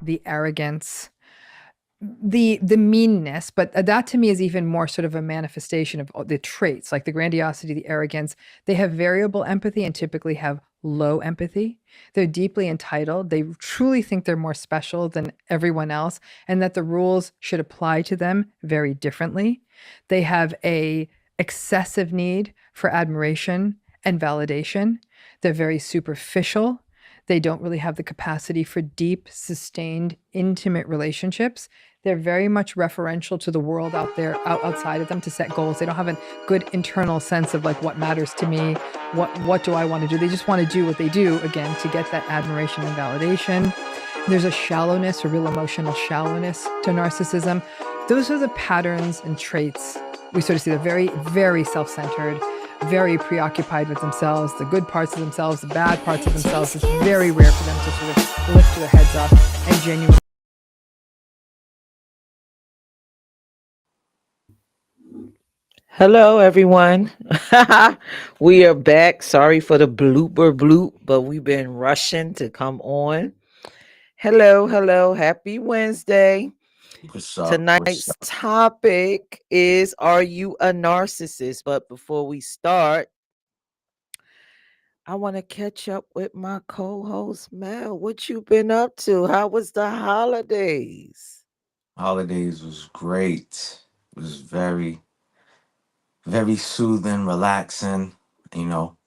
the arrogance, the meanness, but that to me is even more sort of a manifestation of the traits, like the grandiosity, the arrogance. They have variable empathy and typically have low empathy. They're deeply entitled. They truly think they're more special than everyone else and that the rules should apply to them very differently. They have a excessive need for admiration and validation. They're very superficial. They don't really have the capacity for deep, sustained, intimate relationships. They're very much referential to the world out there, outside of them, to set goals. They don't have a good internal sense of like what matters to me, what do I want to do. They just want to do what they do, again, to get that admiration and validation. There's a shallowness, a real emotional shallowness to narcissism. Those are the patterns and traits we sort of see. They're very, very self-centered, very preoccupied with themselves, the good parts of themselves, the bad parts of themselves. It's very rare for them to sort of lift their heads up and genuinely. Hello, everyone. We are back. Sorry for the blooper bloop, but we've been rushing to come on. Hello, hello. Happy Wednesday. What's up? What's Tonight's up? topic is, are you a narcissist? But before we start, I want to catch up with my co-host Mel. What you been up to? How was the holidays? Holidays was great. It was very soothing, relaxing, you know,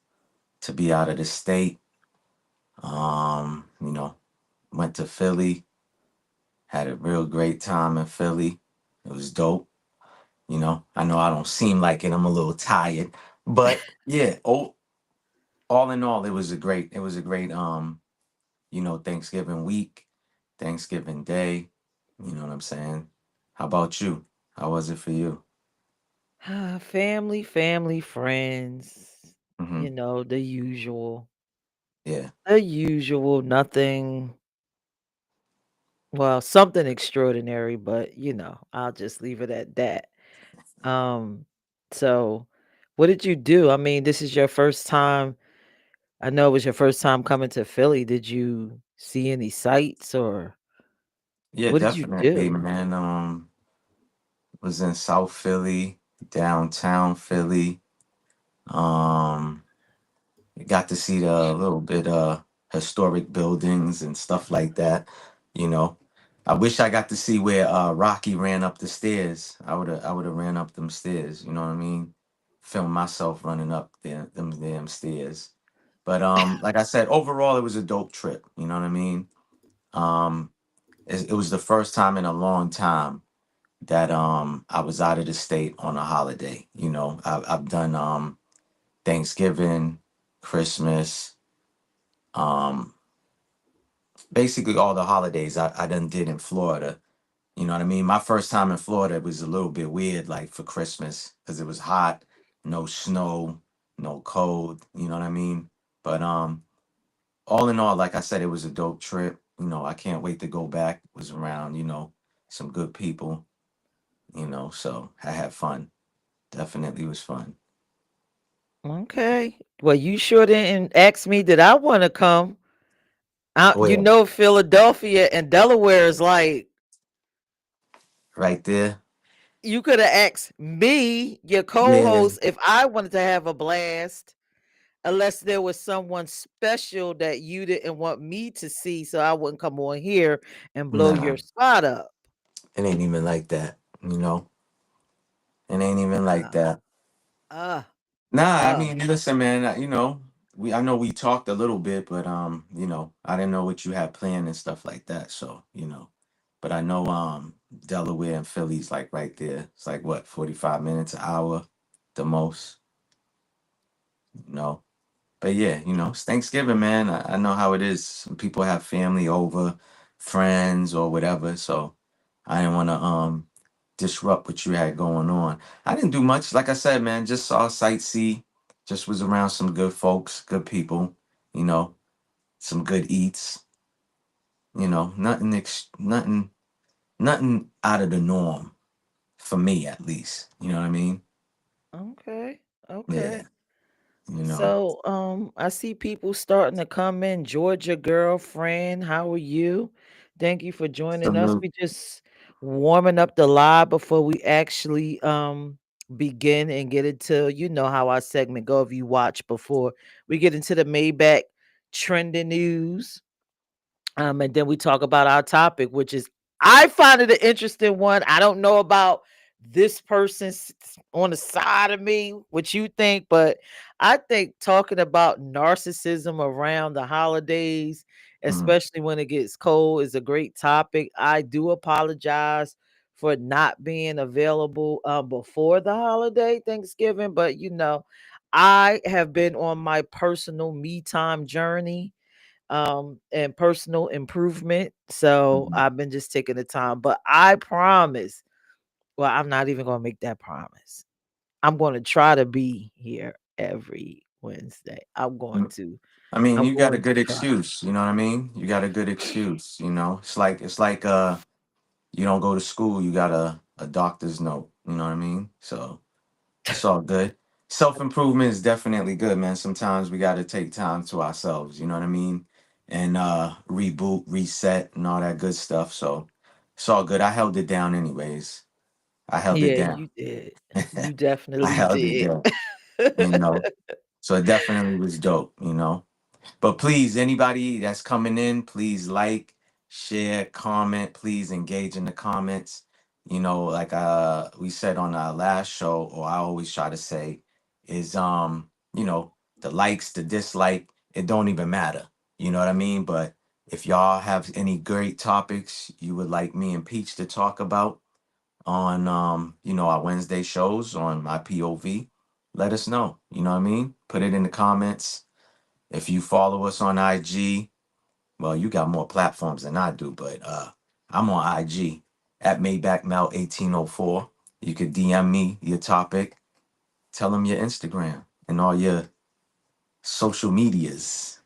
to be out of the state. You know, went to Philly, had a real great time in Philly. It was dope. I know I don't seem like it. I'm a little tired. But yeah, all in all, it was a great Thanksgiving week, Thanksgiving Day. You know what I'm saying? How about you? How was it for you? Family, family, friends. Hmm. The usual. Yeah. The usual, nothing, well, something extraordinary, but I'll just leave it at that. Um, so what did you do? I mean, this is your first time. I know it was your first time coming to Philly. Did you see any sights or Yeah, what did you definitely, do? man. Was in South Philly, downtown Philly. Um, got to see the little bit historic buildings and stuff like that. You know, I wish I got to see where Rocky ran up the stairs. I would have ran up them stairs. You know what I mean? Film myself running up them damn stairs. But like I said, overall it was a dope trip. You know what I mean? Um, it was the first time in a long time that I was out of the state on a holiday. I've done Thanksgiving, Christmas, um, basically all the holidays I done did in Florida. You know what I mean? My first time in Florida was a little bit weird, like for Christmas, because it was hot, no snow, no cold. You know what I mean? But all in all, like I said, it was a dope trip. I can't wait to go back. Was around, some good people. So I had fun. Definitely was fun. Okay. Well, you sure didn't ask me, did I want to come? Oh yeah, Philadelphia and Delaware is like, right there. you could have asked me, your Yeah, co-host, if I wanted to have a blast, unless there was someone special that you didn't want me to see, so I wouldn't come on here and blow nah, your spot up. it ain't even like that. It ain't even like Uh, that. uh, Nah, I oh. mean, listen, man. I know we talked a little bit, but I didn't know what you had planned and stuff like that. So but I know Delaware and Philly's like right there. It's like what, 45 minutes, an hour, the most. You know. But yeah, it's Thanksgiving, man. I know how it is. Some people have family over, friends or whatever. So I didn't want to disrupt what you had going on. I didn't do much. Like I said, man, just saw sightsee. Just was around some good folks, good people. You know, some good eats. Nothing out of the norm for me, at least. You know what I mean? Okay. Yeah. Okay. You know. So, I see people starting to come in. Georgia girlfriend, how are you? Thank you for joining us. Salute. We just warming up the live before we actually begin and get into, you know how our segment go if you watch before we get into the Maybach trending news. And then we talk about our topic, which is, I find it an interesting one. I don't know about this person on the side of me, what you think, but I think talking about narcissism around the holidays, Mm, especially when it gets cold, is a great topic. I do apologize for not being available before the holiday, Thanksgiving, but I have been on my personal me time journey and personal improvement. So mm, I've been just taking the time. But I promise, well, I'm not even gonna make that promise. I'm gonna try to be here every Wednesday. I'm going mm. to. I mean, I'm you got a going to good try. excuse, you know what I mean? You got a good excuse, you know. It's like you don't go to school, you got a doctor's note, you know what I mean? So it's all good. Self-improvement is definitely good, man. Sometimes we got to take time to ourselves, you know what I mean? And reboot, reset, and all that good stuff. So it's all good. I held it down anyways. I held it Yeah, down. you did. You I definitely held it did. down, you know. So it definitely was dope, you know. But please, anybody that's coming in, please like, share, comment, please engage in the comments. You know, like we said on our last show, or I always try to say, is you know, the likes, the dislike, it don't even matter. You know what I mean? But if y'all have any great topics you would like me and Peach to talk about on you know, our Wednesday shows on my POV, let us know. You know what I mean? Put it in the comments. If you follow us on IG, well, you got more platforms than I do, but I'm on IG at Maybach Mel 1804. You could DM me your topic, tell them your Instagram and all your social medias.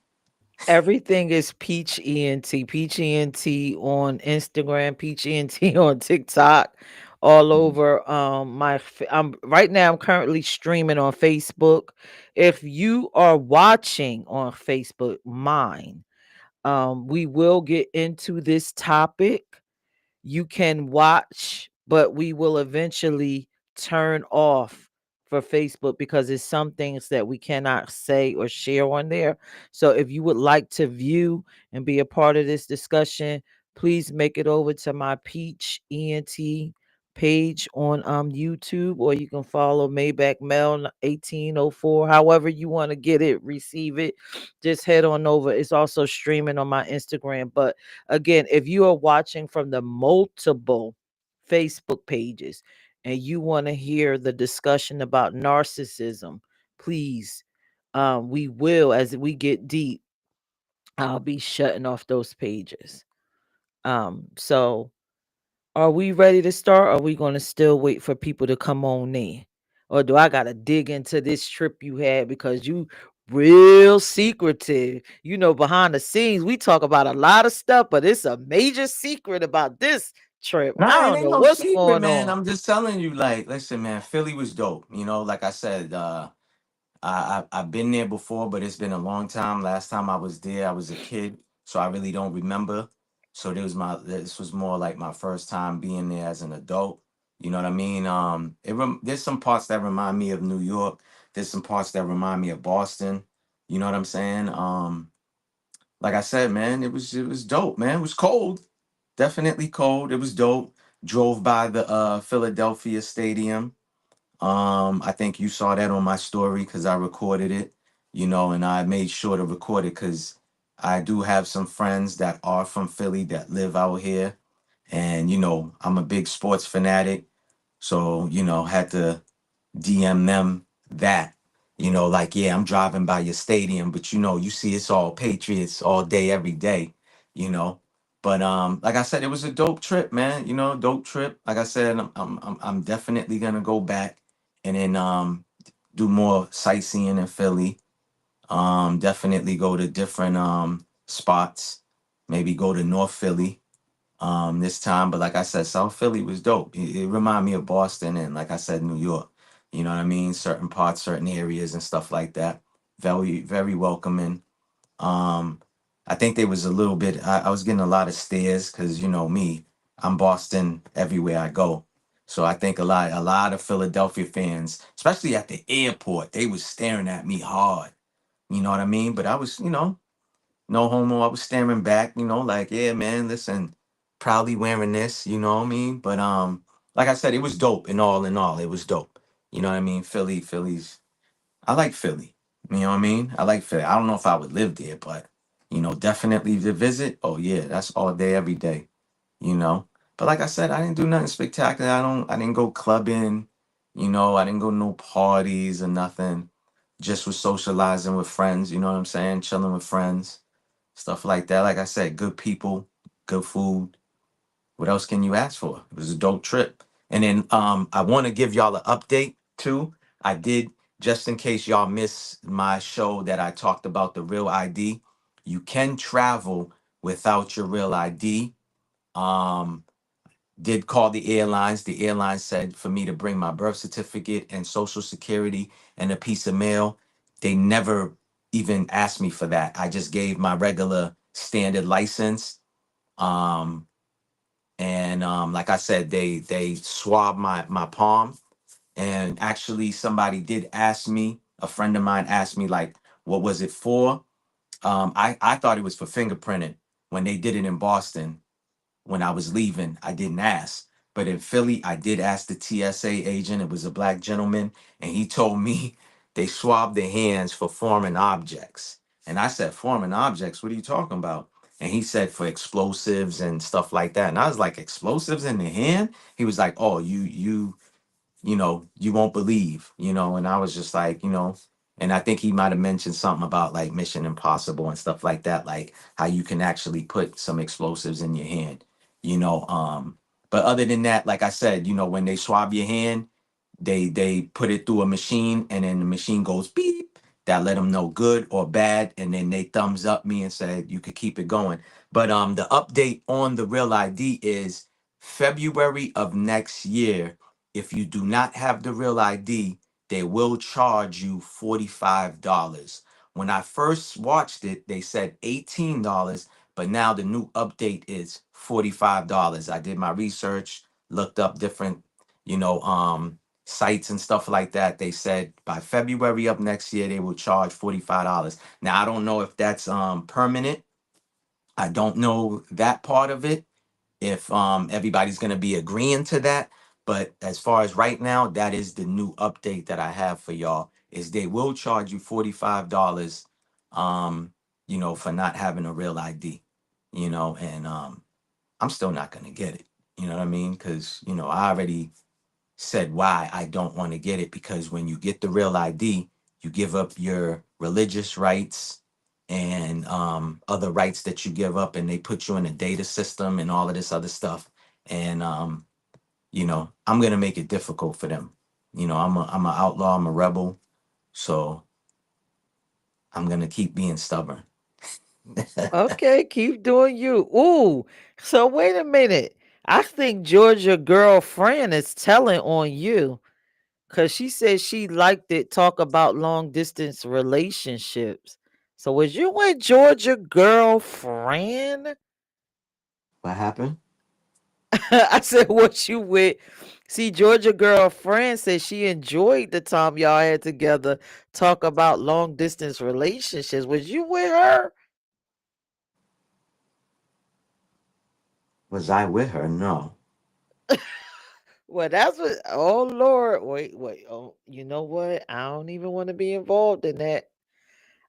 Everything is Peach ENT. Peach ENT on Instagram, Peach ENT on TikTok, all Mhm. over I'm right now I'm currently streaming on Facebook. If you are watching on Facebook, mine, we will get into this topic. You can watch, but we will eventually turn off for Facebook because it's some things that we cannot say or share on there. So if you would like to view and be a part of this discussion, please make it over to my Peach ENT page on YouTube, or you can follow Maybach Mel 1804. However you want to get it, receive it. Just head on over. It's also streaming on my Instagram. But again, if you are watching from the multiple Facebook pages and you want to hear the discussion about narcissism, please, we will, as we get deep, I'll be shutting off those pages. So are we ready to start? Or are we going to still wait for people to come on in? Or do I got to dig into this trip you had because you real secretive? You know, behind the scenes, we talk about a lot of stuff, but it's a major secret about this trip. I Nah, it don't ain't know no what's secret, going man. on. I'm just telling you, like, listen, man, Philly was dope. You know, like I said, I've been there before, but it's been a long time. Last time I was there, I was a kid, so I really don't remember. So this was more like my first time being there as an adult. You know what I mean? There's some parts that remind me of New York. There's some parts that remind me of Boston. You know what I'm saying? Like I said, man, it was dope, man. It was cold, definitely cold. It was dope. Drove by the Philadelphia Stadium. I think you saw that on my story because I recorded it, you know, and I made sure to record it because I do have some friends that are from Philly that live out here. And, you know, I'm a big sports fanatic. So, you know, had to DM them that, you know, like, yeah, I'm driving by your stadium, but you know, you see it's all Patriots all day, every day, you know. But like I said, it was a dope trip, man. You know, dope trip. Like I said, I'm definitely gonna go back and then do more sightseeing in Philly. Definitely go to different spots. Maybe go to North Philly this time. But like I said, South Philly was dope. It reminded me of Boston and like I said, New York. You know what I mean? Certain parts, certain areas and stuff like that. Very, very welcoming. Um, I think they was a little bit. I was getting a lot of stares because you know me, I'm Boston everywhere I go. So I think a lot of Philadelphia fans, especially at the airport, they was staring at me hard. You know what I mean? But I was, no homo. I was staring back. Like, yeah, man, listen, proudly wearing this. You know what I mean? But like I said, it was dope. In all, it was dope. You know what I mean? Philly's I like Philly. You know what I mean? I like Philly. I don't know if I would live there, but definitely to visit. Oh yeah, that's all day, every day. You know. But like I said, I didn't do nothing spectacular. I didn't go clubbing. I didn't go no parties or nothing. Just was socializing with friends. You know what I'm saying? Chilling with friends, stuff like that. Like I said, good people, good food. What else can you ask for? It was a dope trip. And then I want to give y'all an update too. I did, just in case y'all miss my show that I talked about the real ID. You can travel without your real ID. Um, did call the airlines. The airline said for me to bring my birth certificate and social security and a piece of mail. They never even asked me for that. I just gave my regular standard license. Um, and like I said, they swabbed my palm. And actually, somebody did ask me. A friend of mine asked me like, "What was it for?" I thought it was for fingerprinting. When they did it in Boston, when I was leaving, I didn't ask. But in Philly, I did ask the TSA agent. It was a black gentleman, and he told me they swabbed their hands for foreign objects. And I said, "Foreign objects? What are you talking about?" And he said for explosives and stuff like that. And I was like, "Explosives in the hand?" He was like, "Oh, you won't believe, and I was just like, and I think he might have mentioned something about like Mission Impossible and stuff like that, like how you can actually put some explosives in your hand, you know. But other than that, like I said, when they swab your hand, they put it through a machine, and then the machine goes beep. That let them know good or bad, and then they thumbs up me and said you could keep it going. But the update on the real ID is February of next year. If you do not have the real ID, they will charge you $45. When I first watched it, they said $18, but now the new update is $45. I did my research, looked up different, you know, um, sites and stuff like that. They said by February of next year they will charge $45. Now I don't know if that's permanent. I don't know that part of it, if everybody's going to be agreeing to that. But as far as right now, that is the new update that I have for y'all, is they will charge you $45, um for not having a real ID, and I'm still not going to get it. You know what I mean? Because I already said why I don't want to get it, because when you get the real ID, you give up your religious rights and other rights that you give up, and they put you in a data system and all of this other stuff. And I'm gonna make it difficult for them. I'm an outlaw. I'm a rebel. So I'm gonna keep being stubborn. Okay, keep doing you. Ooh, so wait a minute. I think Georgia girlfriend is telling on you because she said she liked it talk about long distance relationships. So was you with Georgia girlfriend? What happened? I said, what you with? See, Georgia girlfriend said she enjoyed the time y'all had together talk about long distance relationships. Was you with her? Was I with her? No. Well, that's what. Oh Lord, wait. Oh, you know what? I don't even want to be involved in that.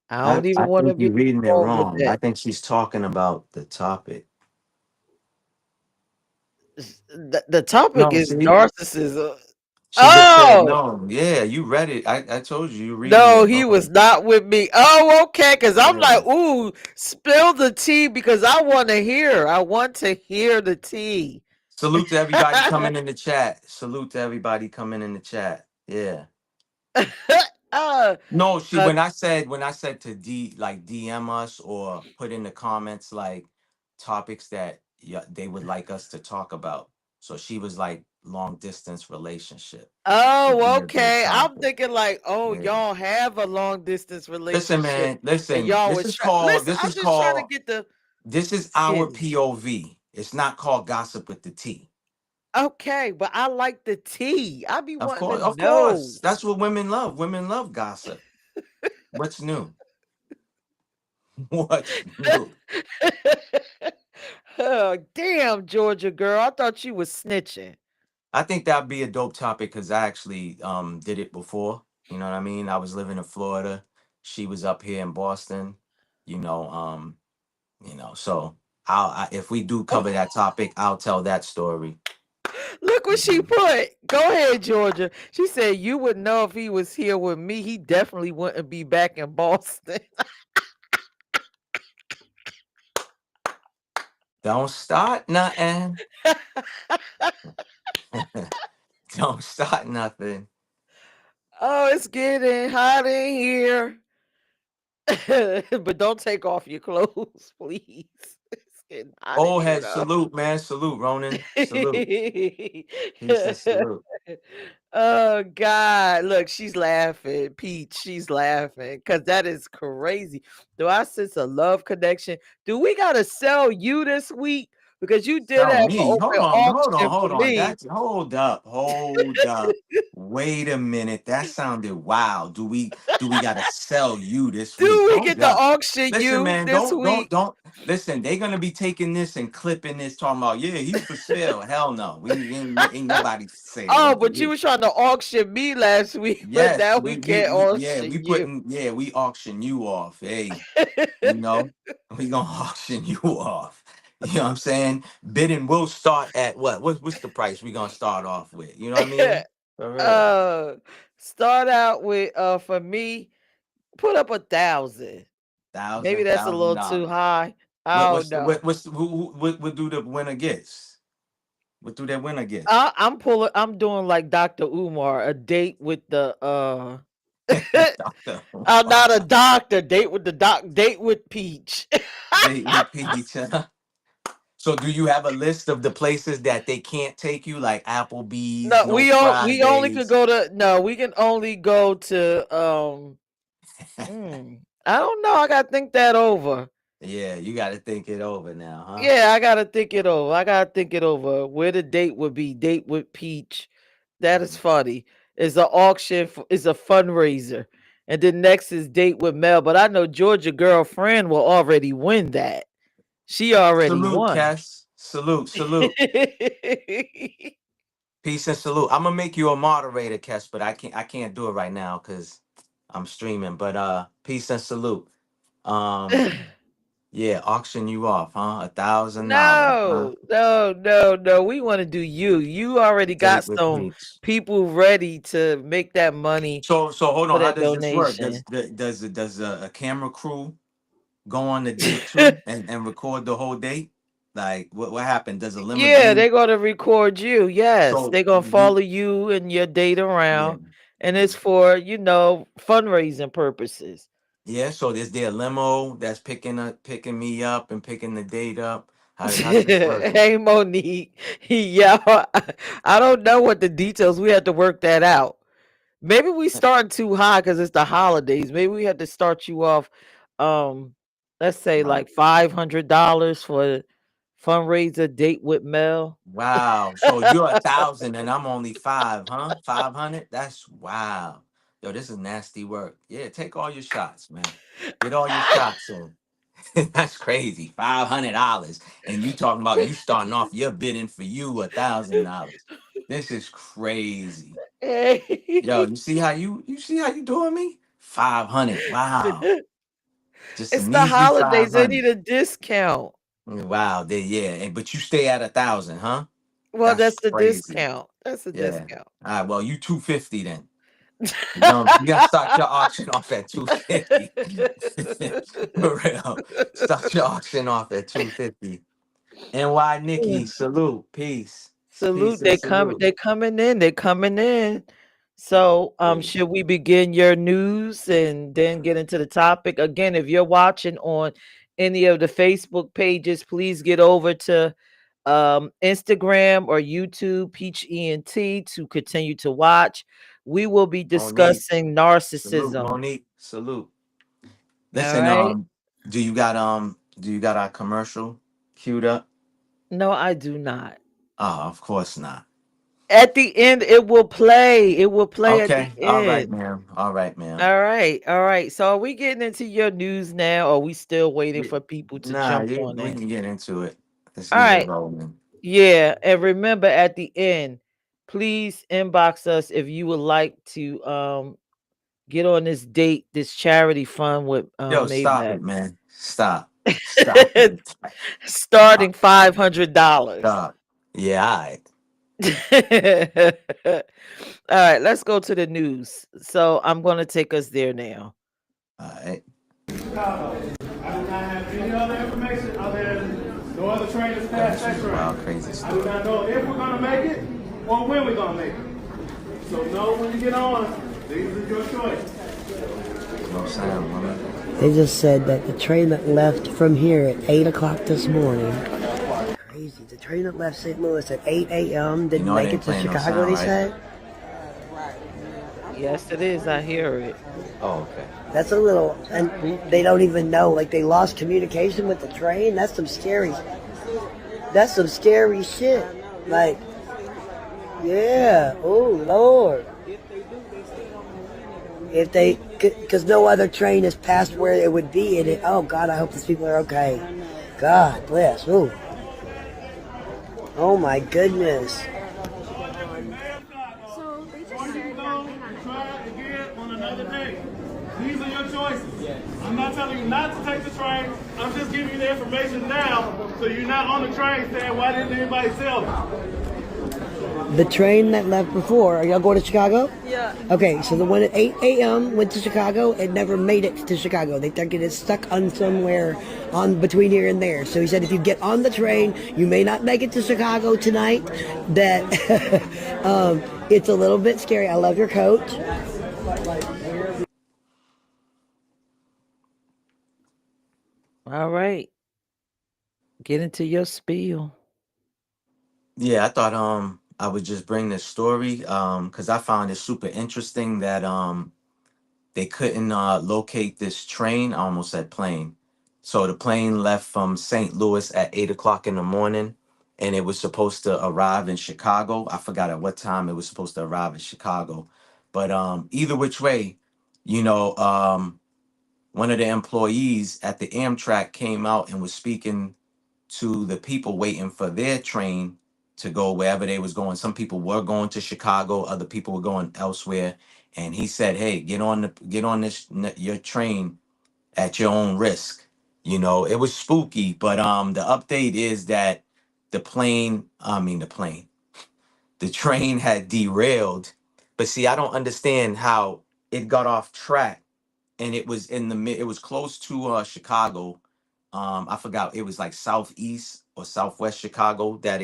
I I, don't even I want to think be you're reading it involved with wrong. I that. think she's talking about the topic. The topic No, is see? narcissism. She just said Oh no. Yeah, you read it. I told you reading no, it he was wrong. not with me. Oh, okay. Because I'm Yeah. like, ooh, spill the tea because I want to hear. I want to hear the tea. Salute to everybody coming in the chat. Salute to everybody coming in the chat. Yeah. uh, No, she uh, when I said to DM us or put in the comments like topics that, yeah, they would like us to talk about. So she was like long distance relationship. Would Oh, be a good okay. I'm topic. thinking like, oh, Yeah. y'all have a long distance Listen, relationship, man. and Listen. y'all This was is try. called. Listen, This I'm is just trying to called. get the This is our skinny. POV. It's not called gossip with the T. Okay, but I like the tea. I be Of wanting to course. Of know. course. That's what women love. Women love gossip. What's new? What's new? Oh, damn, Georgia girl. I thought you was snitching. I think that'd be a dope topic because I actually did it before. You know what I mean? I was living in Florida. She was up here in Boston. You know, so if we do cover that topic, I'll tell that story. Look what she Mhm. put. Go ahead, Georgia. She said you would know if he was here with me. He definitely wouldn't be back in Boston. Don't start nothing. Don't start nothing. Oh, it's getting hot in here. But don't take off your clothes, please. It's getting hot in Old here head though. salute, man. Salute, Ronan. Salute. Peace and salute. Oh God. Look, she's laughing. Peach, she's laughing. Cause that is crazy. Do I sense a love connection? Do we gotta sell you this week? Because you did Tell have an me. open Hold on, hold on, auction for hold on. me. That's hold up. Wait a minute. That sounded wow. Do we gotta sell you this week? Do we Hold get to up. auction Listen, you man, this week? don't listen. They're gonna be taking this and clipping this, talking about, yeah, he's for sale. Hell no. We ain't nobody for sale Oh, over but you here. was trying to auction me last week, but Yes, now we can't auction you. we auction you off. Hey, you know, we gonna auction you off. You know what I'm saying? Bidding will start at what? What's the price we gonna start off with? You know what I mean? For real. uh Start out with for me, put up 1,000. Maybe that's a Thousand little too dollars. high. I don't know. What's what do the winner gets? What do that winner get? I'm doing like Dr. Umar, a date with the Doctor, I'm not a doctor, date with Peach. date with Peach. So do you have a list of the places that they can't take you, like Applebee's, No, no we only could Fridays? go to no, we can only go to I don't know. I gotta think that over. Yeah, you got to think it over now, huh? Yeah, I gotta think it over. I gotta think it over. Where the date would be? Date with Peach. That is funny. It's an auction. It's a fundraiser, and then next is date with Mel. But I know Georgia girlfriend will already win that. She already Salute, won. Cass. Salute, salute. Peace and salute. I'm gonna make you a moderator, Cass, but I can't do it right now because I'm streaming. But peace and salute. Um, yeah, auction you off, huh? $1,000, huh? No, no, no, no. We want to do you. You already got Date with some Peach. people ready to make that money So hold for on. How that does this work? donation. Does a camera crew go on the date too and record the whole date? Like what happened? Does a Yeah, limousine? they're gonna record you. Yes, So they're gonna do follow you and your date yeah. around, and it's for fundraising purposes. Yeah, so is there a limo that's picking me up and picking the date up? How's this working? Hey, Monique. Yeah, I don't know what the details. We have to work that out. Maybe we start too high because it's the holidays. Maybe we have to start you off, um, let's say Wow. like $500 for fundraiser date with Mel. Wow. So you're 1,000 and I'm only five, huh? 500? That's wow. Yo, this is nasty work. Yeah, take all your shots, man. Get all your shots in. That's crazy. $500. And you talking about you starting off your bidding for you $1,000. This is crazy. Yo, Hey. you see how you doing me? 500. Wow. Just It's a the measly holidays. They 500. need a discount. Wow, yeah, but you stay at 1,000, huh? Well, That's that's the crazy. discount. That's a Yeah. discount. All right, well, you 250 then. You gonna start your auction off at 250. For real. Start your auction off at 250. And why Nikki? Salute. Peace. Peace Salute. and salute. They're coming in. They're coming in. So, Yeah. should we begin your news and then get into the topic? Again, if you're watching on any of the Facebook pages, please get over to Instagram or YouTube, Peach ENT, to continue to watch. We will be Monique, discussing salute, narcissism. Monique, salute. All Listen, right. do you got our commercial queued up? No, I do not. Oh, of course not. At the end, it will play. It will play at the Okay, all right, end. ma'am. All right, ma'am. All right. All right. So are we getting into your news now, or are we still waiting Yeah, for people to nah, jump on we in? can get into it. Let's All get it right. rolling. Yeah. And remember at the end, please inbox us if you would like to get on this date, this charity fund with Yo, stop Maybach. it, man. Stop. Stop it. Starting Stop. $500. Stop. Yeah, all right. All right, let's go to the news. So I'm going to take us there now. All right. Chicago. I do not have any other information other than no other train has Yo, passed this that was a train. wild, crazy I do story. not know if we're gonna make it or when we're gonna make it. So know when you get on, these are your choices. No sound, woman. They just said that the train that left from here at 8 o'clock this morning, crazy, the train that left St. Louis at 8 a.m. You didn't know it make ain't it to playing no Chicago, sound, they right? said? Yes, it is. I hear it. Oh, okay. That's a little, and they don't even know, like they lost communication with the train. That's some scary shit. Like, yeah, oh Lord. If they, because no other train has passed where it would be, and it, oh God, I hope these people are okay. God bless. Ooh. Oh my goodness. So they just said that try again on another day. These are your choices. I'm not telling you not to take the train. I'm just giving you the information now so you're not on the train saying, why didn't anybody tell me? The train that left before, are y'all going to Chicago? Yeah. Okay, so the one at 8 a.m. went to Chicago and never made it to Chicago. They think it is stuck on somewhere on between here and there. So he said if you get on the train, you may not make it to Chicago tonight. That it's a little bit scary. I love your coach. All right. Get into your spiel. Yeah, I thought I would just bring this story because I found it super interesting that they couldn't locate this train. I almost said plane. So the plane left from St. Louis at 8 o'clock in the morning, and it was supposed to arrive in Chicago. I forgot at what time it was supposed to arrive in Chicago, but either which way, you know, one of the employees at the Amtrak came out and was speaking to the people waiting for their train to go wherever they was going. Some people were going to Chicago, other people were going elsewhere. And he said, "Hey, get on your train at your own risk." You know, it was spooky, but the update is that the plane, the train had derailed. But see, I don't understand how it got off track, and it was it was close to Chicago. I forgot, it was like southeast or southwest Chicago that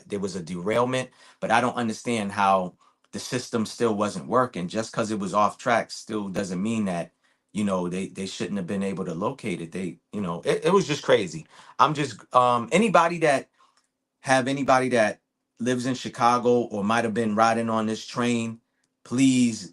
there was a derailment, but I don't understand how the system still wasn't working. Just because it was off track still doesn't mean that, they shouldn't have been able to locate it. It was just crazy. I'm just anybody that lives in Chicago or might have been riding on this train, please,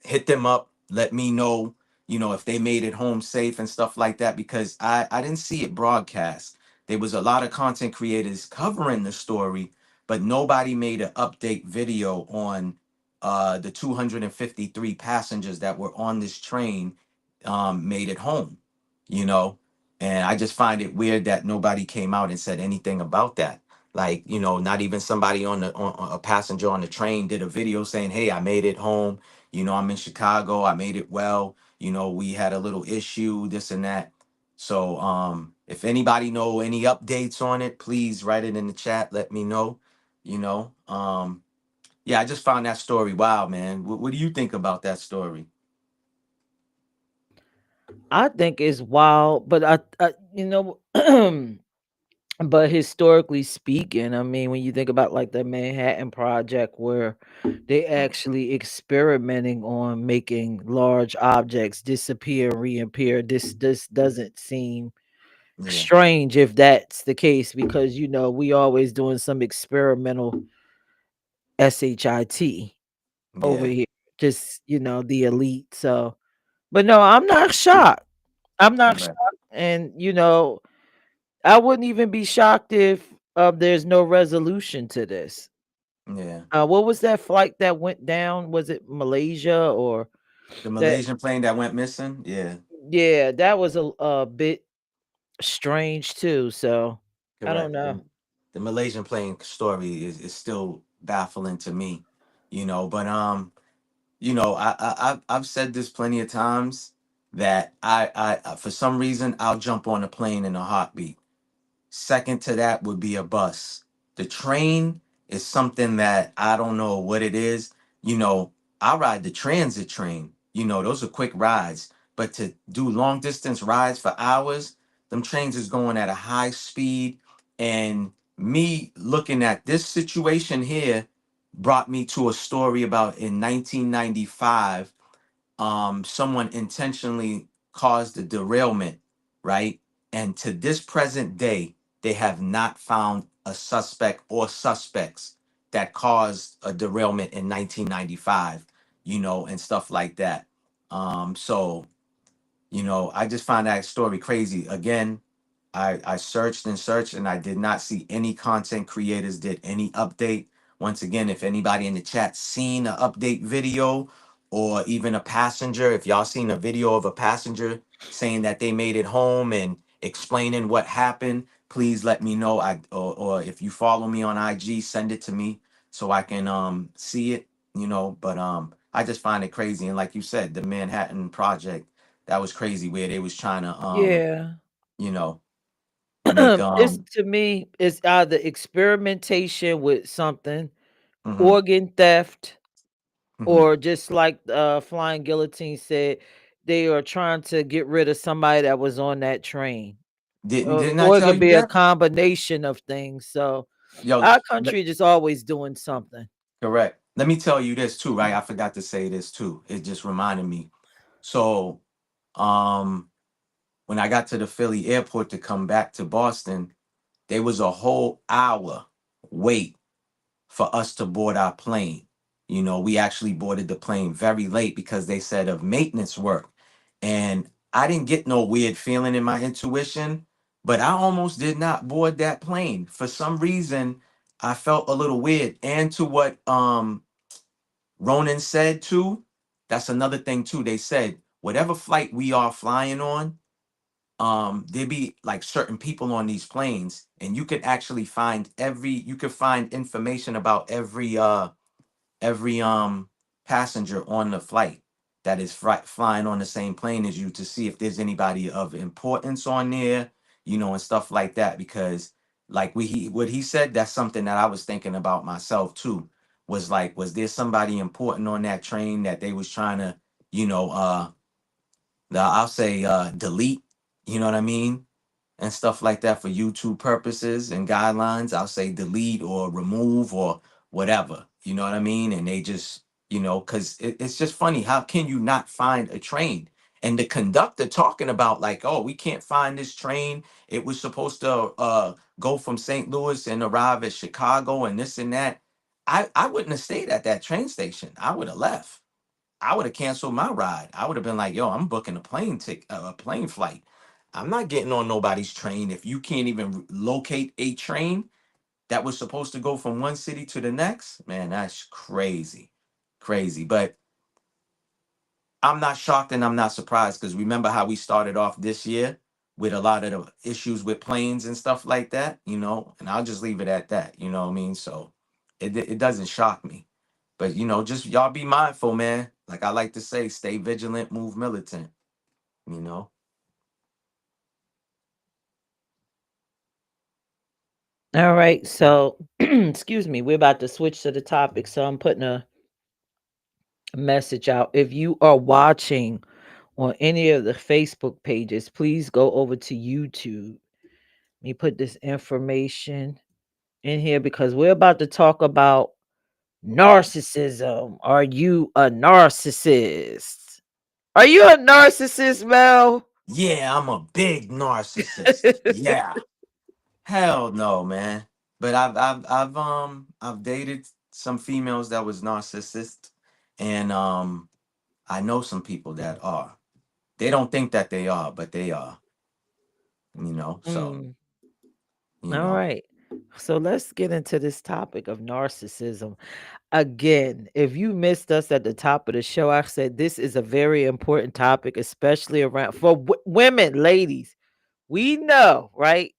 hit them up, let me know, if they made it home safe and stuff like that, because I didn't see it broadcast. There was a lot of content creators covering the story, but nobody made an update video on the 253 passengers that were on this train made it home, you know. And I just find it weird that nobody came out and said anything about that. Like, not even somebody on a passenger on the train did a video saying, "Hey, I made it home. I'm in Chicago. I made it well. We had a little issue, this and that." So, if anybody know any updates on it, please write it in the chat. Let me know. You know, yeah, I just found that story. Wow, man. What do you think about that story? I think it's wild, but but historically speaking, I mean, when you think about like the Manhattan Project, where they actually experimenting on making large objects disappear, reappear, this doesn't seem Yeah. strange if that's the case because we always doing some experimental shit over Yeah. here, just the elite. So, but no, I'm not shocked. I'm not Correct. shocked, and I wouldn't even be shocked if there's no resolution to this. Yeah. What was that flight that went down? Was it Malaysia or The that? Malaysian plane that went missing. Yeah. Yeah, that was a bit strange too. So I don't Correct. know. The Malaysian plane story is still baffling to me, But I've said this plenty of times that for some reason I'll jump on a plane in a heartbeat. Second to that would be a bus. The train is something that I don't know what it is. You know, I ride the transit train. Those are quick rides. But to do long distance rides for hours, them trains is going at a high speed. And me looking at this situation here brought me to a story about in 1995 someone intentionally caused a derailment, right? And to this present day, they have not found a suspect or suspects that caused a derailment in 1995, and stuff like that. So I just find that story crazy. Again, I searched and searched and I did not see any content creators did any update. Once again, if anybody in the chat seen an update video or even a passenger, if y'all seen a video of a passenger saying that they made it home and explaining what happened, please let me know. Or if you follow me on IG, send it to me so I can see it, but I just find it crazy. And like you said, the Manhattan Project, that was crazy where they was trying to Yeah. you know make It's to me, it's either experimentation with something, mhm. organ theft, Mhm. or just like Flying Guillotine said, they are trying to get rid of somebody that was on that train. Didn't I Or it tell could you be a that? combination of things. So Yo, our country just always doing something. correct. Let me tell you this too, right? I forgot to say this too. It just reminded me. So, um, when I got to the Philly airport to come back to Boston, there was a whole hour wait for us to board our plane. We actually boarded the plane very late because they said of maintenance work. And I didn't get no weird feeling in my intuition, but I almost did not board that plane. For some reason, I felt a little weird. And to what Ronan said too, that's another thing too. They said whatever flight we are flying on, there be like certain people on these planes, and you could actually you could find information about every passenger on the flight that is flying on the same plane as you to see if there's anybody of importance on there, and stuff like that. Because like what he said, that's something that I was thinking about myself too. Was like, was there somebody important on that train that they was trying to, you know, uh, I'll say delete, you know what I mean? And stuff like that for YouTube purposes and guidelines. I'll say delete or remove or whatever. You know what I mean? And they just, because it's just funny. How can you not find a train? And the conductor talking about like, oh, we can't find this train. It was supposed to go from St. Louis and arrive at Chicago and this and that. I wouldn't have stayed at that train station. I would have left. I would have canceled my ride. I would have been like, yo, I'm booking a plane ticket, a plane flight. I'm not getting on nobody's train if you can't even locate a train that was supposed to go from one city to the next. Man, that's crazy. Crazy. But I'm not shocked and I'm not surprised because remember how we started off this year with a lot of the issues with planes and stuff like that, and I'll just leave it at that, you know what I mean? So it doesn't shock me. But just y'all be mindful, man. Like I like to say, stay vigilant, move militant, you know. All right. So excuse me, we're about to switch to the topic. So I'm putting a message out. If you are watching on any of the Facebook pages, please go over to YouTube. Let me put this information in here because we're about to talk about narcissism. Are you a narcissist? Are you a narcissist, Mel? yeah, I'm a big narcissist. Yeah. Hell no, man. But I've dated some females that was narcissist, and I know some people that are. They don't think that they are, but they are. So Mm, you all know. right. So let's get into this topic of narcissism. Again, if you missed us at the top of the show, I said this is a very important topic, especially around for women, ladies. We know, right?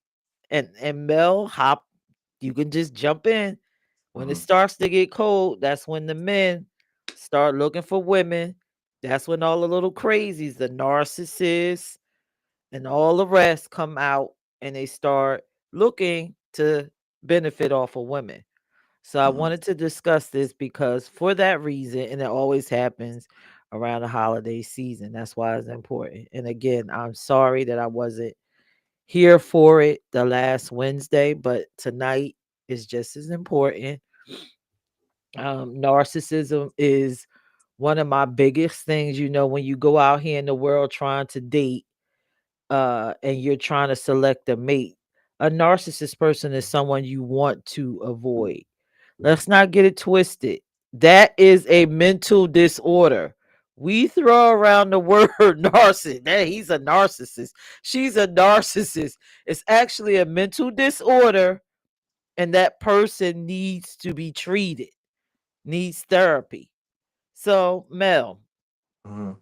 And Mel, hop, you can just jump in. When it Mhm, starts to get cold, that's when the men start looking for women. That's when all the little crazies, the narcissists, and all the rest come out and they start looking to benefit off of women. So I mhm, wanted to discuss this because for that reason, and it always happens around the holiday season. That's why it's important. And again, I'm sorry that I wasn't here for it the last Wednesday, but tonight is just as important. Narcissism is one of my biggest things, when you go out here in the world trying to date, and you're trying to select a mate. A narcissist person is someone you want to avoid. Let's not get it twisted. That is a mental disorder. We throw around the word narcissist. That he's a narcissist. She's a narcissist. It's actually a mental disorder, and that person needs to be treated, needs therapy. So, Mel, mhm.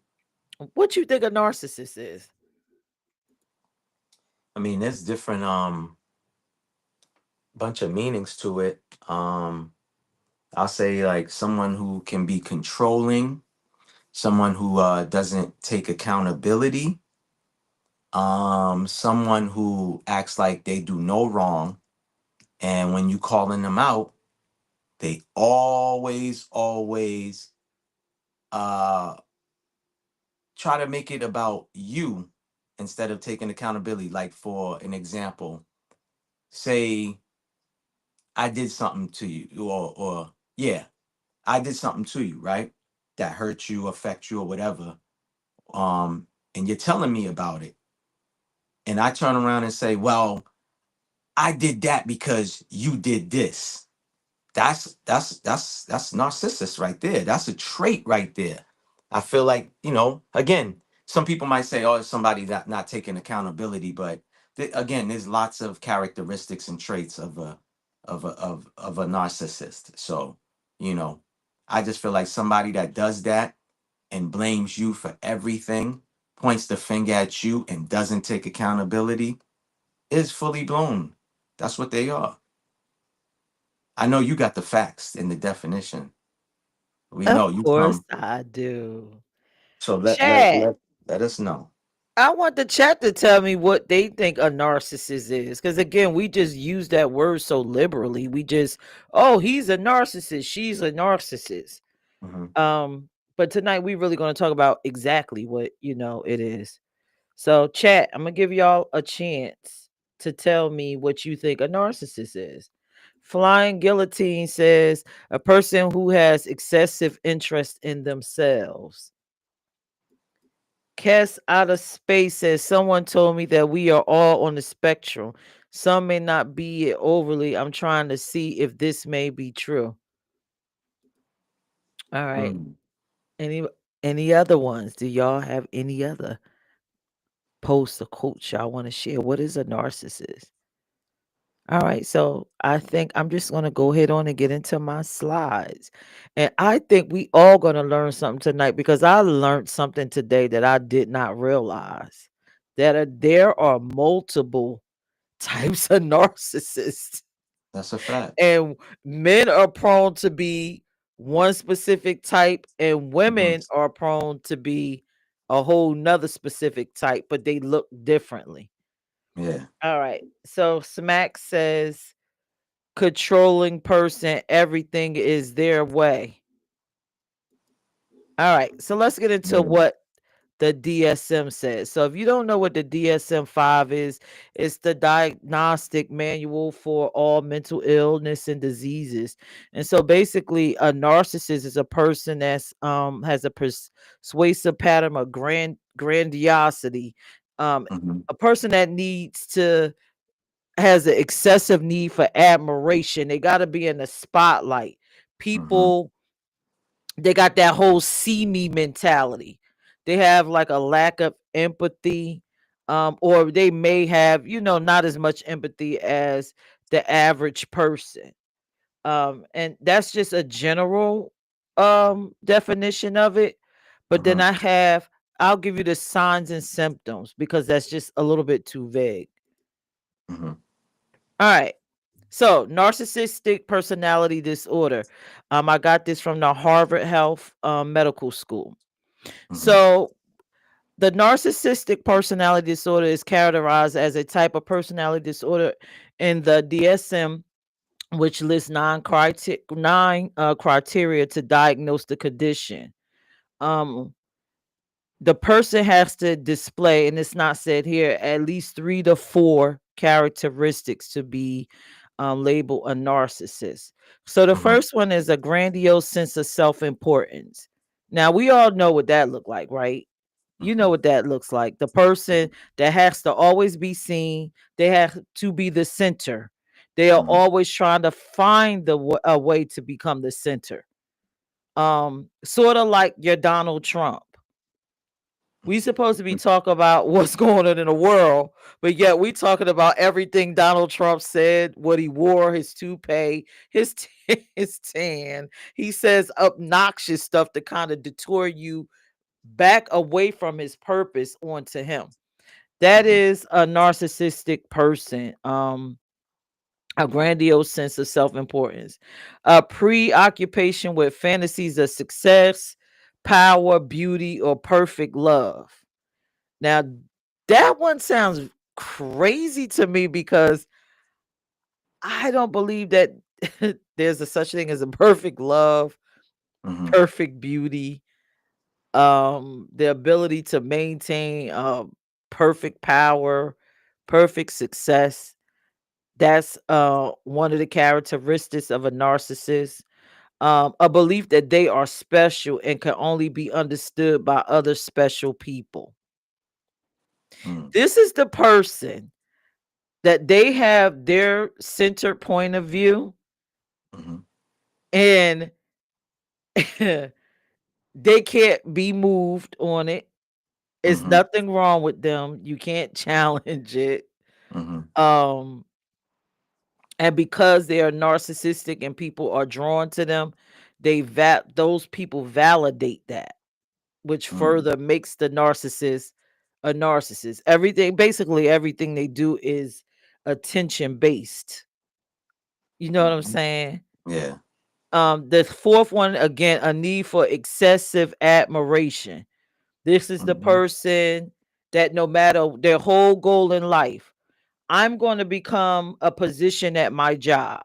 what you think a narcissist is? I mean, there's different bunch of meanings to it. I'll say like someone who can be controlling, someone who doesn't take accountability, someone who acts like they do no wrong, and when you calling them out, they always uh try to make it about you instead of taking accountability. Like for an example, say I did something to you, or yeah, I did something to you, right? That hurt you, affect you, or whatever. And you're telling me about it, and I turn around and say, well, I did that because you did this. That's narcissist right there. That's a trait right there. I feel like, again, some people might say, oh, it's somebody that not taking accountability, but again, there's lots of characteristics and traits of a narcissist. So, you know, I just feel like somebody that does that and blames you for everything, points the finger at you and doesn't take accountability is fully blown. That's what they are. I know you got the facts in the definition. We Of know you course come. I do. So Chat. let us know. I want the chat to tell me what they think a narcissist is. Because again, we just use that word so liberally. We just, oh, he's a narcissist. She's a narcissist. Hmm. But tonight we really going to talk about exactly what it is. So, chat, I'm gonna give y'all a chance to tell me what you think a narcissist is. Flying Guillotine says a person who has excessive interest in themselves. Kess out of space says someone told me that we are all on the spectrum. Some may not be it overly. I'm trying to see if this may be true. All right. Mm. Any other ones? Do y'all have any other posts or quotes y'all want to share? What is a narcissist? All right, so I think I'm just gonna go ahead on and get into my slides. And I think we all gonna learn something tonight because I learned something today that I did not realize. There are multiple types of narcissists, That's a fact. and men are prone to be one specific type, and Hmm. women are prone to be a whole nother specific type, but they look differently. Yeah. All right, so Smack says controlling person, everything is their way. All right, so let's get into Yeah. what the DSM says. So if you don't know what the DSM-5 is, it's the diagnostic manual for all mental illness and diseases. And so basically a narcissist is a person that's has a persuasive pattern of grandiosity, Mm-hmm. A person that has an excessive need for admiration. They got to be in the spotlight. Mm-hmm. People, they got that whole see me mentality. They have like a lack of empathy, or they may have, not as much empathy as the average person. And that's just a general definition of it. But then Mm-hmm. I'll give you the signs and symptoms because that's just a little bit too vague. Mm-hmm. All right. So, narcissistic personality disorder. I got this from the Harvard Health Medical School. Mm-hmm. So, the narcissistic personality disorder is characterized as a type of personality disorder in the DSM, which lists nine criteria to diagnose the condition. Um, the person has to display, and it's not said here, at least 3 to 4 characteristics to be labeled a narcissist. So the Mm-hmm. first one is a grandiose sense of self-importance. Now we all know what that look like, right? You know Mm-hmm. what that looks like. The person that has to always be seen, they have to be the center. They are Mm-hmm. always trying to find a way to become the center. Sort of like your Donald Trump. We supposed to be talking about what's going on in the world, but yet we talking about everything Donald Trump said, what he wore, his toupee, his tan. He says obnoxious stuff to kind of detour you back away from his purpose onto him. That Mm-hmm. is a narcissistic person. A grandiose sense of self-importance, a preoccupation with fantasies of success, power, beauty, or perfect love. Now, that one sounds crazy to me because I don't believe that there's a such thing as a perfect love, Mm-hmm. perfect beauty, the ability to maintain perfect power, perfect success. That's one of the characteristics of a narcissist. A belief that they are special and can only be understood by other special people. Mm-hmm. This is the person that they have their centered point of view, Mm-hmm. and they can't be moved on it. It's Mm-hmm. nothing wrong with them. You can't challenge it. Mm-hmm. Um, and because they are narcissistic and people are drawn to them, those people validate that, which Mm-hmm. further makes the narcissist a narcissist. Basically everything they do is attention based. You know what I'm Mm-hmm. saying? Yeah. The fourth one, again, a need for excessive admiration. This is the Mm-hmm. person that no matter their whole goal in life, I'm going to become a position at my job.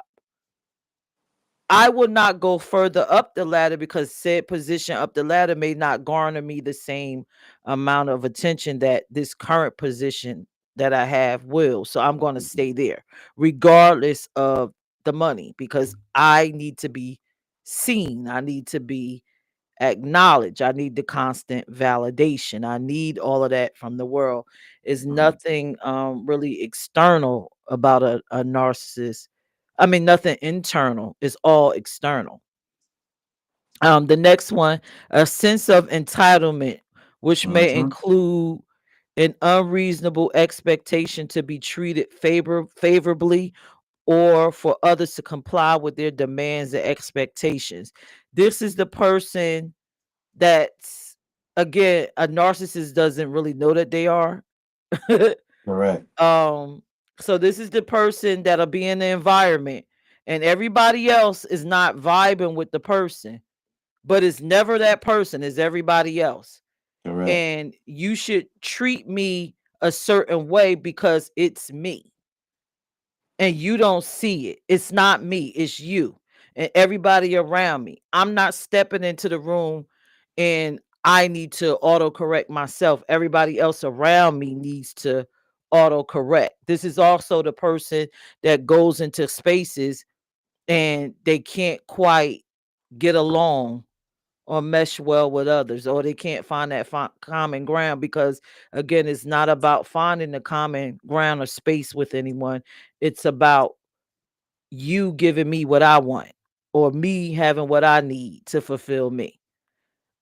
I will not go further up the ladder because said position up the ladder may not garner me the same amount of attention that this current position that I have will. So I'm going to stay there regardless of the money because I need to be seen. I need to be acknowledged. I need the constant validation. I need all of that from the world. Is Mm-hmm. nothing really external about a narcissist. I mean, nothing internal. It's all external. The next one, a sense of entitlement, which may Mm-hmm. include an unreasonable expectation to be treated favorably or for others to comply with their demands and expectations. This is the person that's, again, a narcissist doesn't really know that they are. Correct. um so this is the person that'll be in the environment and everybody else is not vibing with the person, but it's never that person, it's everybody else. Correct. And you should treat me a certain way because it's me, and you don't see it. It's not me, it's you and everybody around me. I'm not stepping into the room and I need to autocorrect myself. Everybody else around me needs to autocorrect. This is also the person that goes into spaces and they can't quite get along or mesh well with others, or they can't find that common ground, because again, it's not about finding the common ground or space with anyone. It's about you giving me what I want, or me having what I need to fulfill me.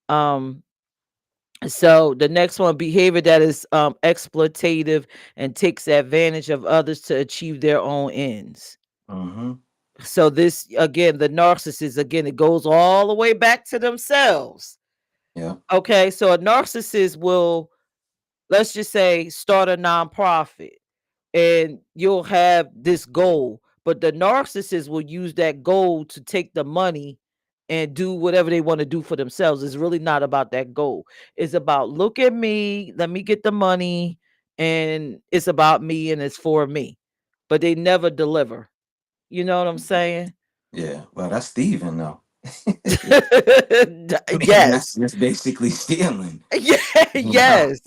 Um, so the next one, behavior that is exploitative and takes advantage of others to achieve their own ends. Mm-hmm. So this, again, the narcissist, again, it goes all the way back to themselves. Yeah. Okay, so a narcissist will, let's just say, start a nonprofit, and you'll have this goal, but the narcissist will use that goal to take the money and do whatever they want to do for themselves. It's really not about that goal. It's about, look at me, let me get the money, and it's about me and it's for me. But they never deliver. You know what I'm saying? Yeah. Well, that's thieving, though. I mean, that's Yes. just basically stealing. Yeah, You know? yes.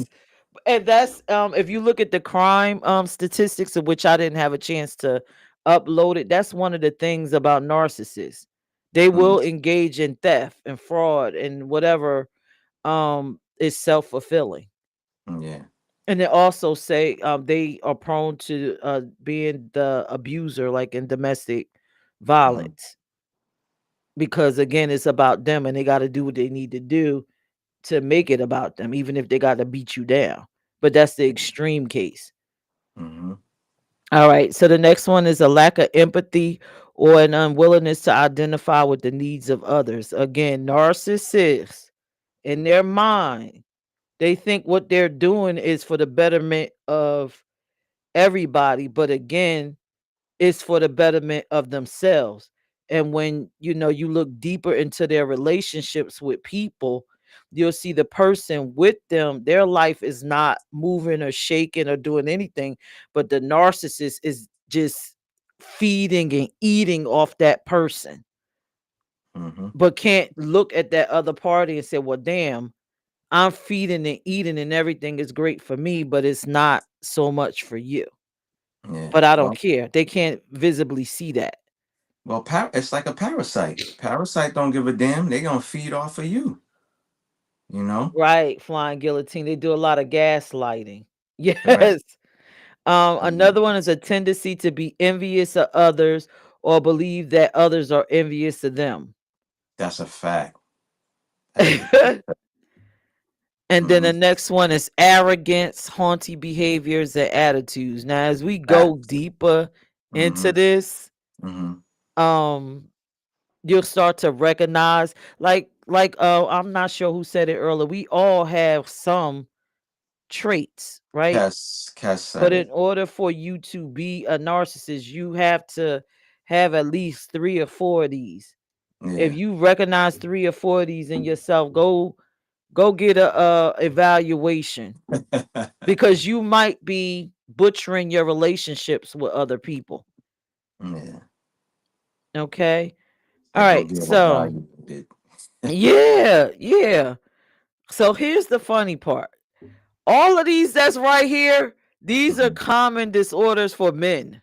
And that's if you look at the crime statistics, of which I didn't have a chance to upload it, that's one of the things about narcissists. They Mm, will engage in theft and fraud and whatever is self-fulfilling. yeah. And they also say they are prone to being the abuser, like in domestic Mm, violence, because again, it's about them and they got to do what they need to do to make it about them, even if they got to beat you down. But that's the extreme case. mm-hmm. All right. So the next one is a lack of empathy or an unwillingness to identify with the needs of others. Again, narcissists, in their mind, they think what they're doing is for the betterment of everybody. But again, it's for the betterment of themselves. And when you look deeper into their relationships with people, you'll see the person with them, their life is not moving or shaking or doing anything, but the narcissist is just feeding and eating off that person, Mm-hmm. but can't look at that other party and say, well, damn, I'm feeding and eating and everything is great for me, but it's not so much for you. Yeah. But I don't Well, care. They can't visibly see that. it's like a parasite. Parasite don't give a damn. They gonna feed off of you. You know. Right, flying guillotine. They do a lot of gaslighting. Right. Yes. Mhm. Another one is a tendency to be envious of others or believe that others are envious of them. That's a fact. That is. And then Mm-hmm. the next one is arrogance, haughty behaviors, and attitudes. Now, as we go Facts. deeper Mm-hmm. into this, Mm-hmm. um, you'll start to recognize, I'm not sure who said it earlier. We all have some traits, right? Cass said But in it. order for you to be a narcissist, you have to have at least 3 or 4 of these. If Yeah. you recognize 3 or 4 of these in yourself, go get a evaluation, because you might be butchering your relationships with other people. Yeah. Okay. All Like go right. get So evaluated. yeah, yeah. So here's the funny part. All of these that's right here, these are Mhm. common disorders for men.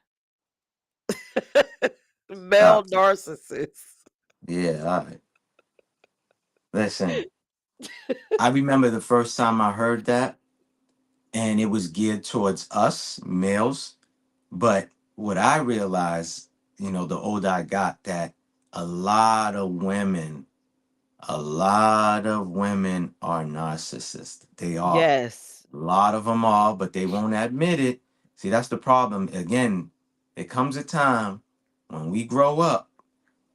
Male Stop. narcissists. Yeah. All right. Listen, I remember the first time I heard that, and it was geared towards us males. But what I realized, the older I got, that a lot of women, a lot of women are narcissists. They are. Yes. A lot of them are, but they won't admit it. See, that's the problem. Again, there comes a time when we grow up,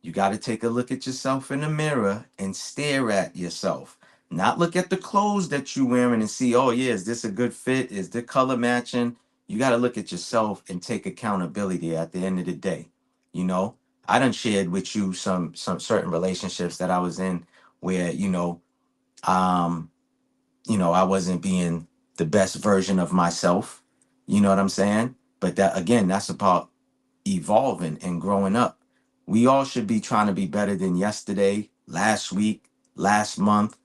you got to take a look at yourself in the mirror and stare at yourself. Not look at the clothes that you're wearing and see, oh, yeah, is this a good fit? Is the color matching? You got to look at yourself and take accountability at the end of the day. You know, I done shared with you some certain relationships that I was in where, um, I wasn't being the best version of myself. You know what I'm saying? But that again, that's about evolving and growing up. We all should be trying to be better than yesterday, last week, last month,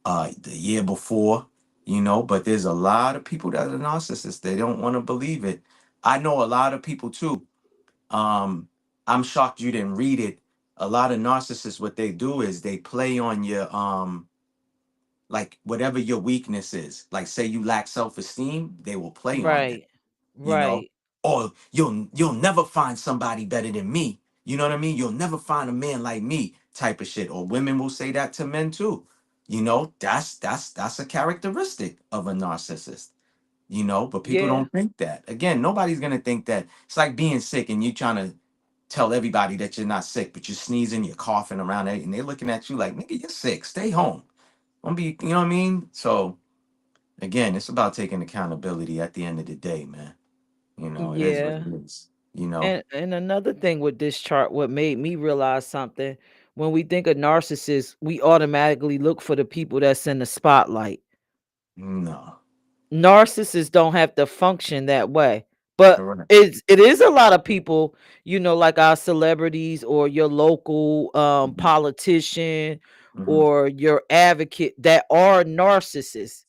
the year before, but there's a lot of people that are narcissists. They don't want to believe it. I know a lot of people too. I'm shocked you didn't read it. a lot of narcissists, what they do is they play on your like whatever your weakness is. Like say you lack self-esteem, they will play on that, Right. you know. Right. Or you'll never find somebody better than me. You know what I mean? You'll never find a man like me type of shit. Or women will say that to men too. You know, that's a characteristic of a narcissist, you know, but people Yeah. don't think that. Again, nobody's gonna think that. It's like being sick and you trying to tell everybody that you're not sick, but you're sneezing, you're coughing around it, and they're looking at you like, nigga, you're sick. Stay home. Don't be, you know what I mean? So again, it's about taking accountability at the end of the day, man. You know, it is what Yeah. it is. You know? And another thing with this chart, what made me realize something, when we think of narcissists, we automatically look for the people that's in the spotlight. No. Narcissists don't have to function that way. But Correct. it is a lot of people, like our celebrities or your local Hmm. politician Hmm. or your advocate that are narcissists,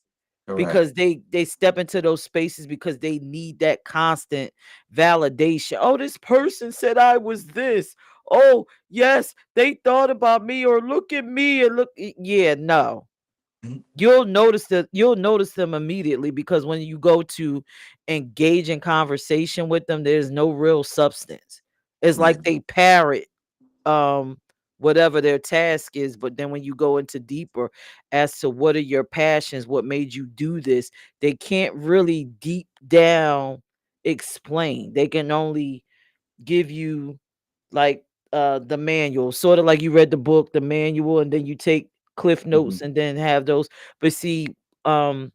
Correct. because they step into those spaces because they need that constant validation. Oh, this person said I was this. Oh, yes, they thought about me, or look at me and look. Yeah, no. Mhm. You'll notice them immediately, because when you go to engage in conversation with them, there's no real substance. It's Yeah. like they parrot um whatever their task is, but then when you go into deeper as to what are your passions, what made you do this, they can't really deep down explain. They can only give you like the manual, sort of like you read the book, the manual, and then you take cliff Hmm. notes and then have those. But see, um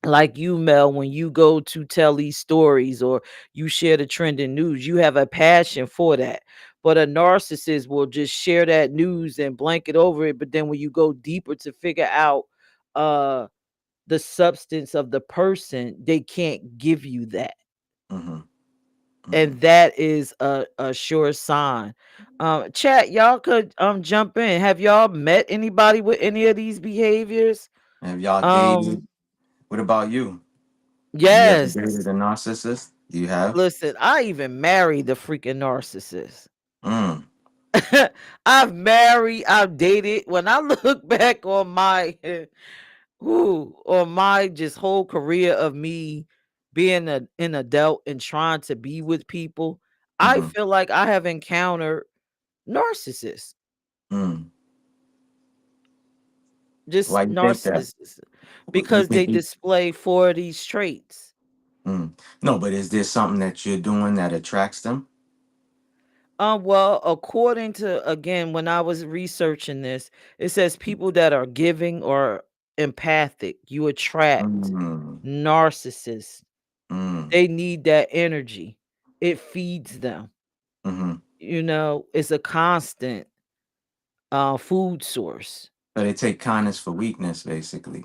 like you, Mel, when you go to tell these stories or you share the trending news, you have a passion for that. But a narcissist will just share that news and blanket over it. But then when you go deeper to figure out uh the substance of the person, they can't give you that. Hmm. Hmm. And that is a sure sign. Chat, y'all could jump in. Have y'all met anybody with any of these behaviors? Have y'all Um, dated? What about you? You ever yes. dated a narcissist? You have? Listen, I even married the freaking narcissist. Mm. I've dated. When I look back on my just whole career of me being an adult and trying to be with people, I Hmm. feel like I have encountered narcissists. Mm. Just Why you think that? narcissists, You because think they you? display four of these traits. Mm. No, but is there something that you're doing that attracts them? Well, according to, again, when I was researching this, it says people that are giving or empathic, you attract Mm. narcissists. Mm. They need that energy. It feeds them. Hmm. It's a constant food source. So they take kindness for weakness, basically.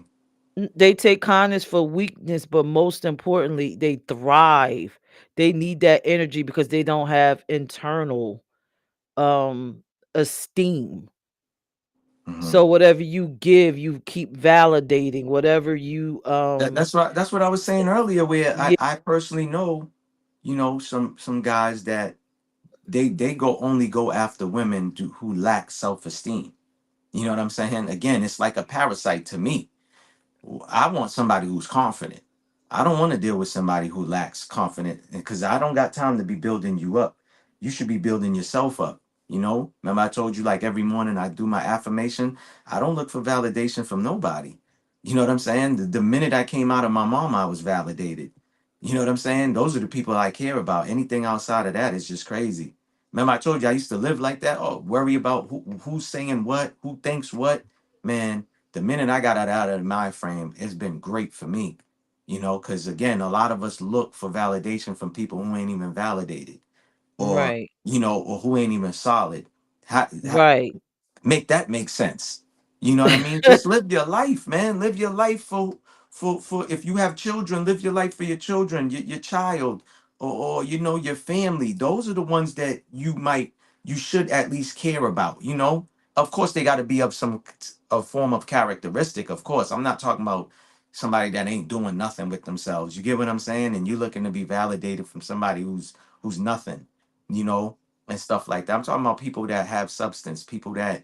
They take kindness for weakness, but most importantly, they thrive. They need that energy because they don't have internal um esteem. Hmm. So whatever you give, you keep validating. Whatever you That's what I was say, saying earlier. Where I yeah, I personally know, you know, some guys that they only go after women who lack self esteem. You know what I'm saying? Again, it's like a parasite to me. I want somebody who's confident. I don't want to deal with somebody who lacks confidence because I don't got time to be building you up. You should be building yourself up. You know, remember I told you like every morning I do my affirmation. I don't look for validation from nobody. You know what I'm saying? The minute I came out of my mom, I was validated. You know what I'm saying? Those are the people I care about. Anything outside of that is just crazy. Remember I told you I used to live like that. Oh, worry about who's saying what, who thinks what. Man, the minute I got out of the mind frame, it's been great for me. You know, because again, a lot of us look for validation from people who ain't even validated, or right, or who ain't even solid. How right, make that make sense? You know what I mean? Just live your life, man. Live your life for if you have children, live your life for your children, your child, or your family. Those are the ones that you should at least care about. You know, of course they got to be of some a form of characteristic. Of course, I'm not talking about somebody that ain't doing nothing with themselves. You get what I'm saying? And you're looking to be validated from somebody who's nothing. You know, and stuff like that. I'm talking about people that have substance, people that,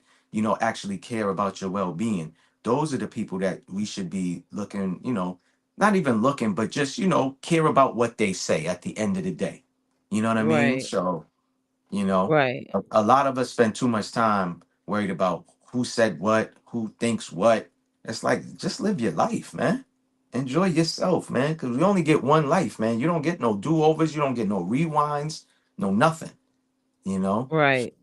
actually care about your well-being. Those are the people that we should be looking, not even looking, but just, care about what they say at the end of the day. You know what I mean? Right. So, you know, Right. a lot of us spend too much time worried about who said what, who thinks what. It's like, just live your life, man. Enjoy yourself, man, because we only get one life, man. You don't get no do-overs, you don't get no rewinds, no nothing, you know? Right.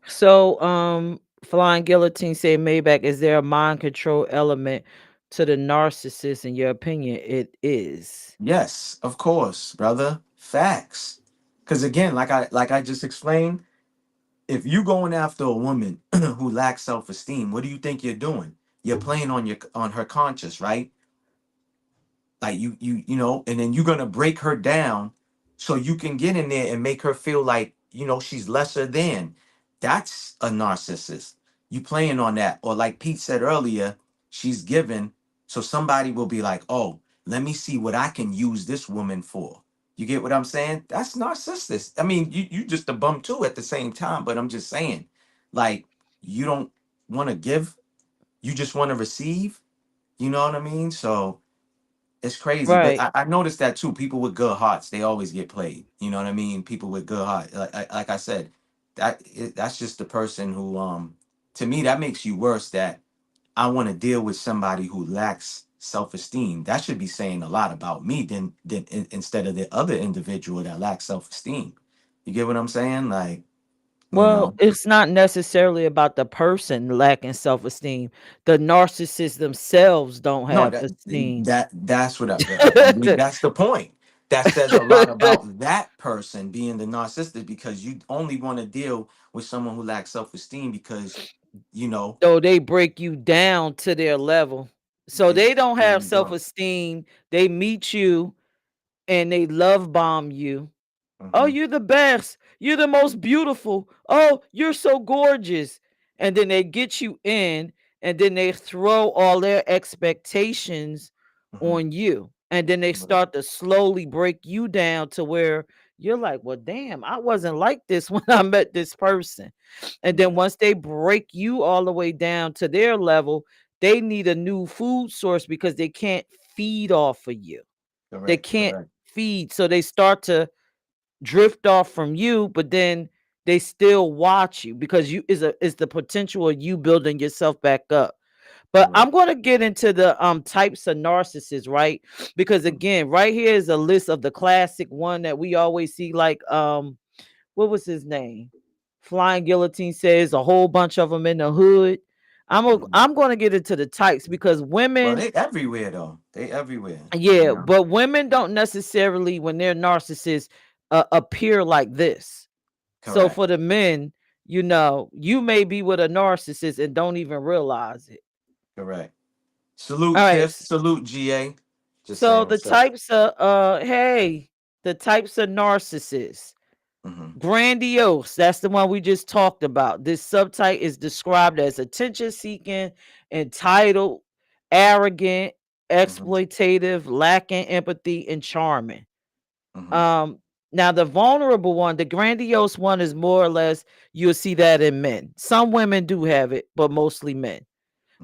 So, Flying Guillotine said, Maybach, is there a mind control element to the narcissist in your opinion? It is. Yes, of course, brother. Facts. Because again, like I just explained, if you going after a woman who lacks self-esteem, what do you think you're doing? You're playing on her conscience, right? Like and then you're gonna break her down so you can get in there and make her feel like she's lesser than. That's a narcissist. You playing on that, or like Pete said earlier, she's given, so somebody will be like, oh, let me see what I can use this woman for. You get what I'm saying? That's narcissist. I mean, you just a bum too at the same time, but I'm just saying, like, you don't want to give, you just want to receive. You know what I mean? So it's crazy, but Right. I noticed that too. People with good hearts, they always get played. You know what I mean? People with good heart, like I said, that's just the person who, to me, that makes you worse. That I want to deal with somebody who lacks self-esteem. That should be saying a lot about me instead of the other individual that lacks self-esteem. You get what I'm saying? Like, you Well, know. it's not necessarily about the person lacking self-esteem. The narcissists themselves don't No, have that esteem. that that's what I mean. That's the point. That says a lot about that person being the narcissist because you only want to deal with someone who lacks self-esteem because you know So they break you down to their level. So it, they don't there have you go. self-esteem. They meet you and they love bomb you. Oh, Hmm. you're the best. You're the most beautiful. Oh, you're so gorgeous. And then they get you in and then they throw all their expectations Hmm. on you. And then they start to slowly break you down to where you're like, well, damn, I wasn't like this when I met this person. And then Yeah, once they break you all the way down to their level, they need a new food source because they can't feed off of you. They correct, can't correct. feed. So they start to drift off from you, but then they still watch you because you is the potential of you building yourself back up. But I'm Correct. going to get into the types of narcissists, right? Because again, right here is a list of the classic one that we always see, like what was his name? Flying Guillotine says a whole bunch of them in the hood. Mhm. I'm going to get into the types because Well, women, they everywhere though. They everywhere. You yeah, know. but women don't necessarily, when they're narcissists, appear like this. So Correct. for the men, you may be with a narcissist and don't even realize it. Correct. Salute All right. Tiff. Salute GA. Just So saying the what's up. types of the types of narcissists. Hmm. Grandiose, that's the one we just talked about. This subtype is described as attention seeking, entitled, arrogant, Hmm. exploitative, lacking empathy, and charming. Hmm. Um, Now the vulnerable one, the grandiose one, is more or less you'll see that in men. Some women do have it, but mostly men.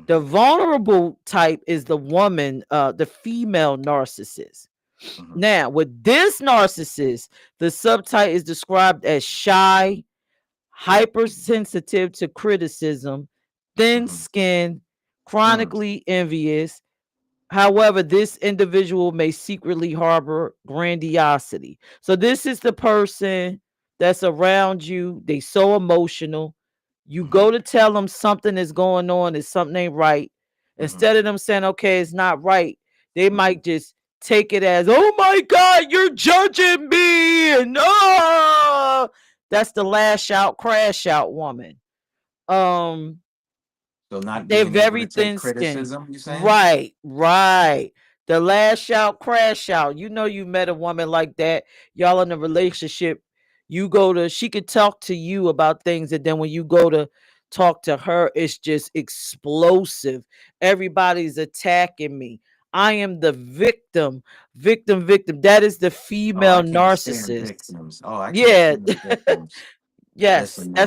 The Hmm. vulnerable type is the woman, the female narcissist. Hmm. Now, with this narcissist, the subtype is described as shy, hypersensitive to criticism, thin Hmm. skinned, Mm. chronically envious. However, this individual may secretly harbor grandiosity. So this is the person that's around you. They so emotional. You Hmm. go to tell them something is going on, is something ain't right. Hmm. Instead of them saying, okay, it's not right, they Hmm. might just take it as, oh my God, you're judging me. And that's the lash out, crash out woman. Um, So not they're being able very to take thin skinned. criticism, you saying? Right, right. The lash out, crash out. You know, you met a woman like that. Y'all in a relationship. She could talk to you about things, and then when you go to talk to her, it's just explosive. Everybody's attacking me. I am the victim, victim, victim. That is the Oh, female I can't stand narcissist. victims. Oh, I can't Yeah, stand victims. Yes, Listen, man,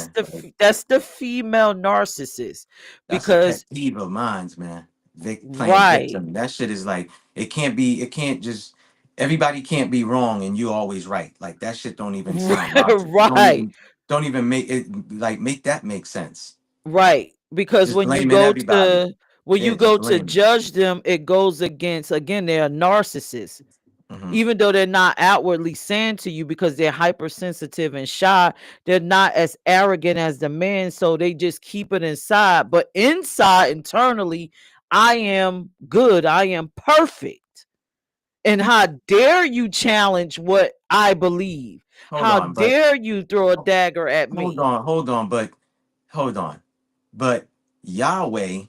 that's the female narcissist that's a pet because peeve of mine, man. Playing right, victim. That shit is like it can't just everybody can't be wrong and you always right. Like that shit don't even sound logical. right, Don't even make it like make that make sense. right. Because Just blaming everybody. when Yeah, you just go to blaming. judge them, it goes against again, they're a narcissist. Hmm. Even though they're not outwardly saying to you because they're hypersensitive and shy, they're not as arrogant as the men, so they just keep it inside. But inside, internally, I am good, I am perfect. And how dare you challenge what I believe? Hold How on, but dare you throw a dagger at me? hold on, but hold on. But Yahweh,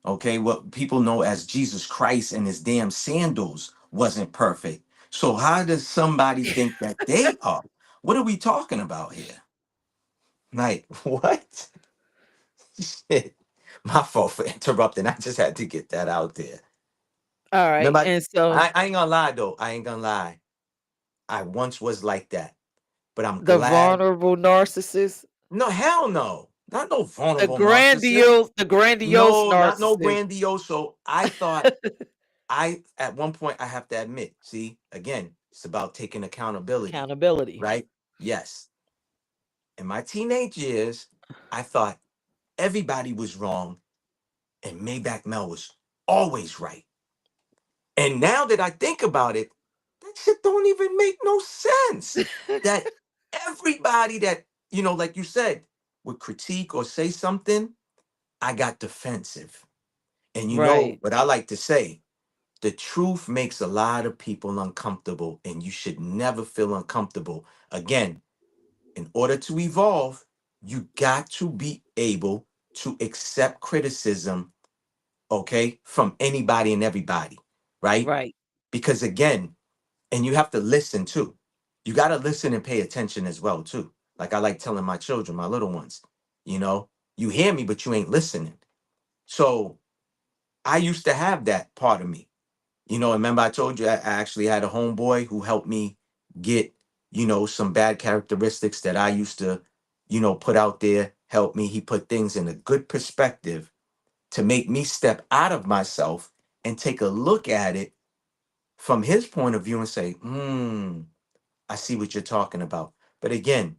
okay, what people know as Jesus Christ and his damn sandals wasn't perfect. So how does somebody think that they are? What are we talking about here? Like, what? Shit. My fault for interrupting. I just had to get that out there. All right. Remember, And so I ain't gonna lie though. I ain't gonna lie. I once was like that. But I'm the glad. vulnerable narcissist, No, hell no. Not no vulnerable narcissist. the grandiose No, not no narcissist. grandioso. I thought at one point I have to admit, see, again, it's about taking accountability, Accountability. right? Yes. In my teenage years, I thought everybody was wrong and Maybach Mel was always right. And now that I think about it, that shit don't even make no sense. That everybody that, like you said, would critique or say something, I got defensive. And you know Right. what I like to say, the truth makes a lot of people uncomfortable, and you should never feel uncomfortable. Again, in order to evolve, you got to be able to accept criticism, okay, from anybody and everybody, right? Right. Because again, and you have to listen too. You got to listen and pay attention as well too. Like I like telling my children, my little ones, you know, you hear me, but you ain't listening. So I used to have that part of me. Remember I told you I actually had a homeboy who helped me get, some bad characteristics that I used to, put out there, help me. He put things in a good perspective to make me step out of myself and take a look at it from his point of view and say, I see what you're talking about. But again,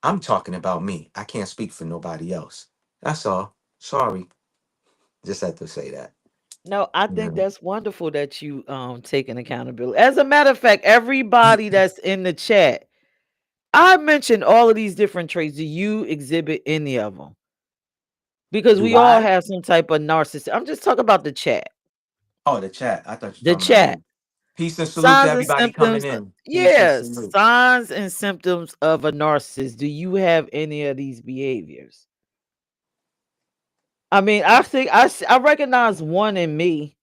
I'm talking about me. I can't speak for nobody else. That's all. Sorry. Just had to say that. No, I think Mhm. that's wonderful that you taking accountability. As a matter of fact, everybody that's in the chat, I mentioned all of these different traits. Do you exhibit any of them? Because Do we all I? have some type of narcissist. I'm just talking about the chat. Oh, the chat. I thought you were The talking about chat. me. Peace and salute to Signs and everybody coming symptoms. in. Peace and Yes, salute. signs and symptoms of a narcissist. Do you have any of these behaviors? I mean, I think I recognize one in me.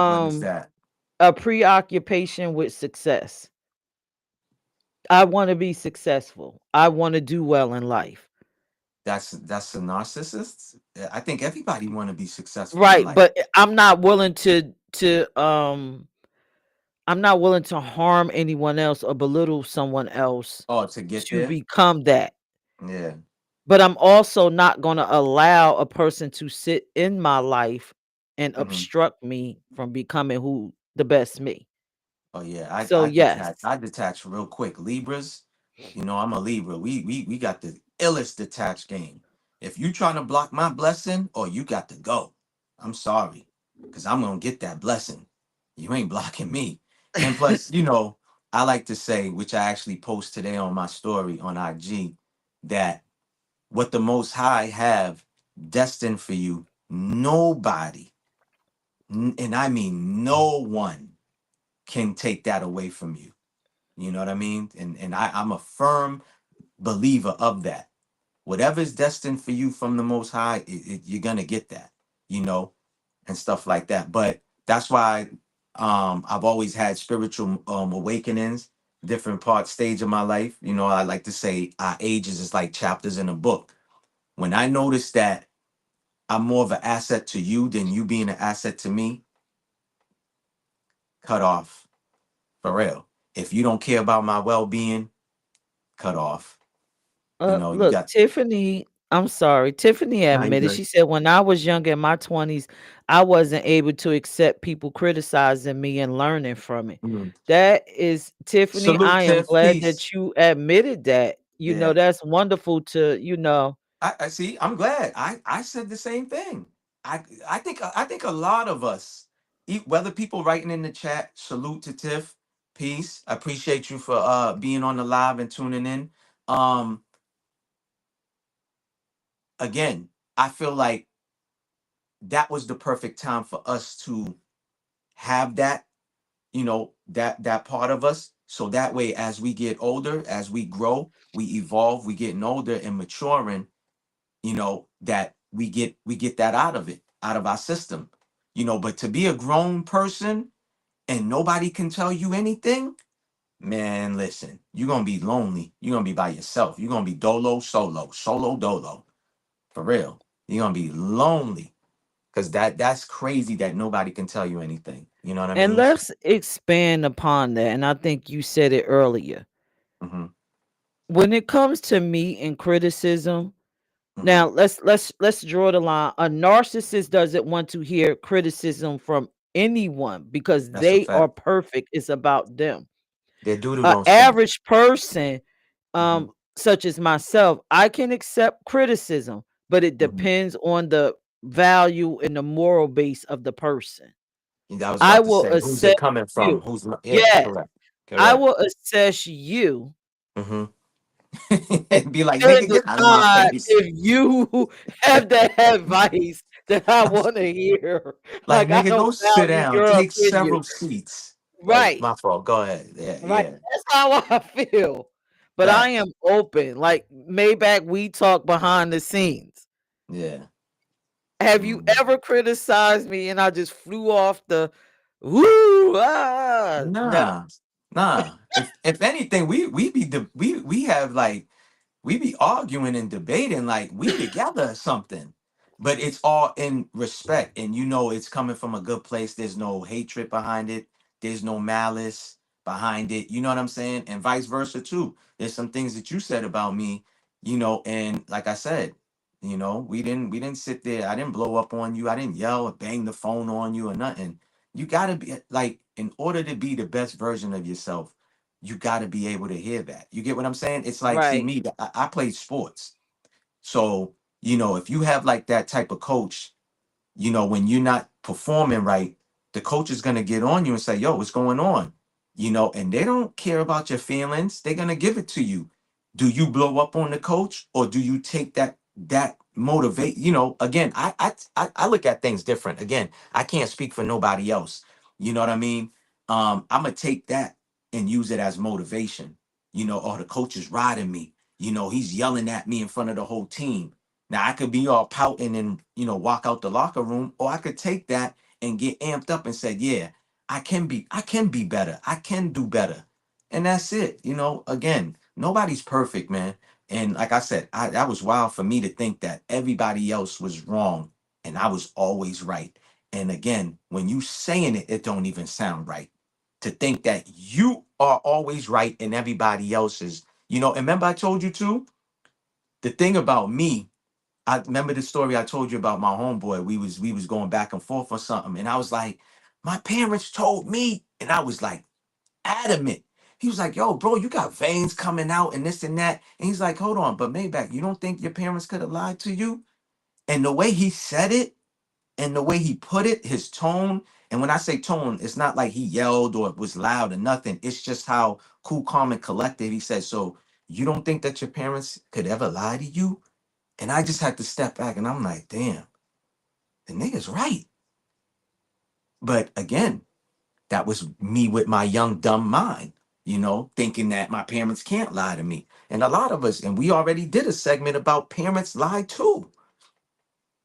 What is Um, that? a preoccupation with success. I want to be successful. I want to do well in life. That's a narcissist. I think everybody want to be successful in Right, life. but I'm not willing to harm anyone else or belittle someone else Oh, to get to there. become that. Yeah. But I'm also not going to allow a person to sit in my life and Hmm. obstruct me from becoming who the best me. Oh yeah. So I detach. yes. I detach real quick. Libras. I'm a Libra. We got the illest detached game. If you trying to block my blessing, or you got to go. I'm sorry, because I'm gonna get that blessing. You ain't blocking me. And plus, I like to say, which I actually post today on my story on IG, that what the Most High have destined for you, nobody, and I mean no one, can take that away from you. You know what I mean? And I'm a firm believer of that. Whatever is destined for you from the Most High, you're gonna get that. You know, and stuff like that. But that's why I've always had spiritual awakenings, different part stage of my life. I like to say our ages is like chapters in a book. When I noticed that I'm more of an asset to you than you being an asset to me, cut off for real. If you don't care about my well being, cut off. You Look, got Tiffany, I'm sorry. Tiffany nah, you admitted, good. she said, when I was younger in my 20s, I wasn't able to accept people criticizing me and learning from it. Mhm. That is, Tiffany, Salute, I am Tiff. glad Peace. that you admitted that. Yeah. That's wonderful to, I see. I'm glad. I said the same thing. I think a lot of us, whether people writing in the chat, salute to Tiff, peace. I appreciate you for being on the live and tuning in. Um, Again, I feel like that was the perfect time for us to have that, that part of us. So that way, as we get older, as we grow, we evolve, we getting older and maturing, that we get that out of it, out of our system. But to be a grown person and nobody can tell you anything, man, listen, you're gonna be lonely. You're gonna be by yourself. You're gonna be dolo solo, solo dolo. For real. You're gonna be lonely. Cause that's crazy that nobody can tell you anything. You know what I and mean? So, let's expand upon that. And I think you said it earlier. hmm When it comes to me and criticism, hmm now let's draw the line. A narcissist doesn't want to hear criticism from anyone because that's a they are fact. perfect. It's about them. Their doodle A don't stink. average person, hmm such as myself, I can accept criticism, but it hmm depends on the value and the moral base of the person. I was I about to will say, who's assess it coming from? you. Who's not? Yeah, Yes, correct. I Correct. will assess you hmm and And be like, then nigga, get out of my decide face. if you have that advice that I want to hear. Like, Like, I nigga, don't go sit value down. your Take opinion. several seats. Like, Right. my fault. Go ahead. Yeah, Right. yeah. That's how I feel. But I am Facts. open. Like Maybach, we talk behind the scenes. Yeah. Have you Mm. ever criticized me and I just flew off the woo? No. Nah. Nah. If anything, we have like we be arguing and debating like we together or something. But it's all in respect, and it's coming from a good place. There's no hatred behind it. There's no malice behind it. You know what I'm saying? And vice versa too. There's some things that you said about me, and like I said, we didn't sit there. I didn't blow up on you. I didn't yell or bang the phone on you or nothing. You gotta be like, in order to be the best version of yourself, you got to be able to hear that. You get what I'm saying? It's like, see, Right. me, I played sports. So, if you have like that type of coach, when you're not performing right, the coach is going to get on you and say, yo, what's going on? And they don't care about your feelings. They're going to give it to you. Do you blow up on the coach, or do you take that motivate? Again, I look at things different. Again, I can't speak for nobody else. You know what I mean? I'm going to take that and use it as motivation. Oh, the coach is riding me. He's yelling at me in front of the whole team. Now I could be all pouting and walk out the locker room, or I could take that and get amped up and say, yeah, I can be better. I can do better. And that's it. Again, nobody's perfect, man. And like I said, that was wild for me to think that everybody else was wrong and I was always right. And again, when you saying it, it don't even sound right. To think that you are always right and everybody else is, and remember I told you too, the thing about me, I remember the story I told you about my homeboy. We was going back and forth or something, and I was like, my parents told me, and I was like adamant. He was like, yo, bro, you got veins coming out and this and that. And he's like, hold on, but Maybach, you don't think your parents could have lied to you? And the way he said it and the way he put it, his tone, and when I say tone, it's not like he yelled or was loud or nothing. It's just how cool, calm, and collected he said, so you don't think that your parents could ever lie to you? And I just had to step back and I'm like, damn, the nigga's right. But again, that was me with my young, dumb mind, thinking that my parents can't lie to me. And a lot of us, and we already did a segment about parents lie too.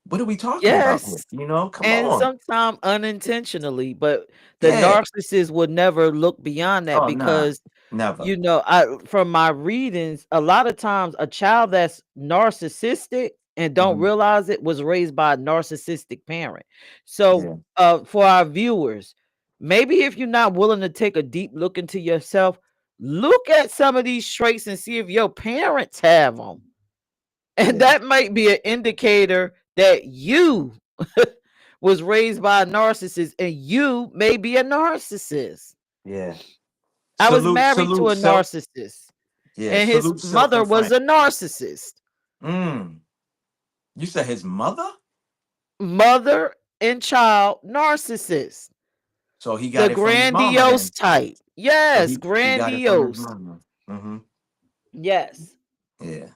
What are we talking about here? Yes. Come And on. sometimes unintentionally, but the Yeah. narcissist would never look beyond that Oh, nah, because never. I from my readings, a lot of times a child that's narcissistic and don't Mhm. realize it was raised by a narcissistic parent. So, Yeah. for our viewers, maybe if you're not willing to take a deep look into yourself, look at some of these traits and see if your parents have them. And Yeah. that might be an indicator that you was raised by a narcissist and you may be a narcissist. Yeah. I was Salute, married to salute a self. narcissist Yeah, and his salute self mother and was friend. a narcissist. Mm. You said his mother? Mother and child narcissist. So he The got it from his mama grandiose then. type. So Yes, he got it from his grandiose. mama. Mm-hmm. Yes. Yeah.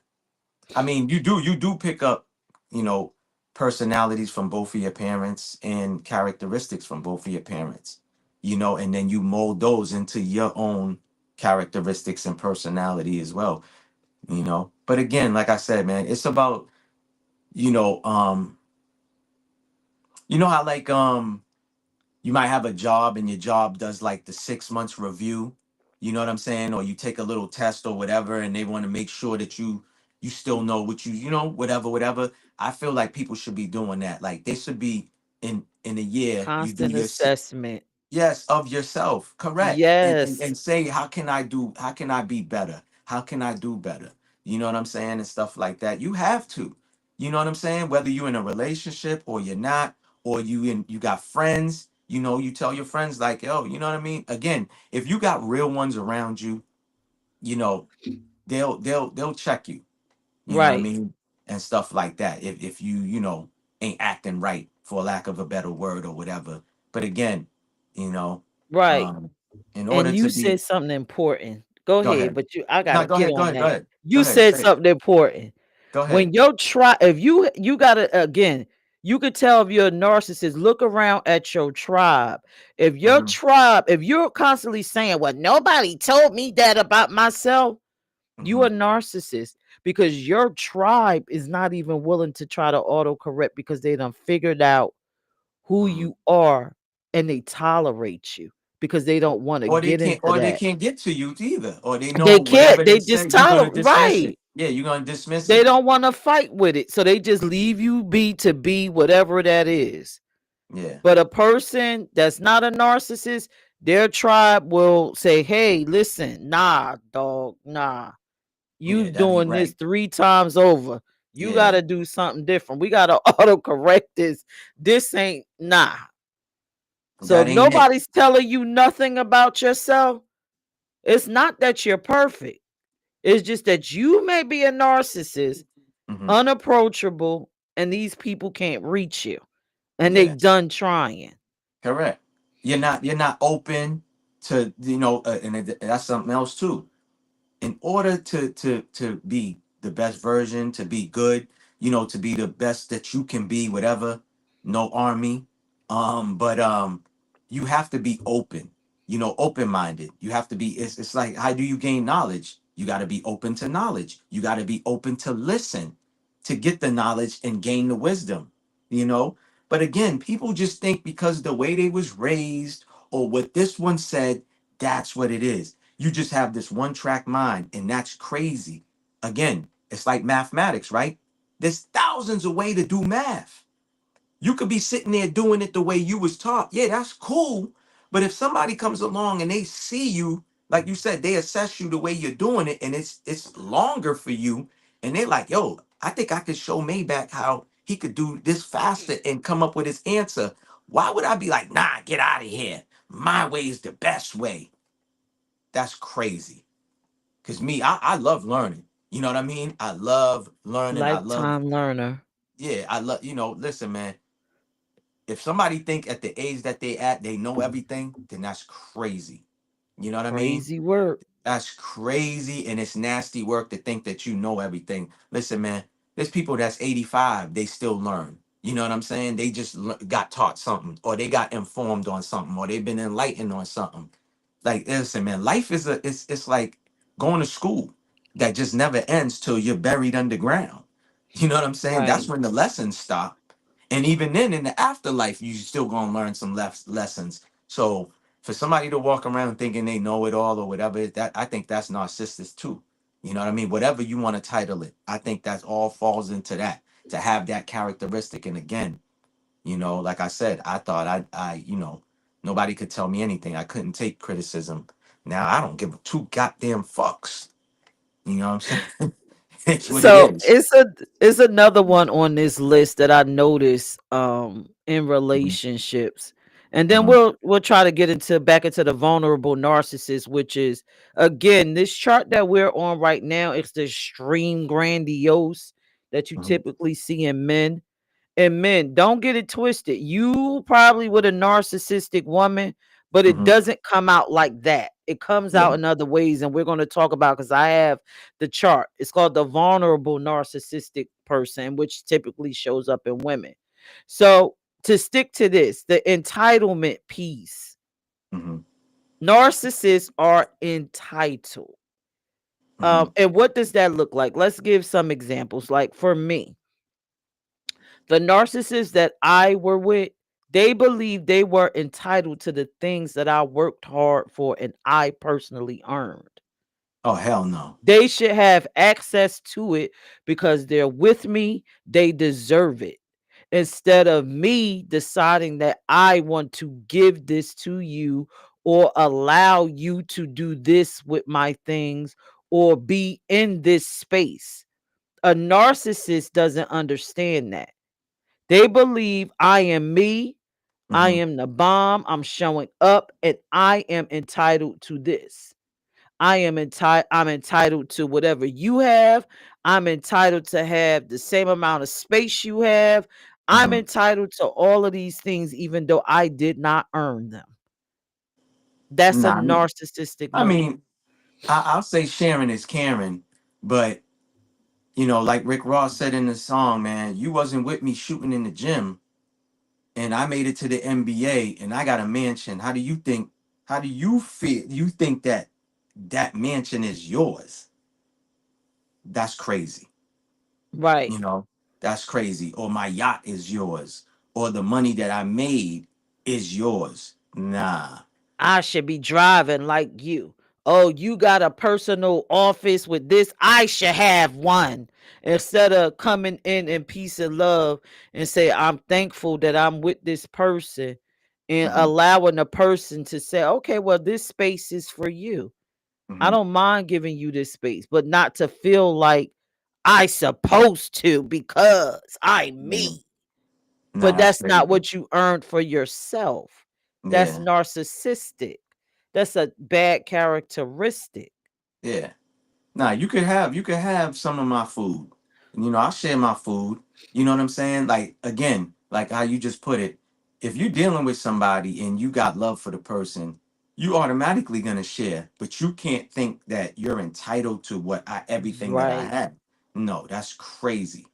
I mean, you do pick up, you know, personalities from both of your parents and characteristics from both of your parents, you know, and then you mold those into your own characteristics and personality as well, you know. But again, like I said, man, it's about, you know, you know how like you might have a job and your job does like the 6 months review, you know what I'm saying, or you take a little test or whatever and they want to make sure that you still know what you know, whatever. I feel like people should be doing that. Like they should be in a year you do Constant your assessment. yes, of yourself, correct. And Yes. say how can I be better, how can I do better, you know what I'm saying, and stuff like that. You have to, you know what I'm saying, whether you're in a relationship or you're not, or you got friends, you know, you tell your friends like, yo, you know what I mean, again, if you got real ones around you, you know, they'll check you, you know what I Right. mean, and stuff like that, if you know, ain't acting right, for lack of a better word or whatever. But again, you know, Right. um in order And to you be said something important. Go go ahead, ahead. but I No, gotta go get ahead, go on ahead, go that. ahead, go You ahead, said say it. something important. Go ahead. When you're try if you gotta again, you could tell if you're a narcissist, look around at your tribe. If your Hmm. tribe, if you're constantly saying, well, nobody told me that about myself, you Hmm. a narcissist because your tribe is not even willing to try to autocorrect because they done figured out who Hmm. you are and they tolerate you because they don't want to get into Or they that. can't get to you either, or they know They whatever can't. they They say just you're gonna tolerate. dismiss it. Right. Yeah, you're gonna dismiss They it. don't want to fight with it. So they just leave you be to be whatever that is. Yeah. But a person that's not a narcissist, their tribe will say, hey, listen, nah, dog, nah. You Yeah, that ain't doing this right. 3 times over. You got Yeah. to do something different. We got to autocorrect this. This ain't nah. So That if ain't it. nobody's telling you nothing about yourself, it's not that you're perfect. It's just that you may be a narcissist, Hmm. unapproachable, and these people can't reach you. And they Yeah. done trying. Correct. You're not open to, you know, that's something else too. In order to be the best version, to be good, you know, to be the best that you can be, whatever, no army. But you have to be open, you know, open-minded. You have to be, it's like, how do you gain knowledge? You got to be open to knowledge. You got to be open to listen, to get the knowledge and gain the wisdom, you know. But again, people just think because the way they was raised or what this one said, that's what it is. You just have this one track mind, and that's crazy. Again, it's like mathematics, right? There's thousands of ways to do math. You could be sitting there doing it the way you was taught. Yeah, that's cool. But if somebody comes along and they see you, like you said, they assess you the way you're doing it, and it's longer for you, and they're like, yo, I think I could show Maybach how he could do this faster and come up with his answer. Why would I be like, nah, get out of here? My way is the best way. That's crazy. Cause me, I love learning. You know what I mean? I love learning. I love, Lifetime learner. yeah, I love, you know, listen, man, if somebody think at the age that they at, they know everything, then that's crazy. You know what I mean? Crazy work. That's crazy, and it's nasty work to think that you know everything. Listen, man, there's people that's 85, they still learn. You know what I'm saying? They just got taught something, or they got informed on something, or they've been enlightened on something. Like, listen, man, life is it's like going to school that just never ends till you're buried underground. You know what I'm saying? That's Right. when the lessons stop. And even then, in the afterlife, you still gonna learn some lessons. So for somebody to walk around thinking they know it all or whatever, that I think that's narcissistic too. You know what I mean? Whatever you want to title it, I think that all falls into that, to have that characteristic. And again, you know, like I said, I thought you know, nobody could tell me anything. I couldn't take criticism. Now I don't give two goddamn fucks. You know what I'm saying? It's what it So is. it's another one on this list that I noticed in Mhm, relationships. And then mhm, we'll try to get into back into the vulnerable narcissist, which is again this chart that we're on right now. It's the extreme grandiose that you mhm, typically see in men. And men, don't get it twisted. You probably with a narcissistic woman, but it mhm. doesn't come out like that. It comes out Yeah. in other ways, and we're going to talk about because I have the chart. It's called the vulnerable narcissistic person, which typically shows up in women. So to stick to this, the entitlement piece, Mhm, narcissists are entitled. mhm. And what does that look like? Let's give some examples. Like for me, the narcissists that I were with, they believed they were entitled to the things that I worked hard for and I personally earned. Oh, hell no. They should have access to it because they're with me, they deserve it. Instead of me deciding that I want to give this to you or allow you to do this with my things or be in this space. A narcissist doesn't understand that. They believe I am me, I Mhm. am the bomb, I'm showing up, and I am entitled to this. I'm entitled to whatever you have. I'm entitled to have the same amount of space you have. I'm Mhm. entitled to all of these things, even though I did not earn them. That's a Nah, narcissistic I move. mean, I'll say sharing is caring, but like Rick Ross said in the song, man, you wasn't with me shooting in the gym, and I made it to the NBA, and I got a mansion. How do you think? How do you feel? You think that that mansion is yours? That's crazy. Right. You know, that's crazy. Or my yacht is yours, or the money that I made is yours. Nah. I should be driving like you. Oh, you got a personal office with this. I should have one. Instead of coming in peace and love and say, I'm thankful that I'm with this person and Hmm. allowing the person to say, okay, well, this space is for you. I Hmm. don't mind giving you this space, but not to feel like I supposed to because I'm Yeah. me. Nah, But that's that's not crazy. what you earned for yourself. That's Yeah. narcissistic. That's a bad characteristic. Yeah. Nah, you could have some of my food. And I share my food. You know what I'm saying? Like again, like how you just put it, if you're dealing with somebody and you got love for the person, you automatically gonna share, but you can't think that you're entitled to everything that I Right. have. No, that's crazy.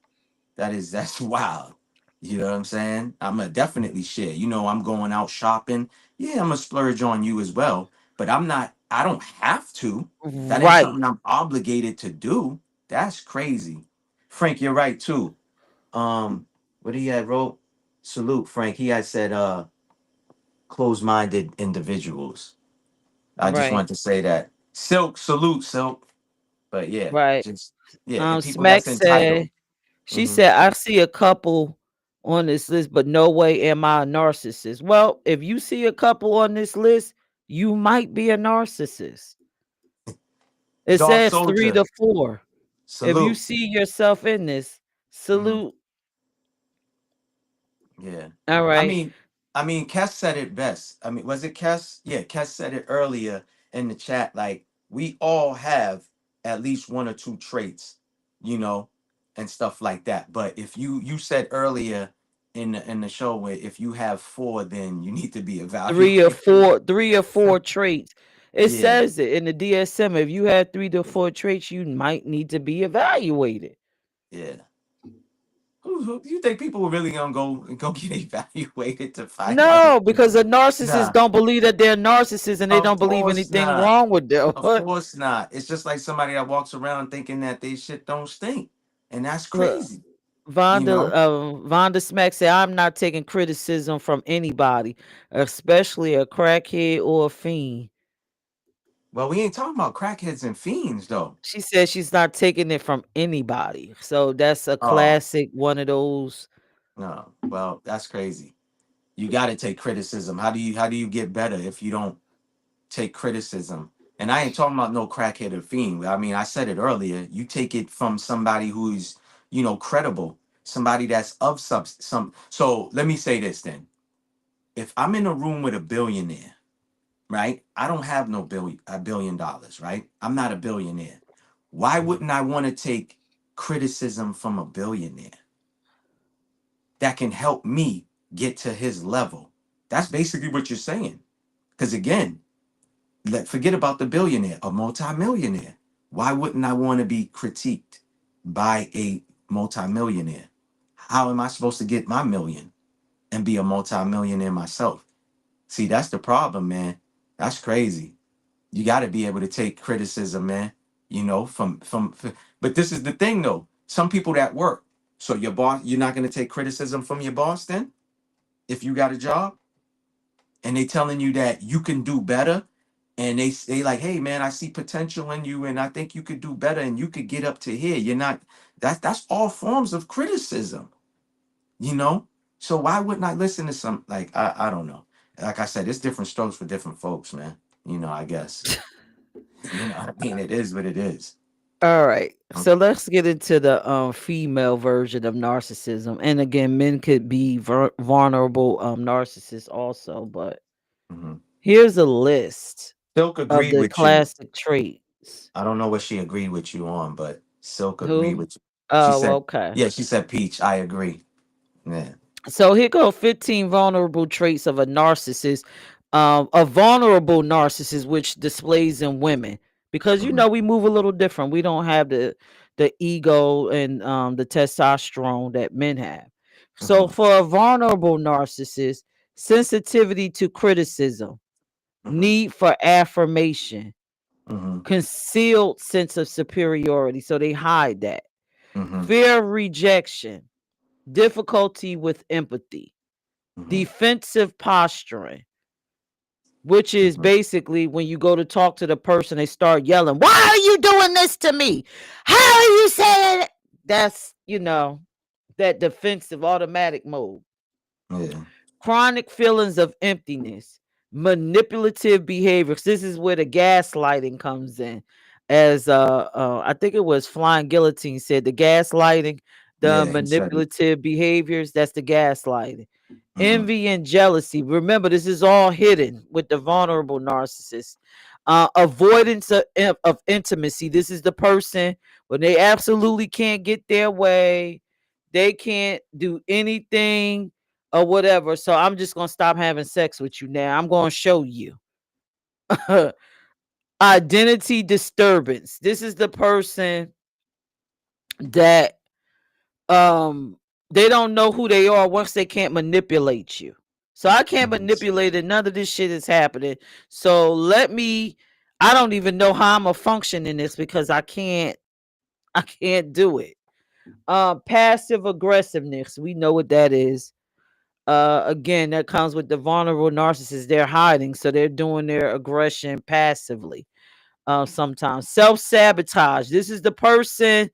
That's wild. You know what I'm saying? I'm gonna definitely share. I'm going out shopping. Yeah, I'm gonna splurge on you as well. But I don't have to. That ain't Right. something I'm obligated to do. That's crazy. Frank, you're right too. What he had wrote? Salute, Frank. He had said closed-minded individuals. I just Right. wanted to say that. Silk, salute, Silk. But yeah, Right. just the people Smack that's said, entitled. she Hmm. said, I see a couple on this list, but no way am I a narcissist. Well, if you see a couple on this list, you might be a narcissist. It Dark says three Soldier, to four. If you salute. see yourself in this, Hmm. salute. Yeah. All I right. mean, Kes said it best. I mean, was it Kes? Yeah, Kes said it earlier in the chat. Like, we all have at least one or two traits, you know, and stuff like that. But if you said earlier in the show where if you have four, then you need to be evaluated. Three or four traits. It Yeah, says it in the DSM. If you have 3 to 4 traits, you might need to be evaluated. yeah. Who you think people were really gonna go get evaluated to find out if No, because the narcissists nah, don't believe that they're narcissists and they of don't believe course anything not. wrong with them. Of course not. It's just like somebody that walks around thinking that they shit don't stink. And that's Look, crazy. You know? Vonda Smack said, I'm not taking criticism from anybody, especially a crackhead or a fiend. Well, we ain't talking about crackheads and fiends though. She said she's not taking it from anybody. So that's a Oh, classic one of those. no. Well, that's crazy. You gotta take criticism. How do you get better if you don't take criticism? And I ain't talking about no crackhead or fiend. I mean, I said it earlier. You take it from somebody who's, credible, somebody that's of some. So let me say this then. If I'm in a room with a billionaire, right? I don't have $1 billion, right? I'm not a billionaire. Why wouldn't I want to take criticism from a billionaire that can help me get to his level? That's basically what you're saying. Because again, forget about the billionaire, a multimillionaire. Why wouldn't I want to be critiqued by a multimillionaire? How am I supposed to get my million and be a multimillionaire myself? See, that's the problem, man. That's crazy. You got to be able to take criticism, man. But this is the thing, though. Some people that work. So your boss, you're not going to take criticism from your boss then, if you got a job, and they telling you that you can do better, and they like, hey, man, I see potential in you, and I think you could do better, and you could get up to here. You're not. That's all forms of criticism, you know. So why wouldn't I listen to some, like, I don't know. Like I said, it's different strokes for different folks, man. I guess. I mean, it is what it is. All right. Um, So let's get into the female version of narcissism. And again, men could be vulnerable narcissists also, but mhm. here's a list Silk of agreed the with you. classic traits. I don't know what she agreed with you on, but Silk agreed Who? with you. She Oh, said, okay. yeah, she said, Peach, I agree. Yeah. So here go 15 vulnerable traits of a narcissist, a vulnerable narcissist, which displays in women, because Hmm. we move a little different. We don't have the ego and the testosterone that men have. So Hmm. for a vulnerable narcissist, sensitivity to criticism, Hmm. need for affirmation, Hmm. concealed sense of superiority. So they hide that. Hmm. Fear of rejection, difficulty with empathy, Hmm. defensive posturing, which is Hmm. basically when you go to talk to the person, they start yelling, "Why are you doing this to me? How are you saying it?" That's, that defensive automatic mode. Yeah. Chronic feelings of emptiness, manipulative behaviors. This is where the gaslighting comes in. As I think it was Flying Guillotine said, the gaslighting, the Yeah, he said it. manipulative behaviors, that's the gaslighting. Hmm. Envy and jealousy. Remember, this is all hidden with the vulnerable narcissist. Avoidance of intimacy. This is the person when they absolutely can't get their way, they can't do anything or whatever. So I'm just gonna stop having sex with you now. I'm gonna show you. Identity disturbance. This is the person that they don't know who they are once they can't manipulate you. So I can't Hmm. manipulate it. None of this shit is happening. So I don't even know how I'm gonna function in this because I can't do it. Passive aggressiveness. We know what that is. Again, that comes with the vulnerable narcissists. They're hiding, so they're doing their aggression passively. Sometimes self-sabotage. This is the person,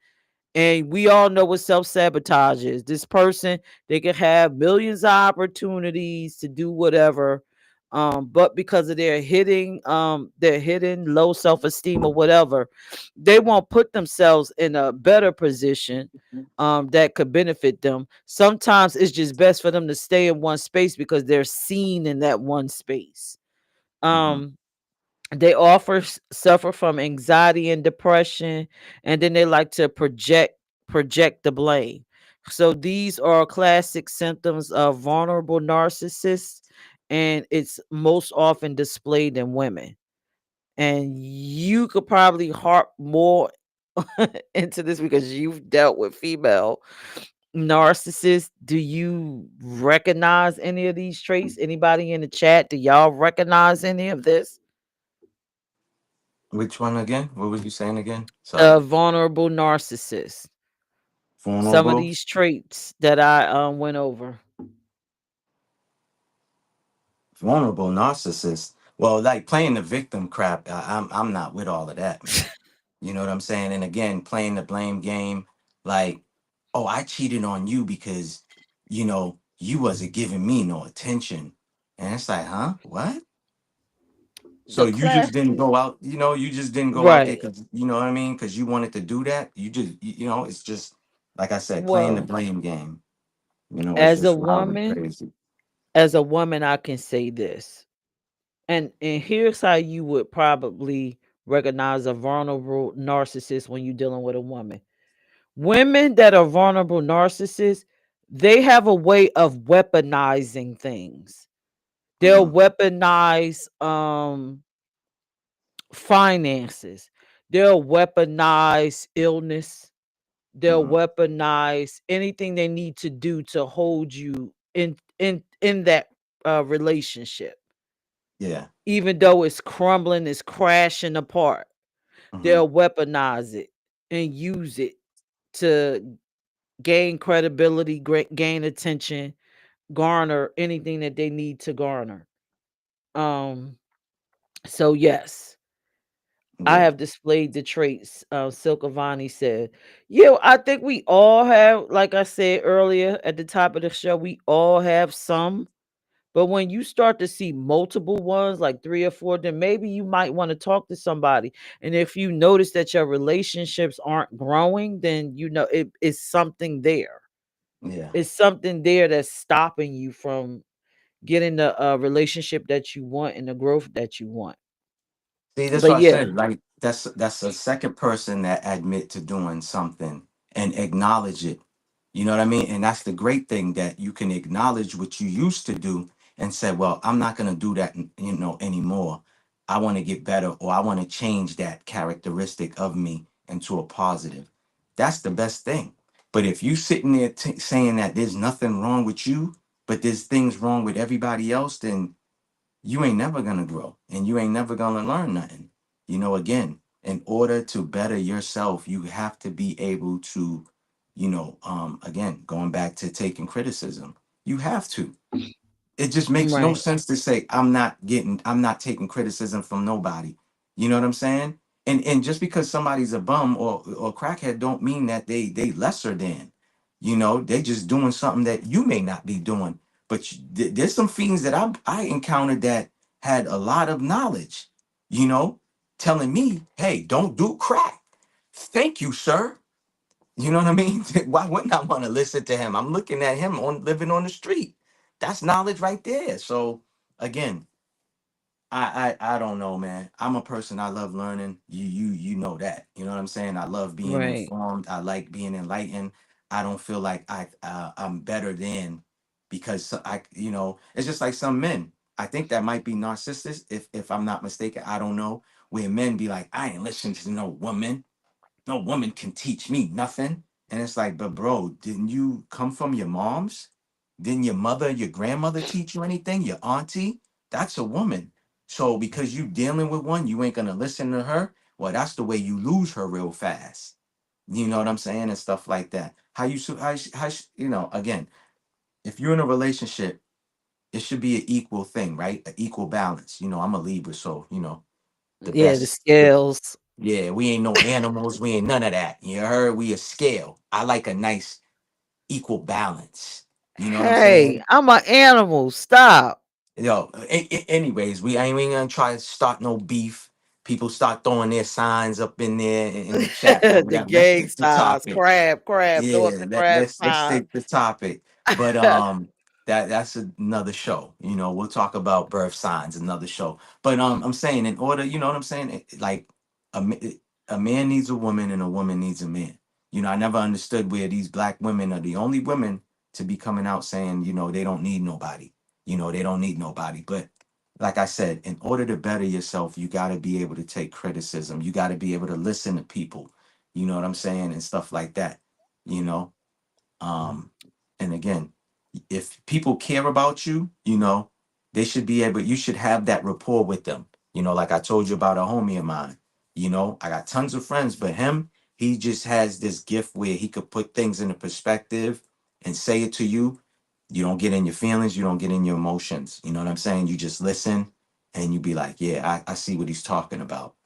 and we all know what self-sabotage is. This person, they could have millions of opportunities to do whatever. But because of their hidden low self-esteem or whatever, they won't put themselves in a better position that could benefit them. Sometimes it's just best for them to stay in one space because they're seen in that one space. Hmm. Um, they suffer from anxiety and depression, and then they like to project the blame. So these are classic symptoms of vulnerable narcissists, and it's most often displayed in women. And you could probably harp more into this because you've dealt with female narcissists. Do you recognize any of these traits? Anybody in the chat, do y'all recognize any of this? Which one again? What was you saying again? Sorry. Vulnerable narcissist. Some of Vulnerable. these traits that I went over. Vulnerable narcissist. Well, like playing the victim crap, I'm not with all of that, man. You know what I'm saying? And again, playing the blame game, like, oh, I cheated on you because, you wasn't giving me no attention. And it's like, huh? What? So the you just class, didn't go out, you just didn't go out there right? because, you know what I mean? Because you wanted to do that. You just, it's just, like I said, playing the Well, blame game. It's as a just wild and woman, crazy. I can say this, and here's how you would probably recognize a vulnerable narcissist when you're dealing with a woman. Women that are vulnerable narcissists, they have a way of weaponizing things. They'll Hmm. weaponize finances. They'll weaponize illness. They'll Hmm. weaponize anything they need to do to hold you in that relationship, Yeah. even though it's crumbling, it's crashing apart. Hmm. They'll weaponize it and use it to gain credibility, gain attention, garner anything that they need to garner. Um, so yes, I Yeah. have displayed the traits. Silkavani said, "Yeah, I think we all have. Like I said earlier at the top of the show, we all have some. But when you start to see multiple ones, like 3 or 4, then maybe you might want to talk to somebody. And if you notice that your relationships aren't growing, then it's something there. Yeah. It's something there that's stopping you from getting the relationship that you want and the growth that you want. See, that's But what I yeah, said. Like that's a second person that admit to doing something and acknowledge it. You know what I mean? And that's the great thing that you can acknowledge what you used to do and say, "Well, I'm not going to do that, anymore. I want to get better, or I want to change that characteristic of me into a positive." That's the best thing. But if you sitting there saying that there's nothing wrong with you, but there's things wrong with everybody else, then you ain't never gonna grow and you ain't never gonna learn nothing. Again, in order to better yourself, you have to be able to, again, going back to taking criticism, you have to. It just makes no right. sense to say I'm not taking criticism from nobody. You know what I'm saying? And just because somebody's a bum or crackhead don't mean that they lesser than. They just doing something that you may not be doing. But there's some fiends that I encountered that had a lot of knowledge, you know, telling me, "Hey, don't do crack." Thank you, sir. You know what I mean? Why wouldn't I want to listen to him? I'm looking at him on living on the street. That's knowledge right there. So again, I don't know, man. I'm a person, I love learning. You know that. You know what I'm saying? I love being Right. informed. I like being enlightened. I don't feel like I'm better than because it's just like some men. I think that might be narcissist if I'm not mistaken. I don't know. Where men be like, I ain't listening to no woman. No woman can teach me nothing. And it's like, but bro, didn't you come from your mom's? Didn't your mother, your grandmother teach you anything? Your auntie? That's a woman. So because you dealing with one, you ain't gonna listen to her. Well, that's the way you lose her real fast. You know what I'm saying? And stuff like that. How you su- how sh- again, if you're in a relationship, it should be an equal thing, right? An equal balance. I'm a Libra, so the Yeah, the best. The scales. Yeah, we ain't no animals. We ain't none of that. You heard? We a scale. I like a nice equal balance. You know what I'm Hey, saying? I'm an animal. Stop. Anyways, we ain't gonna try to start no beef. People start throwing their signs up in there in the chat, but The whatever. Let's gang stick to signs. topic. Crab. Throw up Yeah, the crab let's sign. stick to topic. But that's another show. We'll talk about birth signs another show. But I'm saying in order, you know what I'm saying? Like a ma- a man needs a woman and a woman needs a man. I never understood where these black women are the only women to be coming out saying, they don't need nobody. They don't need nobody. But like I said, in order to better yourself, you got to be able to take criticism. You got to be able to listen to people. You know what I'm saying? And stuff like that. You know, um, and again, if people care about you, they should be able, you should have that rapport with them. Like I told you about a homie of mine. I got tons of friends, but him, he just has this gift where he could put things into perspective and say it to you. You don't get in your feelings, you don't get in your emotions. You know what I'm saying? You just listen and you be like, yeah, I see what he's talking about,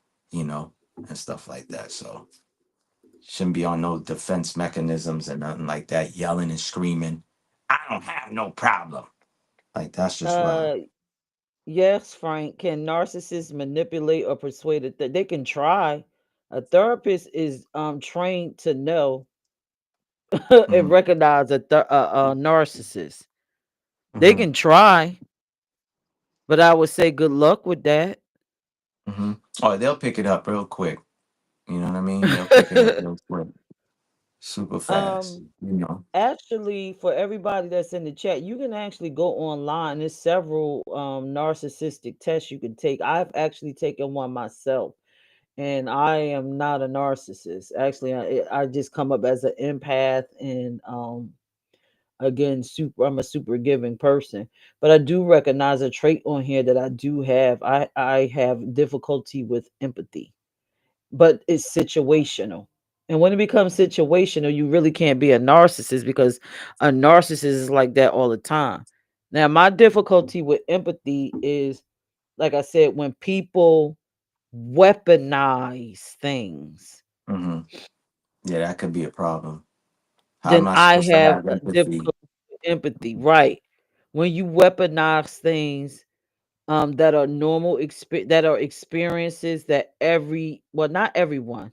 and stuff like that. So shouldn't be on no defense mechanisms and nothing like that, yelling and screaming. I don't have no problem. Like that's just wrong. Uh Yes, Frank. Can narcissists manipulate or persuade they can try. A therapist is trained to know and Mm-hmm. recognize a narcissist. They Mm-hmm. can try, but I would say good luck with that. Mm-hmm. Oh, they'll pick it up real quick. You know what I mean? They'll pick it up real quick, super fast. um You know. Actually, for everybody that's in the chat, you can actually go online. There's several narcissistic tests you can take. I've actually taken one myself, and I am not a narcissist. Actually, I just come up as an empath, and again, I'm a super giving person. But I do recognize a trait on here that I do have. I have difficulty with empathy, but it's situational. And when it becomes situational, you really can't be a narcissist because a narcissist is like that all the time. Now, my difficulty with empathy is, like I said, when people weaponize things, Mm-hmm. Yeah, that could be a problem. How then am I I supposed to have have a empathy? difficulty with empathy, right? When you weaponize things that are that are experiences that not everyone,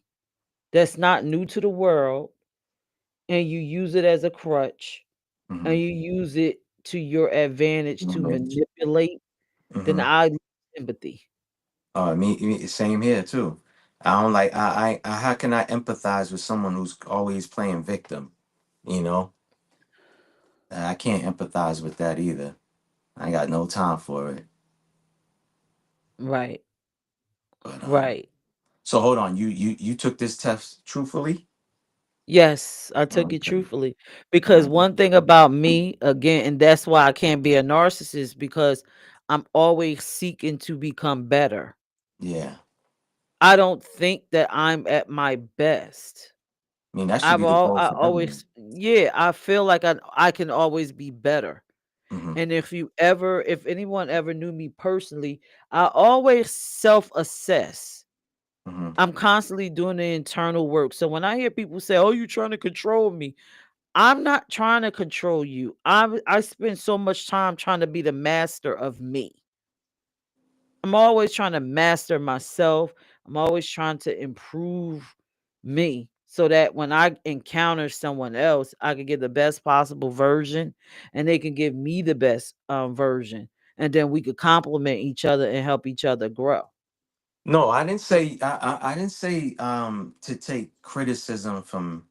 that's not new to the world, and you use it as a crutch, Mm-hmm. and you use it to your advantage to manipulate, then Mm-hmm. I lose empathy. Same here too. I don't like. How can I empathize with someone who's always playing victim? You know, I can't empathize with that either. I got no time for it. Right, But right. so hold on. You took this test truthfully? Yes, I took it Okay. truthfully because Uh, one thing about me, again, and that's why I can't be a narcissist because I'm always seeking to become better. yeah. I don't think that I'm at my best. I mean, that should be the goal I for everyone. always, yeah, I feel like I can always be better. Mm-hmm. And if anyone ever knew me personally, I always self-assess. Mm-hmm. I'm constantly doing the internal work. So when I hear people say, "Oh, you trying to control me?" I'm not trying to control you. I spend so much time trying to be the master of me. I'm always trying to master myself. I'm always trying to improve me so that when I encounter someone else, I can get the best possible version and they can give me the best version. And then we could complement each other and help each other grow. No, I didn't say. I didn't say to take criticism from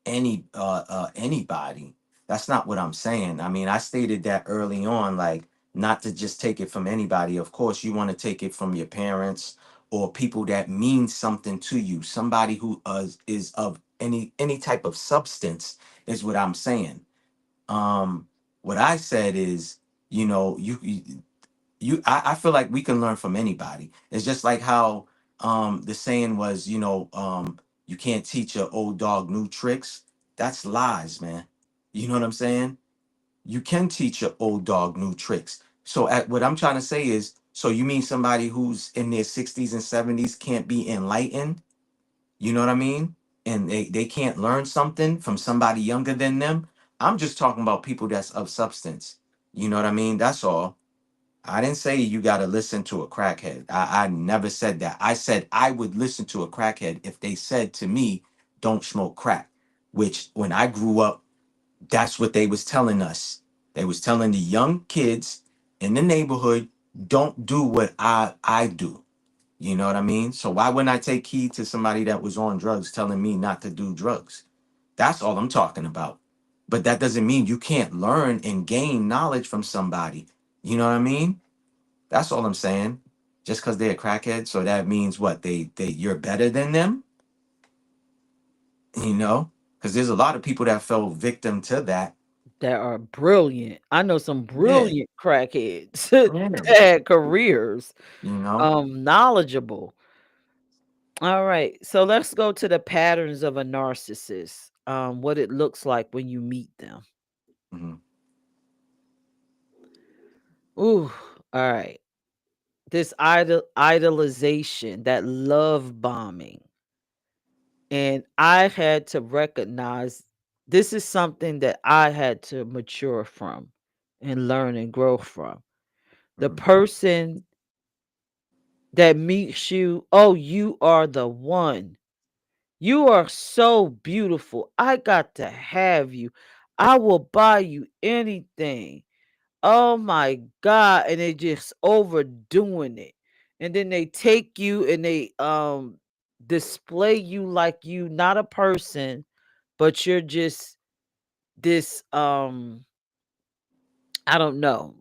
anybody. That's not what I'm saying. I mean, I stated that early on, like not to just take it from anybody. Of course, you want to take it from your parents or people that mean something to you. Somebody who is of any type of substance is what I'm saying. Um, what I said is, you know, I feel like we can learn from anybody. It's just like how the saying was, you can't teach an old dog new tricks. That's lies, man. You know what I'm saying? You can teach an old dog new tricks. So what I'm trying to say is, so you mean somebody who's in their 60s and 70s can't be enlightened? You know what I mean? And they can't learn something from somebody younger than them. I'm just talking about people that's of substance. You know what I mean? That's all. I didn't say you got to listen to a crackhead. I never said that. I said I would listen to a crackhead if they said to me, don't smoke crack, which when I grew up, that's what they was telling us. They was telling the young kids in the neighborhood, don't do what I do. You know what I mean? So why wouldn't I take heed to somebody that was on drugs telling me not to do drugs? That's all I'm talking about. But that doesn't mean you can't learn and gain knowledge from somebody. You know what I mean? That's all I'm saying. Just because they're a crackhead, so that means what? They you're better than them, you know? Because there's a lot of people that fell victim to that. That are brilliant. I know some Yeah, brilliant crackheads yeah. that had careers, You know. knowledgeable. All right. So let's go to the patterns of a narcissist. What it looks like when you meet them. Hmm. Ooh, all right. This idolization, that love bombing. And I had to recognize this is something that I had to mature from and learn and grow from. The Mhm. person that meets you, oh, you are the one. You are so beautiful. I got to have you. I will buy you anything. Oh my God. And they just overdoing it. And then they take you and they display you like you not a person, but you're just this I don't know.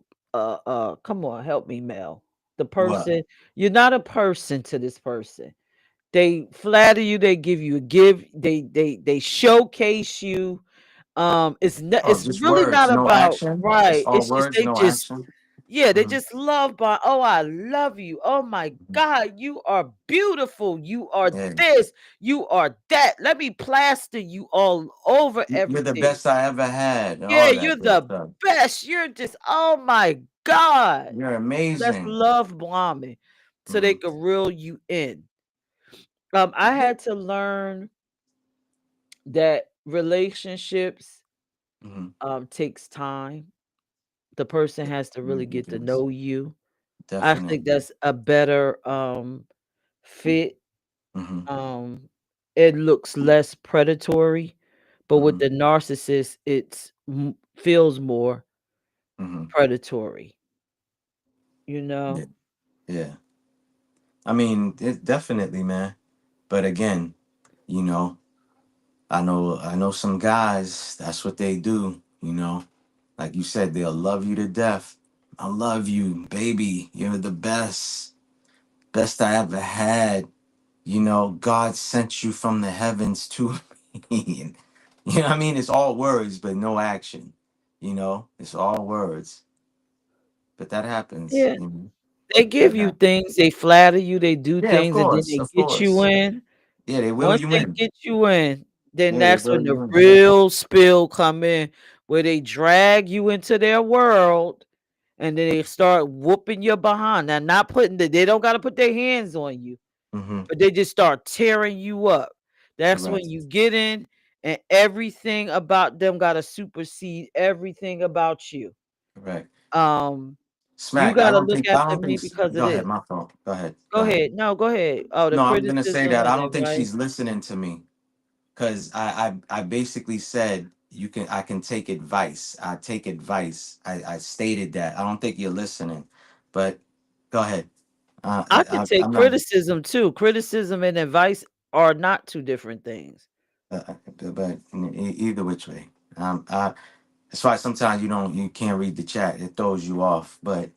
Come on, help me, Mel. The What? person, you're not a person to this person. They flatter you, they give you a give, they showcase you. Oh, It's just really words, not no about action. It's right. all It's just words, they no just action. yeah, they Hmm. just love by oh, I love you. Oh my God, you are beautiful. You are Yeah, this, you are that. Let me plaster you all over you're the everything. best I ever had, and Yeah, all you're that good the stuff. best. You're just oh my God. You're That's amazing. love bombing. So they Hmm. could reel you in. I had to learn that relationships Hmm. takes time. The person has to really Definitely get to does. know you. I think Definitely. that's a better fit. Hmm. Um it looks less predatory, but with Hmm. the narcissist feels more Hmm. predatory, you Yeah. know? Yeah. I mean, it definitely, man. But again, you know, I know some guys, that's what they do, you know. Like you said, they'll love you to death. I love you, baby. You're the best. Best I ever had. You know, God sent you from the heavens to me. And, you know what I mean? It's all words, but no action. You know, it's all words. But that happens. Yeah. You know, They give that you happens. things, they flatter you, they do Yeah, of things, and then course. they Of get you course. in. Yeah, they will Once you they in. get you in, then Yeah, they that's will when the you in. real spill come in, where they drag you into their world, and then they start whooping your behind. Now, not putting they don't got to put their hands on you, Mm-hmm. but they just start tearing you up. That's when Correct. you get in, and everything about them got to supersede everything about you. Correct. Um, you Smack. got to look I after don't think me because of go ahead, this. my fault. Go ahead. Go Go ahead. ahead. No, go ahead. Oh, the No, I'm gonna say criticism that of I it, don't think right? she's listening to me. Because I basically said I can take advice. I take advice. I stated that. I don't think you're listening. But go ahead. I could take I'm not. criticism too. Criticism and advice are not two different things. But either which way, that's why sometimes you can't read the chat. It throws you off. But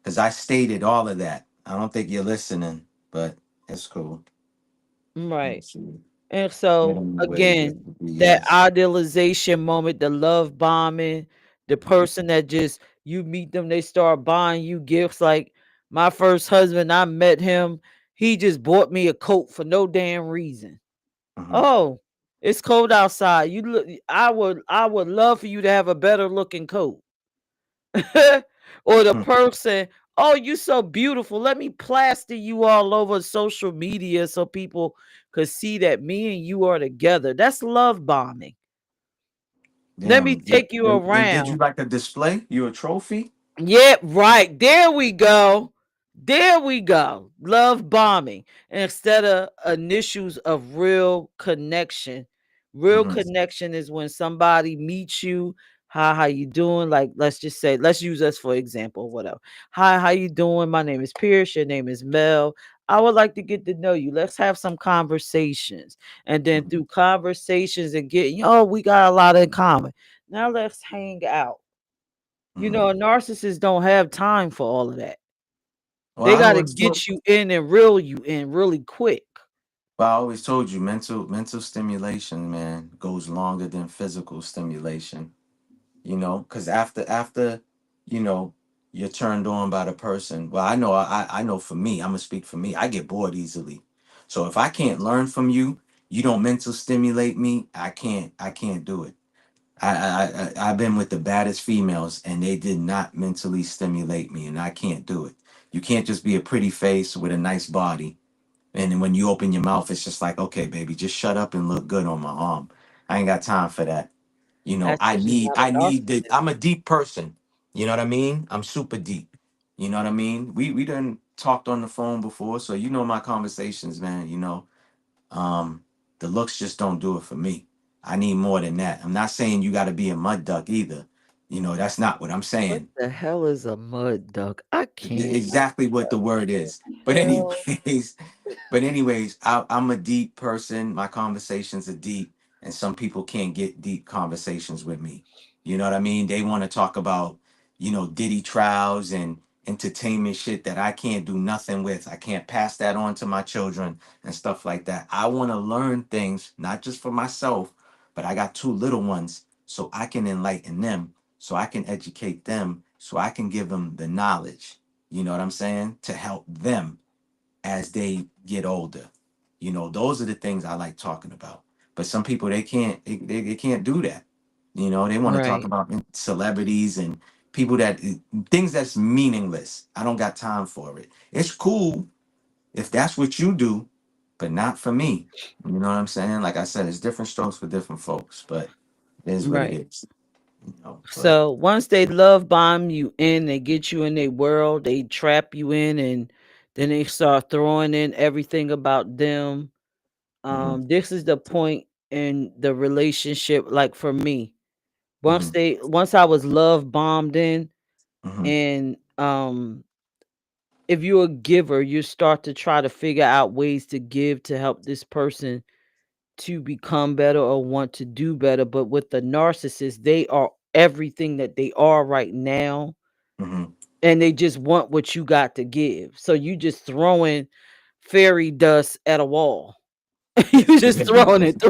because I stated all of that, I don't think you're listening. But it's cool. Right. Let's see. And Get so them away with again, the that BS. idealization moment, the love bombing, the person that just you meet them, they start buying you gifts. Like my first husband, I met him, he just bought me a coat for no damn reason. Hmm. Oh, it's cold outside. You look I would love for you to have a better looking coat. Or the person, oh, you so beautiful. Let me plaster you all over social media so people could see that me and you are together. That's love bombing. Let me Damn. take you Did you around. like a display? You a trophy? Yeah, right. There we go. There we go. Love bombing instead of initials of real connection. Real Hmm. connection is when somebody meets you. Hi, how you doing? Like, let's just say, let's use us for example, whatever. Hi, how you doing? My name is Pierce. Your name is Mel. I would like to get to know you. Let's have some conversations. And then through conversations and getting, oh, we got a lot in common. Now let's hang out. You Hmm. know, a narcissist don't have time for all of that. Well, They gotta get you in and reel you in really quick. I always told you, mental stimulation, man, goes longer than physical stimulation. You know, because after you know you're turned on by the person. Well, I know for me, I'm gonna speak for me. I get bored easily. So if I can't learn from you, you don't mental stimulate me. I can't do it. I've been with the baddest females and they did not mentally stimulate me and I can't do it. You can't just be a pretty face with a nice body and then when you open your mouth it's just like, okay, baby, just shut up and look good on my arm. I ain't got time for that. You know, That's because you're not I a need narcissist. I'm a deep person. You know what I mean? I'm super deep. You know what I mean? We done talked on the phone before, so you know my conversations, man. Um, the looks just don't do it for me. I need more than that. I'm not saying you got to be a mud duck either. That's not what I'm What saying. the hell is a mud duck? I can't. Exactly what the word is. But Hell. anyways, I'm a deep person. My conversations are deep, and some people can't get deep conversations with me. You know what I mean? They want to talk about, Diddy trials and entertainment shit that I can't do nothing with. I can't pass that on to my children and stuff like that. I want to learn things, not just for myself, but I got two little ones, so I can enlighten them, so I can educate them, so I can give them the knowledge. You know what I'm saying? To help them as they get older. Those are the things I like talking about. But some people they can't do that. They want to talk Right. about celebrities and people that things that's meaningless. I don't got time for it. It's cool if that's what you do, but not for me. You know what I'm saying? Like I said, it's different strokes for different folks, but it is what it Right. is. But So once they love bomb you in, they get you in their world, they trap you in, and then they start throwing in everything about them. mhm, This is the point in the relationship, like for me. mhm, Once I was love bombed in, mhm, and if you're a giver, you start to try to figure out ways to give to help this person to become better or want to do better. But with the narcissist, they are everything that they are right now, mhm. and they just want what you got to give. So you just throwing fairy dust at a wall. You just throwing it,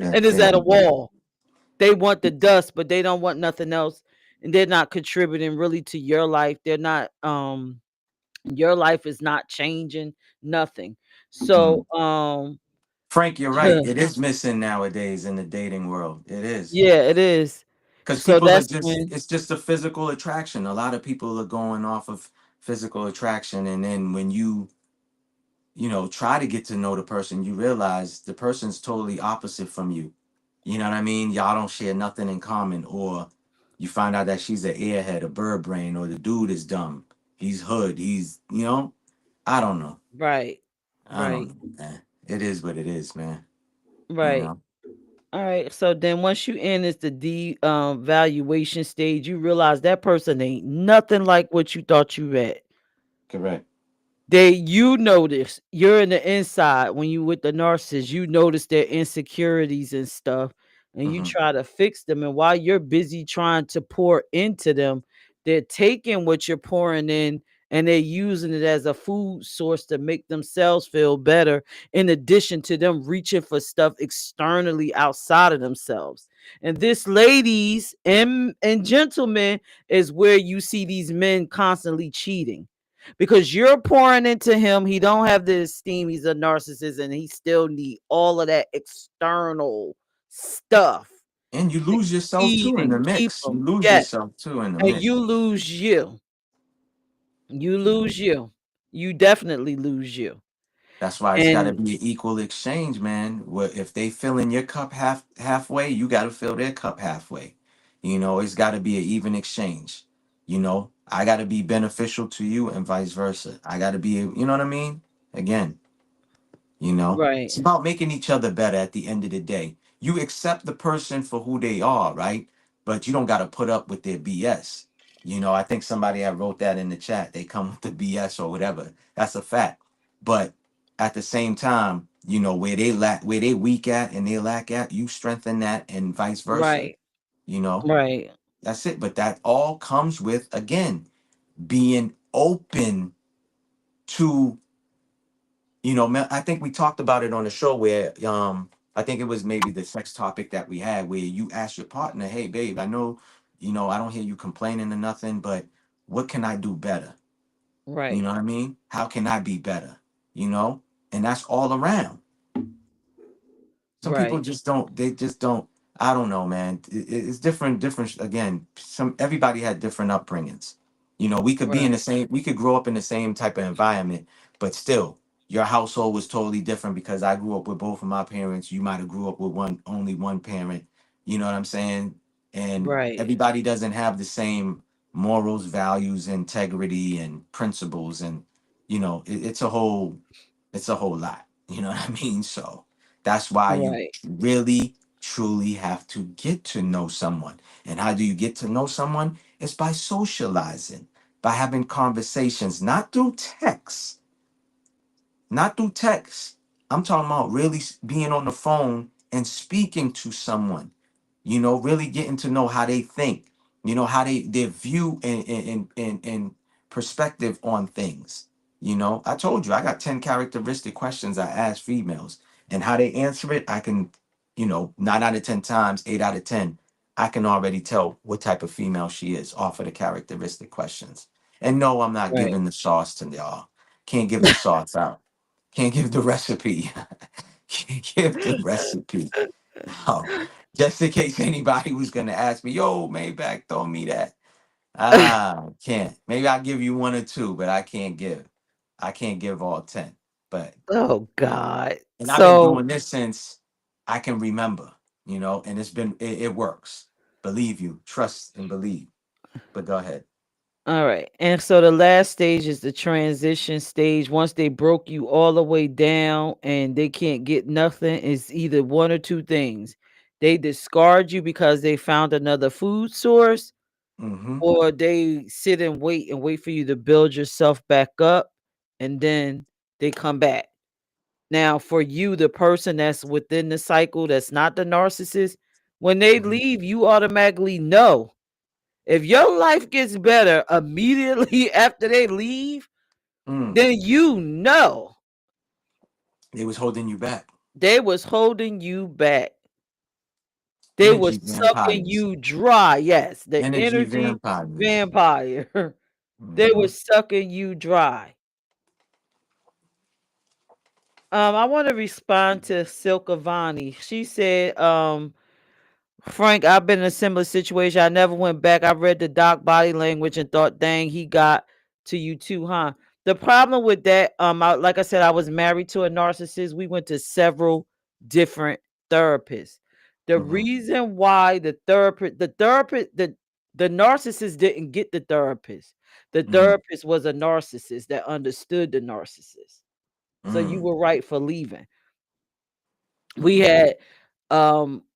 and it's at a wall. They want the dust, but they don't want nothing else, and they're not contributing really to your life. They're not your life is not changing, nothing. Mhm. So Frank, you're right. It is missing nowadays in the dating world. It is. yeah, it is. Because So people are that's just, when it's just a physical attraction. A lot of people are going off of physical attraction. And then when try to get to know the person, you realize the person's totally opposite from you. You know what I mean? Y'all don't share nothing in common. Or you find out that she's an airhead, a bird brain, or the dude is dumb. He's hood. I don't know. right, I don't right, know, man. It is what it is, man. You right. know? All right. So then once you in is the valuation stage, you realize that person ain't nothing like what you thought you read. Correct. You notice you're in the inside when you with the narcissist, you notice their insecurities and stuff, and you Hmm. try to fix them. And while you're busy trying to pour into them, they're taking what you're pouring in and they're using it as a food source to make themselves feel better, in addition to them reaching for stuff externally outside of themselves. And this, ladies and gentlemen, is where you see these men constantly cheating, because you're pouring into him. He don't have the esteem. He's a narcissist, and he still need all of that external stuff And you to lose yourself feed too in and the keep mix. You him. lose Yes, yourself too in the and mix. you lose you. You lose you. You definitely lose you. That's why it's got to And be an equal exchange, man. Where if they fill in your cup halfway, you got to fill their cup halfway. It's got to be an even exchange. I got to be beneficial to you and vice versa. I got to be, you know what I mean? Again, it's right, about making each other better at the end of the day. You accept the person for who they are, right? But you don't got to put up with their BS. I think somebody had wrote that in the chat. They come with the BS or whatever. That's a fact. But at the same time, where they lack, where they weak at and they lack at, you strengthen that and vice versa. right, You know, right, that's it. But that all comes with, again, being open to, I think we talked about it on the show where I think it was maybe the sex topic that we had where you ask your partner, "Hey babe, I know, I don't hear you complaining or nothing, but what can I do better?" You right, know what I mean? How can I be better? You know? And that's all around. Some people right, just don't, they just don't, I don't know, man. It's different again. Everybody had different upbringings. We could be in the right, same, we could grow up in the same type of environment, but still your household was totally different because I grew up with both of my parents. You might have grew up with only one parent. You know what I'm saying? And right, everybody doesn't have the same morals, values, integrity, and principles, and it's a whole lot. You know what I mean? So that's why you Right. really truly have to get to know someone. And how do you get to know someone? It's by socializing, by having conversations, not through text, not through text. I'm talking about really being on the phone and speaking to someone, really getting to know how they think, how their view and perspective on things. I told you I got 10 characteristic questions I ask females, and how they answer it, I can, 9 out of 10 times, 8 out of 10, I can already tell what type of female she is off of the characteristic questions. And no, I'm not Right. giving the sauce to y'all. Can't give the sauce out. Can't give the recipe. Can't give the recipe. No, just in case anybody was gonna ask me, yo, Maybach, throw me that. Can't. Maybe I'll give you one or two, but I can't give. I can't give all 10. But Oh God. and I've been So doing this since I can remember, and it works. Believe you, trust and believe. But go ahead. all right. And so the last stage is the transition stage. Once they broke you all the way down and they can't get nothing, it's either one or two things. They discard you because they found another food source, Mm-hmm. or they sit and wait for you to build yourself back up, and then they come back. Now, for you, the person that's within the cycle, that's not the narcissist, when they Mm-hmm. leave, you automatically know. If your life gets better immediately after they leave, Mm. then you know They was holding you back. they was holding you back. They was Energy sucking vampires. you dry. Yes, the Energy energy vampires. vampire. They Mm-hmm. was sucking you dry. I want to respond to Silk Avani. She said, Frank, I've been in a similar situation. I never went back. I read the doc body language and thought, dang, he got to you too, huh? The problem with that, like I said, I was married to a narcissist. We went to several different therapists. The Mm-hmm. reason why the narcissist didn't get the therapist. The Mm-hmm. therapist was a narcissist that understood the narcissist. So you Mm. were right for leaving. We Mm-hmm. had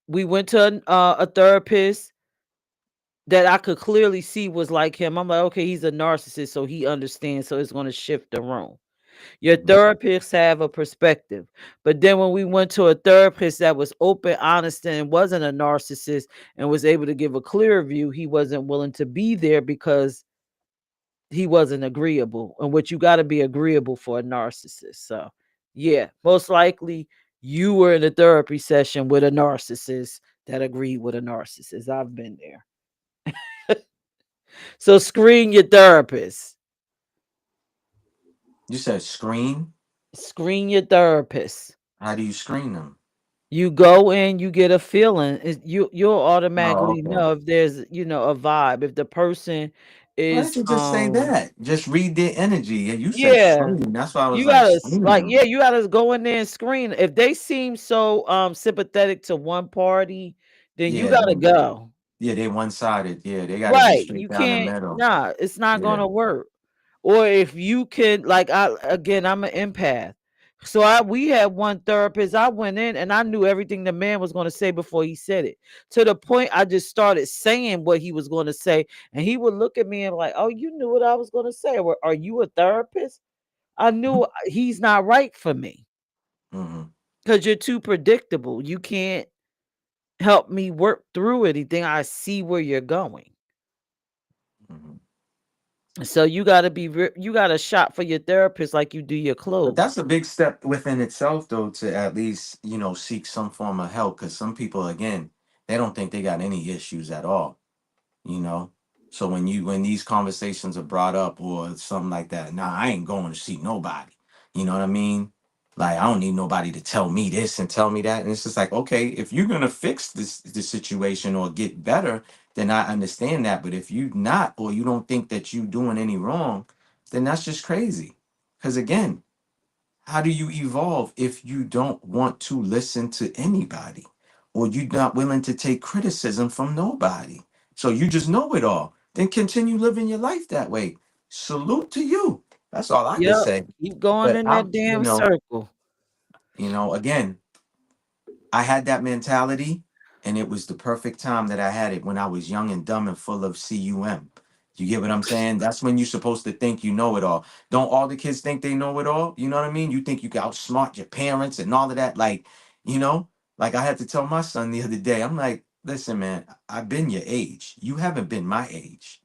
we went to a therapist that I could clearly see was like him. I'm like, okay, he's a narcissist, so he understands, so it's going to shift the room. Your Mm-hmm. therapists have a perspective. But then when we went to a therapist that was open, honest, and wasn't a narcissist and was able to give a clear view, he wasn't willing to be there because he wasn't agreeable. And what you got to be agreeable for a narcissist. So, yeah, most likely you were in a therapy session with a narcissist that agreed with a narcissist. I've been there. So screen your therapist. You said screen. Screen your therapist. How do you screen them? You go in, you get a feeling. You'll Oh, automatically okay. know if there's a vibe. If the person Why didn't is you just say that? Just read their energy. Yeah, you said yeah. screen. That's why I was You like, gotta screen them. you gotta go in there and screen. If they seem so sympathetic to one party, then you Yeah, gotta then go. yeah, they one sided. Yeah, they got to be Right. straight You down the can't middle. nah, it's not Yeah. gonna work. Or if you can, like I'm an empath. So we had one therapist. I went in and I knew everything the man was gonna say before he said it. To the point I just started saying what he was gonna say, and he would look at me and like, oh, you knew what I was gonna say. Or are you a therapist? I knew he's not right for me Mm-hmm. because you're too predictable. You can't help me work through anything. I see where you're going. Mm-hmm. So you got to you got to shop for your therapist like you do your But clothes. that's a big step within itself, though, to at least, seek some form of help. Because some people, again, they don't think they got any issues at all. you know. So when these conversations are brought up or something like that, nah, I ain't going to see nobody. You know what I mean? Like I don't need nobody to tell me this and tell me that. And it's just like, okay, if you're gonna fix this situation or get better, then I understand that. But if you not or you don't think that you doing any wrong, then that's just crazy. Because again, how do you evolve if you don't want to listen to anybody or you're not willing to take criticism from nobody? So you just know it all. then continue living your life that way. Salute to you. That's all I can Yep. say. Keep going But in I'm, that damn circle. again, I had that mentality, and it was the perfect time that I had it when I was young and dumb and full of cum. You get what I'm saying? That's when you're supposed to think you know it all. Don't all the kids think they know it all? You know what I mean? You think you can outsmart your parents and all of that. Like, you know, like I had to tell my son the other day, I'm like, listen, man, I've been your age. You haven't been my age.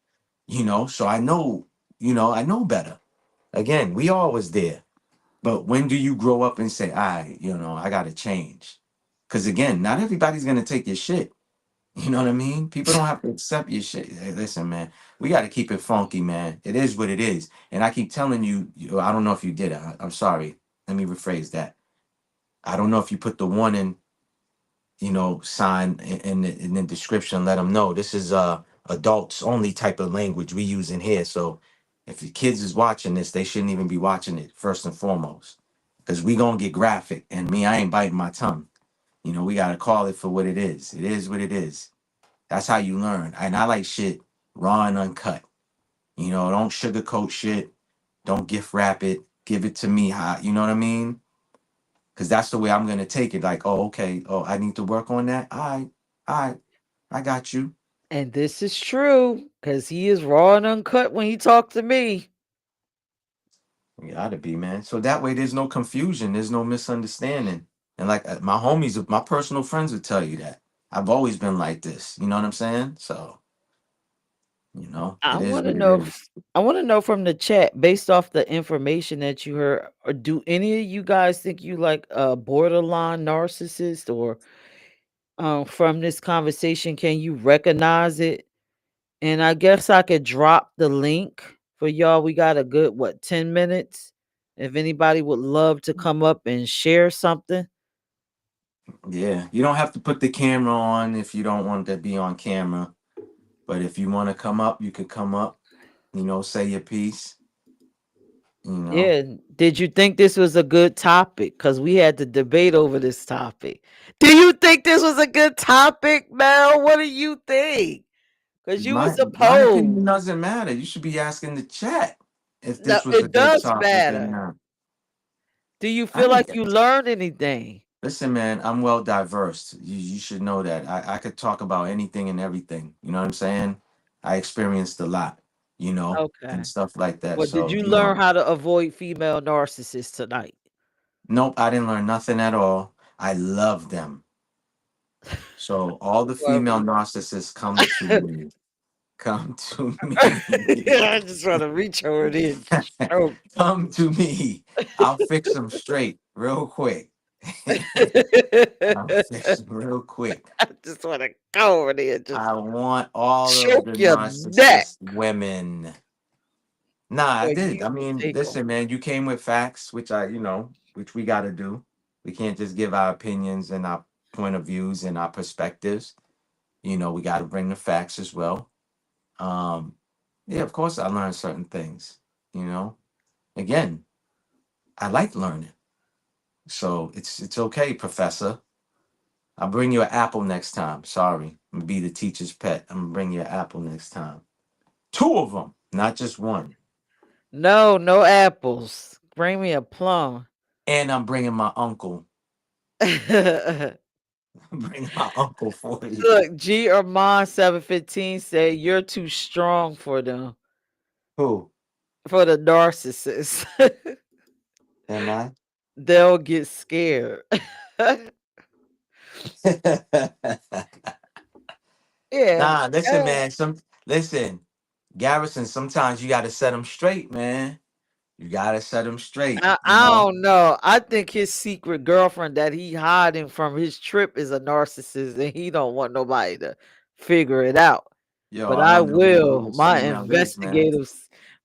So I know better. Again, we all was there. But when do you grow up and say, I gotta change? Because again, not everybody's gonna take your shit. You know what I mean? People don't have to accept your shit. Hey, listen, man, we got to keep it funky, man. It is what it is. And I keep telling you, I don't know if you did it. I'm sorry. Let me rephrase that. I don't know if you put the warning, sign in the description. Let them know this is adults only type of language we use in here. So if the kids is watching this, they shouldn't even be watching it first and foremost, because we gonna get graphic. And me, I ain't biting my tongue. We gotta call it for what it is. It is what it is. That's how you learn. And I like shit raw and uncut. Don't sugarcoat shit. Don't gift wrap it. Give it to me hot. You know what I mean? Because that's the way I'm gonna take it. Like, oh, okay. Oh, I need to work on that. All right. I got you. And this is true because he is raw and uncut when he talks to me. You gotta be, man. So that way there's no confusion. There's no misunderstanding. And like my homies, my personal friends would tell you that. I've always been like this. You know what I'm saying? So, I it is want to what it know. is. I want to know from the chat, based off the information that you heard, or do any of you guys think you like a borderline narcissist, or from this conversation, can you recognize it? And I guess I could drop the link for y'all. We got a good 10 minutes. If anybody would love to come up and share something. Yeah. You don't have to put the camera on if you don't want to be on camera. But if you want to come up, you could come up, say your piece, you know. Yeah. Did you think this was a good topic? Because we had to debate over this topic. Do you think this was a good topic, Mel? What do you think? Because you was My opposed. opinion doesn't matter. You should be asking the chat if No, this was a it good does topic or matter. not. Do you I feel ain't, like you learned anything? listen, man, I'm well diverse. You should know that. I could talk about anything and everything. You know what I'm saying? I experienced a lot, and Okay. stuff like that. Well, did So, you learn how to avoid female narcissists tonight? nope, I didn't learn nothing at all. I love them. So all the Well, female narcissists come to me. Come to me. I just want to reach over there and stroke. Come to me. I'll fix them straight real quick. I'll fix them real quick. I just want to go over there and just I want all of the choke your neck. narcissist women. Nah, I Well, did. you I mean, take them. listen, man, you came with facts, which we got to do. We can't just give our opinions and our point of views and our perspectives. We got to bring the facts as well. Um, yeah, of course, I learned certain things. Again, I like learning. So it's okay, Professor. I'll bring you an apple next time. Sorry. I'm gonna be the teacher's pet. I'm gonna bring you an apple next time. Two of them, not just one. No, no apples. Bring me a plum. And I'm bringing my uncle. Look, I'm bringing my uncle for you. G or Mon 715 said you're too strong for them, Who for the narcissist. am I? They'll get scared. Yeah. Nah, listen, Yeah. man. Listen, Garrison. Sometimes you gotta set them straight, man. You gotta set them straight. I don't know. I think his secret girlfriend that he hiding from his trip is a narcissist, and he don't want nobody to figure it out. Yo, But I I wonder who will. this female is, man.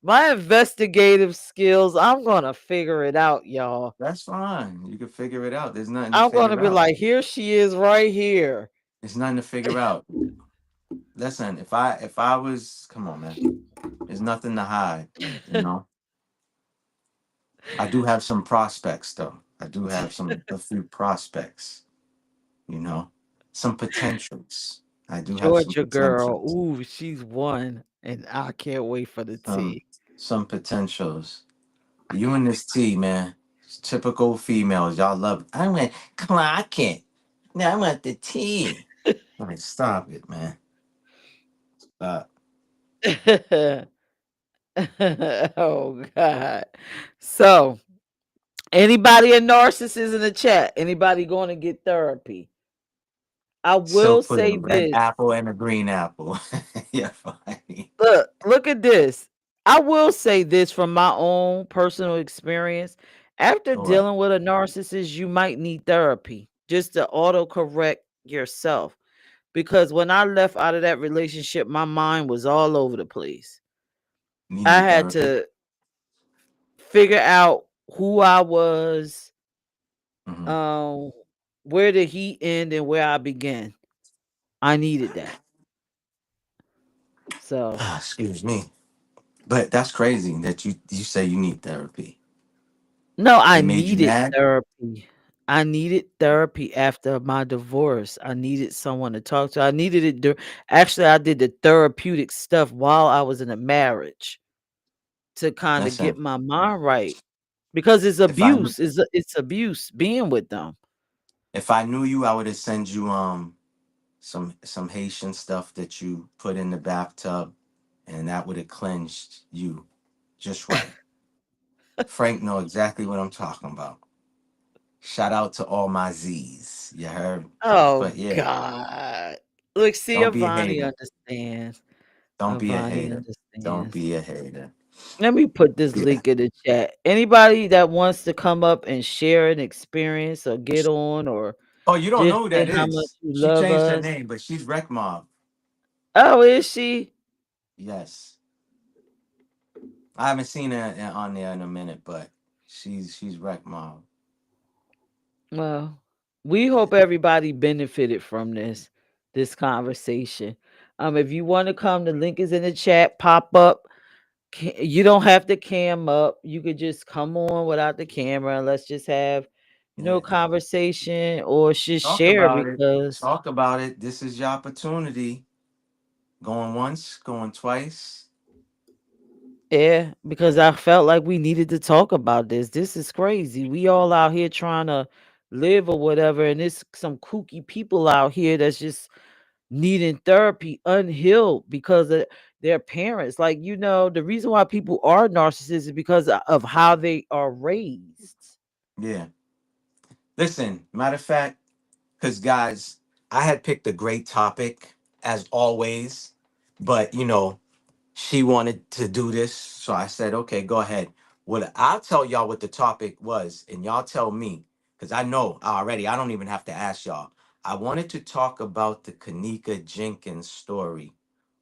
My investigative skills, I'm gonna figure it out, y'all. That's fine. You can figure it out. There's nothing to I'm gonna figure be out. like, here she is right here. There's nothing to figure out. Listen, if I was, come on, man. There's nothing to hide. You know. I do have some prospects, though. I do have a few prospects. You know, some potentials. I do have some Georgia girl. potentials. Ooh, she's one, and I can't wait for the Um, tea. some potentials. You and this T, man. It's typical females. Y'all love. I went clock it. No, I want the tea. Like, stop it, man. Stop. Oh God. So, anybody a narcissist in the chat? Anybody going to get therapy? I So will put a say red this. apple and a green apple. Yeah, fine. Look at this. I will say this from my own personal experience. After What? dealing with a narcissist, you might need therapy just to autocorrect yourself. Because when I left out of that relationship, my mind was all over the place. You I need had therapy. to figure out who I was, Hmm. um, where did he end and where I began. I needed that. So Excuse me. But that's crazy that you say you need therapy. no, I It made you needed mad. therapy. I needed therapy after my divorce. I needed someone to talk to. I needed it. Actually, I did the therapeutic stuff while I was in a marriage to kind of get Listen, my mind right because it's if I knew abuse. It's abuse being with them. if I knew you, I would have sent you some Haitian stuff that you put in the bathtub, and that would have cleansed you just right. Frank know exactly what I'm talking about. Shout out to all my Z's. You heard? Oh But yeah, God! Look, see, don't be a Avani hater. understands. Don't be a Avani hater. Don't understands. be a hater. Let me put this Yeah. link in the chat. Anybody that wants to come up and share an experience or get on or Oh, you don't just know who say that how much is. you She love changed her us. name, but she's Wreck Mob. Oh, is she? Yes. I haven't seen her on there in a minute, but she's Wreck Mob. Well, we hope everybody benefited from this conversation. If you want to come, the link is in the chat. Pop up. You don't have to cam up. You could just come on without the camera and let's just have, Yeah. conversation or just Talk share about it. because Talk about it. This is your opportunity. Going once, going twice. yeah, because I felt like we needed to talk about this. This is crazy. We all out here trying to live or whatever, and there's some kooky people out here that's just needing therapy unhealed because of their parents. Like, the reason why people are narcissists is because of how they are raised. Yeah. Listen, matter of fact, because guys, I had picked a great topic as always, but she wanted to do this, so I said, okay, go ahead. What I'll tell y'all what the topic was, and y'all tell me, because I know already. I don't even have to ask y'all. I wanted to talk about the Kanika Jenkins story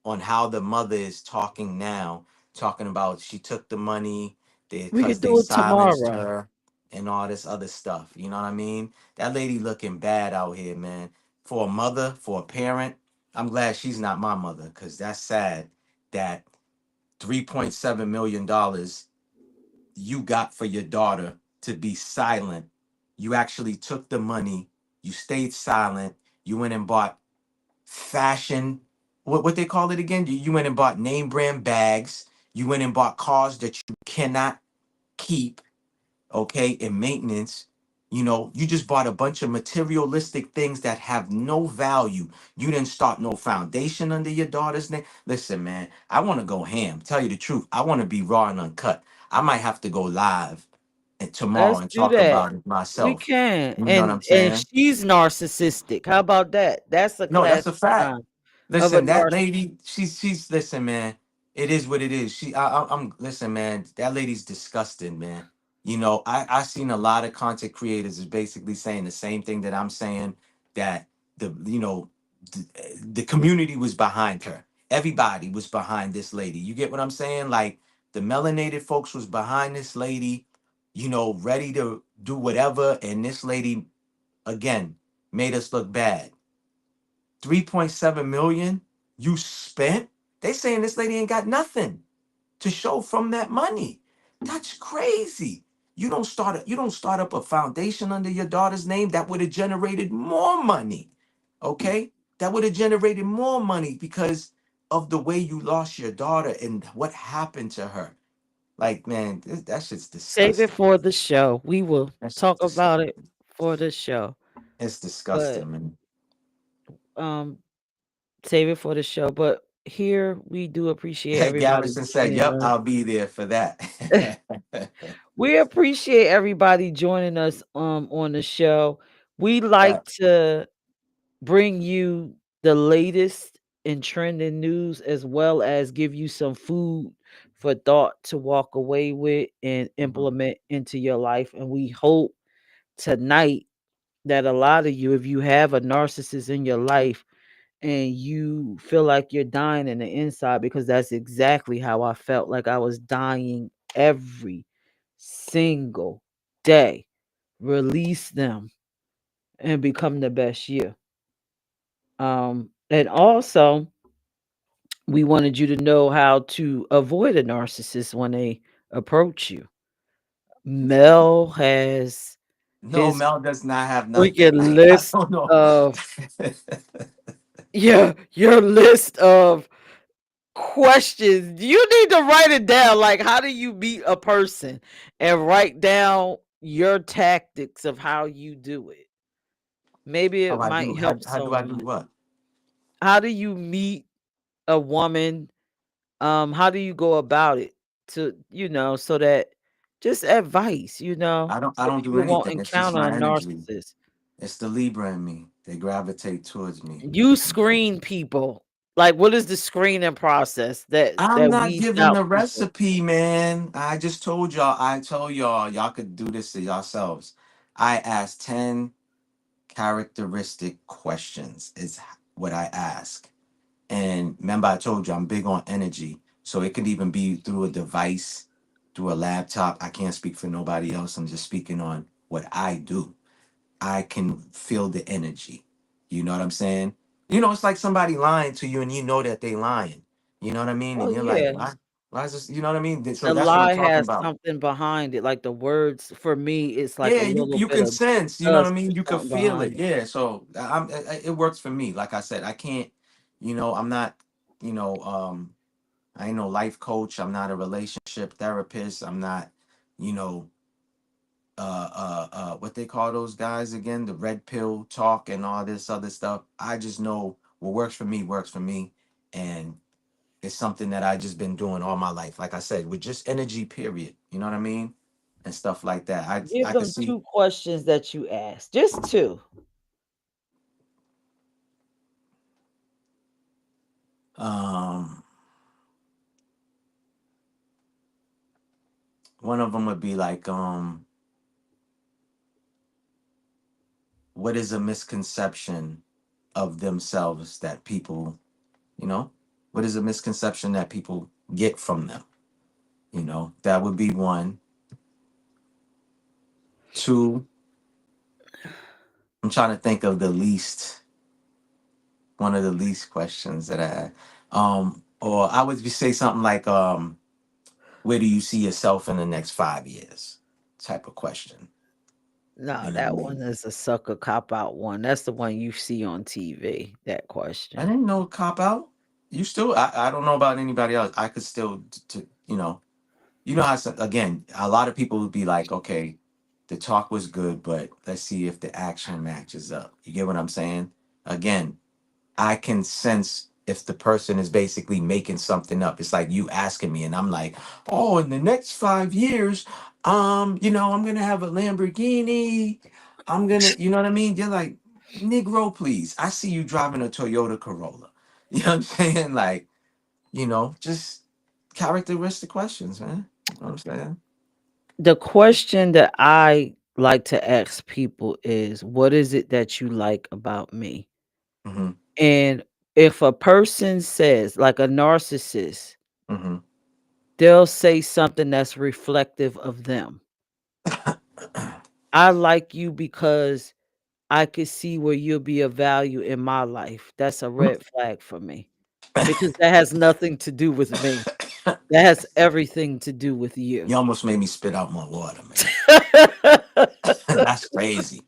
on how the mother is talking now, talking about she took the money We because could they do it silenced tomorrow. her and all this other stuff. You know what I mean? That lady looking bad out here, man. For a mother, for a parent, I'm glad she's not my mother because that's sad that $3.7 million you got for your daughter to be silent. You actually took the money, you stayed silent, you went and bought fashion, what they call it again? You went and bought name brand bags, you went and bought cars that you cannot keep, okay, in maintenance. You just bought a bunch of materialistic things that have no value. You didn't start no foundation under your daughter's name. Listen, man, I want to go ham. Tell you the truth, I want to be raw and uncut. I might have to go live and tomorrow Let's and do talk that. about it We myself. can. You know what I'm And saying? she's narcissistic. How about that? That's a No, that's a classic fact. sign of a Listen, that narcissist. lady, she's listen, man. It is what it is. I'm listen, man. That lady's disgusting, man. I seen a lot of content creators is basically saying the same thing that I'm saying. That the community was behind her. Everybody was behind this lady. You get what I'm saying? Like the melanated folks was behind this lady. Ready to do whatever, and this lady again made us look bad. 3.7 million you spent. They saying this lady ain't got nothing to show from that money. That's crazy. You don't start up a foundation under your daughter's name that would have generated more money. Okay? that would have generated more money because of the way you lost your daughter and what happened to her. Like, man, that shit's Save it disgusting. for the show. We will That shit's talk about it disgusting. for the show. It's But disgusting, man. um save it for the show. But here we do appreciate Hey, everybody Garrison said, joining "Yep, us. I'll be there for that." We appreciate everybody joining us on the show. We like Facts. to bring you the latest in trending news as well as give you some food for thought to walk away with and Mhm. implement into your life. And we hope tonight that a lot of you, if you have a narcissist in your life and you feel like you're dying in the inside, because that's exactly how I felt, like I was dying every single day. Release them and become the best you. And also, we wanted you to know how to avoid a narcissist when they approach you. Mel has No, his Mel does not have nothing. freaking I list don't know. of, yeah, your list of questions. You need to write it down. Like, how do you meet a person and write down your tactics of how you do it? Maybe How it I might do? How, help how do I do someone. what? How do you meet a woman? How do you go about it to, so that just advice, I so don't do you won't anything. It's just encounter a my energy. narcissist. It's the Libra in me. They gravitate towards me. You screen people. Like, what is the screening process that I'm that not weeds giving out the people? recipe, man. I just told y'all. I told y'all y'all could do this to yourselves. I asked 10 characteristic questions. Is what I ask. And remember, I told you I'm big on energy. So it could even be through a device, through a laptop. I can't speak for nobody else. I'm just speaking on what I do. I can feel the energy. You know what I'm saying? It's like somebody lying to you and you know that they lying. You know what I mean? Oh And you're like, yeah. why is this? You know what I mean? So The that's what I'm lie talking has about. something behind it. Like the words for me, it's like a Yeah, you little you bit can of sense, you know what I dust mean? or You can something feel it. behind it. Yeah, so it works for me. Like I said, I can't, I'm not, you know, um I ain't no life coach. I'm not a relationship therapist. I'm not, you know, what they call those guys again, the red pill talk and all this other stuff. I just know what works for me, and it's something that I just been doing all my life. Like I said, with just energy, period. You know what I mean, and stuff like that. Give I could them see. two questions that you ask. Just two. Um, One of them would be like, what is a misconception of themselves that people, you know, what is a misconception that people get from them? That would be one. Two, I'm trying to think of one of the least questions that I had. Or I would say something like, where do you see yourself in the next 5 years? Type of question. No, You know what I that one mean? is a sucker cop out one. That's the one you see on TV. That I question. didn't know cop out. You still, I don't know about anybody else. I could still, how, again, a lot of people would be like, okay, the talk was good, but let's see if the action matches up. You get what I'm saying? Again, I can sense if the person is basically making something up. It's like you asking me, and I'm like, oh, in the next 5 years, I'm gonna have a Lamborghini. I'm gonna, you know what I mean? You're like, Negro, please. I see you driving a Toyota Corolla. You know what I'm saying? Like, just characteristic questions, man. You know what I'm saying? The question that I like to ask people is, what is it that you like about me? Mm-hmm. And if a person says, like a narcissist, Mm-hmm. they'll say something that's reflective of them. I like you because I could see where you'll be of value in my life. That's a red flag for me because that has nothing to do with me. That has everything to do with you. You almost made me spit out my water, man. That's crazy.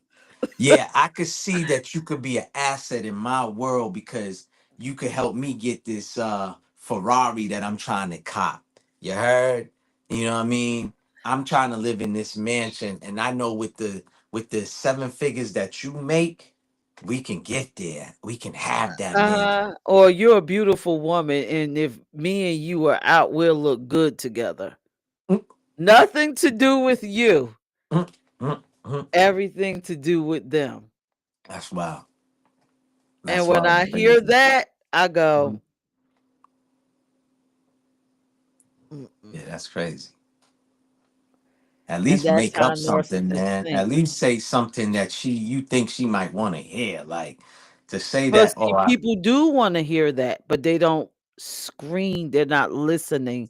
Yeah, I could see that you could be an asset in my world because you could help me get this Ferrari that I'm trying to cop. You heard? You know what I mean? I'm trying to live in this mansion, and I know with the seven figures that you make, we can get there. We can have that mansion. Or you're a beautiful woman, and if me and you are out, we'll look good together. Mm, Nothing to do with you, mm, mm. everything to do with them. That's wild. And That's when wild. I hear that, I Mhm. go, Yeah, "Mm-mm." that's crazy. At And least that's make how up something, narcissists man. At think. least say something that you think she might want to hear. Like to say But that, see, I, people do want to hear that, but they don't screen. They're not listening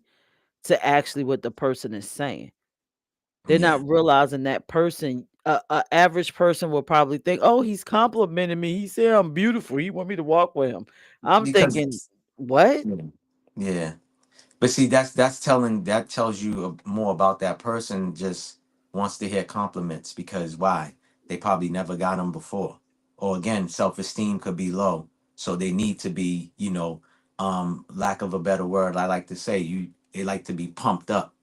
to actually what the person is saying. They're yeah, not realizing that person, a average person will probably think, "Oh, he's complimenting me. He said I'm beautiful. He want me to walk with him." I'm because thinking, "What?" yeah, yeah. But see, that tells you more about that person. Just wants to hear compliments because why? They probably never got them before, or again, self esteem could be low, so they need to be, lack of a better word, I like to say, they like to be pumped up,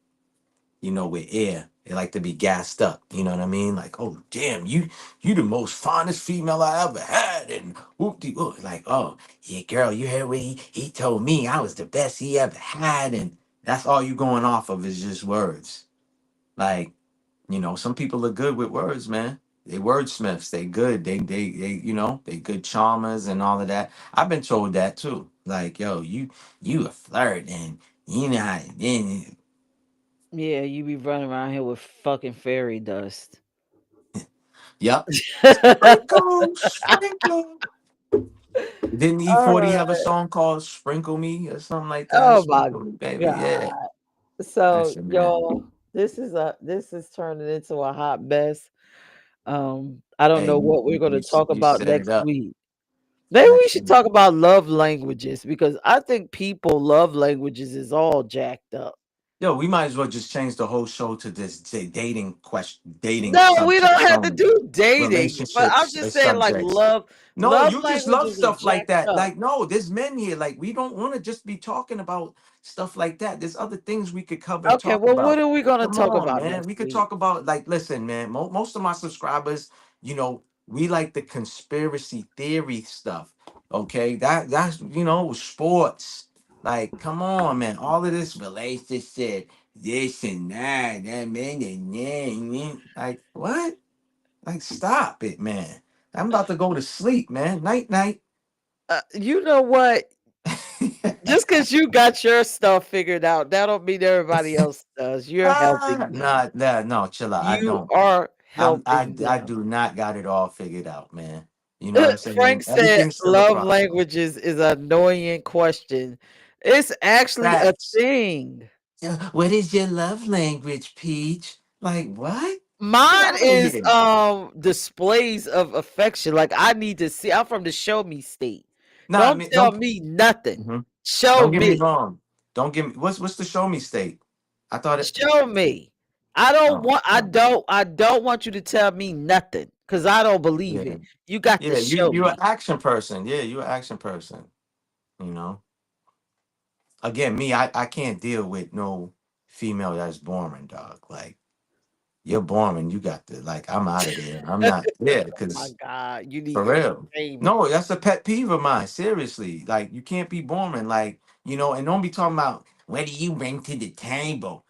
with air. They like to be gassed up. You know what I mean? Like, oh damn, you the most finest female I ever had, and whoop de like, oh yeah, girl, you heard what he told me I was the best he ever had, and that's all you going off of is just words. Like, some people are good with words, man. They wordsmiths. They good. They good charmers and all of that. I've been told that too. Like, yo, you a flirt, and you know how. Yeah, you be running around here with fucking fairy dust. Yep. Sprinkle, sprinkle. Didn't E40 Alright. have a song called Sprinkle Me or something like that? Oh my Sprinkle Me, baby. god. Yeah. So, That's your man. y'all, this is turning into a hot mess. I don't Hey, know what we're gonna talk you about set it next up. week. Maybe we Next should week. talk about love languages because I think people love languages is all jacked up. Yo, we might as well just change the whole show to this dating question, dating No, we don't subjects have to only. do dating, but I'm Relationships just as saying like subjects. No, love you just love languages are stuff like jacked that. up. Like, no, there's men here. Like, we don't want to just be talking about stuff like that. There's other things we could cover and Okay, talk well, what about. are we gonna Come talk on, about man. next We could week? talk about, like, listen, man. Most of my subscribers, we like the conspiracy theory stuff. Okay, that's sports. Like, come on, man. All of this relationship, this and that man, like what? Like, stop it, man. I'm about to go to sleep, man. Night, night. You know what? Just because you got your stuff figured out, that don't mean everybody else does. You're helping them. Nah, nah, no, chill out. I You don't. are I helping I them. do not got it all figured out, man. You know what I'm saying? Frank said Everything's still a love process. languages is an annoying question. It's actually a Facts. thing. Yeah, what is your love language, Peach? Like what? Get Mine out of is here. displays of affection. Like I need to see. I'm from the show me state. Nah, I Don't mean, tell don't. me nothing. Mhm. Show Don't get me me. wrong. Don't give me what's the show me state. I thought it. Show me. I don't Oh, want no. I don't want you to tell me nothing because I don't believe Yeah, it. You got to yeah. show You're an me. action person. Yeah, you're an action person. You know. Again, me, I can't deal with no female that's boring, dog. Like you're boring. You got to like. I'm out of there. I'm not there Oh my because God, you need for real. entertainment. No, that's a pet peeve of mine. Seriously, like you can't be boring. Like and don't be talking about what do you bring to the table.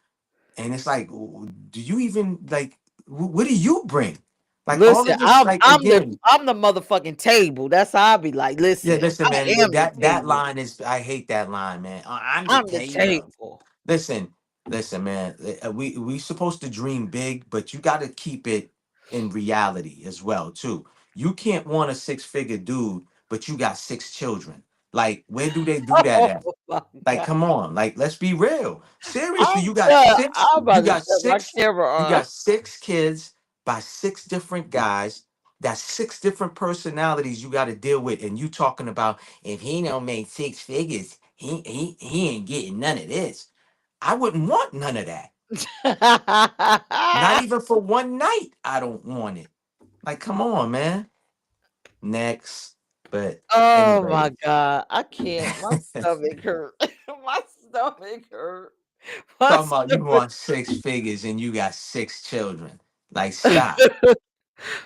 And it's like, do you even like? What do you bring? Like all Listen, of this, like again. I'm the motherfucking table. That's how I be like, Yeah, listen, listen, I man. am the That table. line is. I hate that line, man. I'm the I'm the table. table. Listen, listen, man. We supposed to dream big, but you got to keep it in reality as well, too. You can't want a six-figure dude, but you got six children. Like, where do they do that Oh at? my Like, God. come on. Like, let's be real. Seriously, I'm about you to got shut my six, camera you on. got six kids by six different guys. That's six different personalities you got to deal with. And you talking about if he don't make six figures, he ain't getting none of this. I wouldn't want none of that. Not even for one night. I don't want it. Like, come on, man. Next. But Oh my anyway, God. I can't. My stomach hurt. My stomach hurt. My talking about you stomach. want 6 figures and you got 6 children. Like, stop.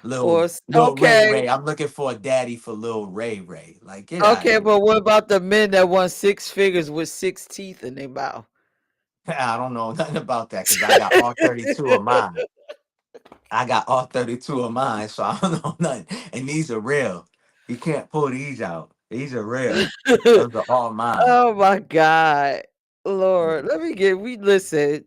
Little Ray Okay. Ray. I'm looking for a daddy for little Ray Ray. Like, get out of Okay, here. but what about the men that want 6 figures with 6 teeth in their mouth? I don't know nothing about that because I got all 32 of mine. I got all 32 of mine, so I don't know nothing. And these are real. You can't pull these out. These are real. Those are all mine. Oh my God. Lord, we listen.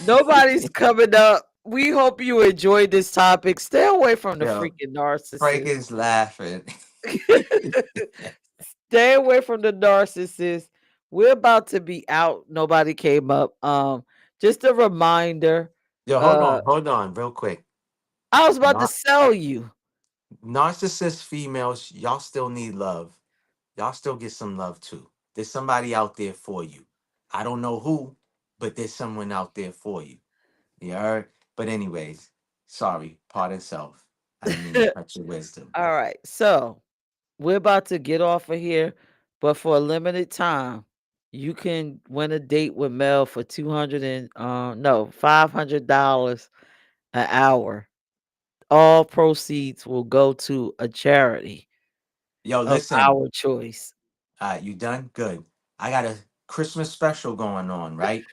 Nobody's coming up. We hope you enjoyed this topic. Stay away from the Yo, freaking Frank narcissist. is laughing. Stay away from the narcissist. We're about to be out. Nobody came up. Just a reminder. Yo, Uh, hold on, real quick. I was about to Not sell you. narcissist females, y'all still need love. Y'all still get some love too. There's somebody out there for you. I don't know who, but there's someone out there for you. You heard? But anyways, sorry, pardon self. I didn't mean to cut your wisdom. All right. So we're about to get off of here, but for a limited time, you can win a date with Mel for 200 and no, $500 an hour. All proceeds will go to a charity Yo, of listen. our choice. All right, you done? Good. I got a Christmas special going on, right?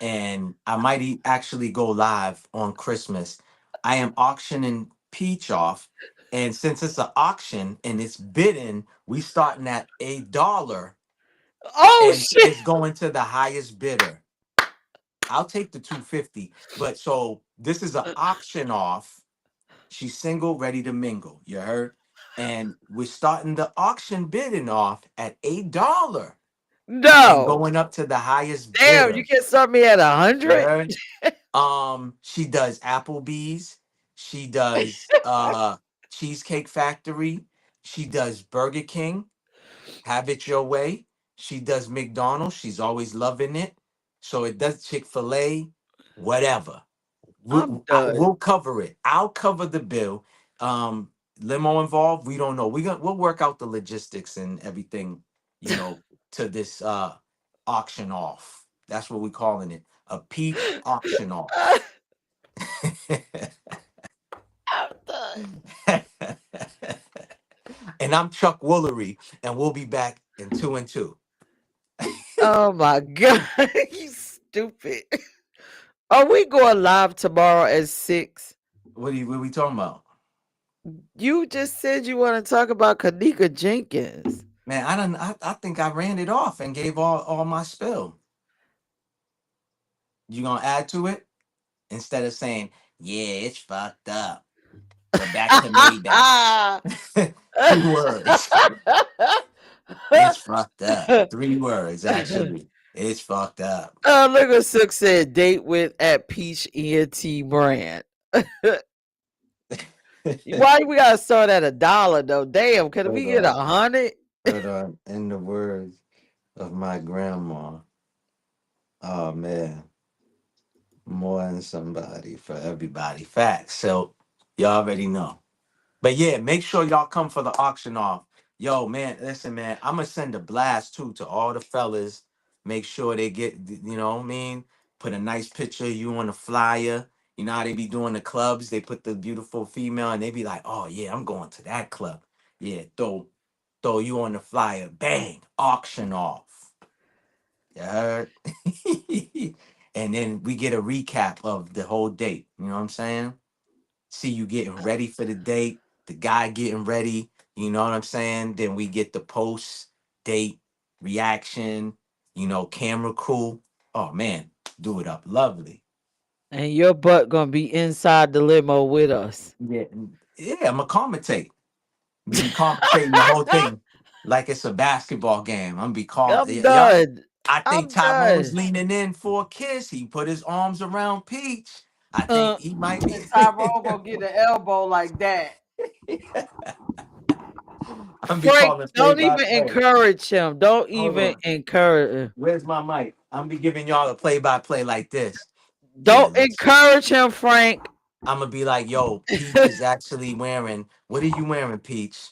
And I might actually go live on Christmas. I am auctioning Peach off. And since it's an auction and it's bidding, we starting at $1 Oh and shit. it's going to the highest bidder. I'll take the 250. But so this is an auction off. She's single, ready to mingle. You heard? And we're starting the auction bidding off at $1 and No. going up to the highest Damn, you bidder. can start me at You 100? heard? She does Applebee's. She does Cheesecake Factory. She does Burger King. Have it your way. She does McDonald's. She's always loving it. So it does Chick-fil-A, whatever. I'm done. We'll cover it. I'll cover the bill. Um, Limo involved, we don't know. We'll work out the logistics and everything, to this auction off. That's what we're calling it. A peach auction off. I'm done. And I'm Chuck Woolery, and we'll be back in 2 and 2. Oh my God. You stupid. Are we going live tomorrow at 6? What are we talking about? You just said you want to talk about Kanika Jenkins. Man, I think I ran it off and gave all my spill. You gonna add to it? Instead of saying, yeah, it's fucked up. But back to Maybach. 2 words. It's fucked up. 3 words, actually. It's fucked up. Look what Sook said. Date with at Peach ENT brand. Why we gotta start at $1 though? Damn, can we get 100? But in the words of my grandma, oh man, more than somebody for everybody. Facts. So y'all already know. But yeah, make sure y'all come for the auction off. Yo, man, listen, man, I'm gonna send a blast too to all the fellas. Make sure they get, what I mean? Put a nice picture of you on the flyer. You know how they be doing the clubs? They put the beautiful female and they be like, oh yeah, I'm going to that club. Yeah, throw you on the flyer. Bang, auction off. You heard? And then we get a recap of the whole date. You know what I'm saying? See you getting ready for the date, the guy getting ready, you know what I'm saying? Then we get the post date reaction, camera crew. Oh man, do it up lovely. And your butt gonna be inside the limo with us. Yeah, yeah, I'm gonna commentate. Be commentating the whole thing like it's a basketball game. I'm gonna be calling. I'm Yeah, done. I think I'm Tyrone's done. leaning in for a kiss. He put his arms around Peach. I think And he might be. Tyrone gonna get an elbow like that. I'm gonna be Frank, calling play don't by even play. encourage him. Don't Hold even on. encourage him. Where's my mic? I'm be giving y'all a play by play like this. Yeah, Don't let's. encourage him, Frank. I'm gonna be like, yo, Peach is actually wearing. What are you wearing, Peach?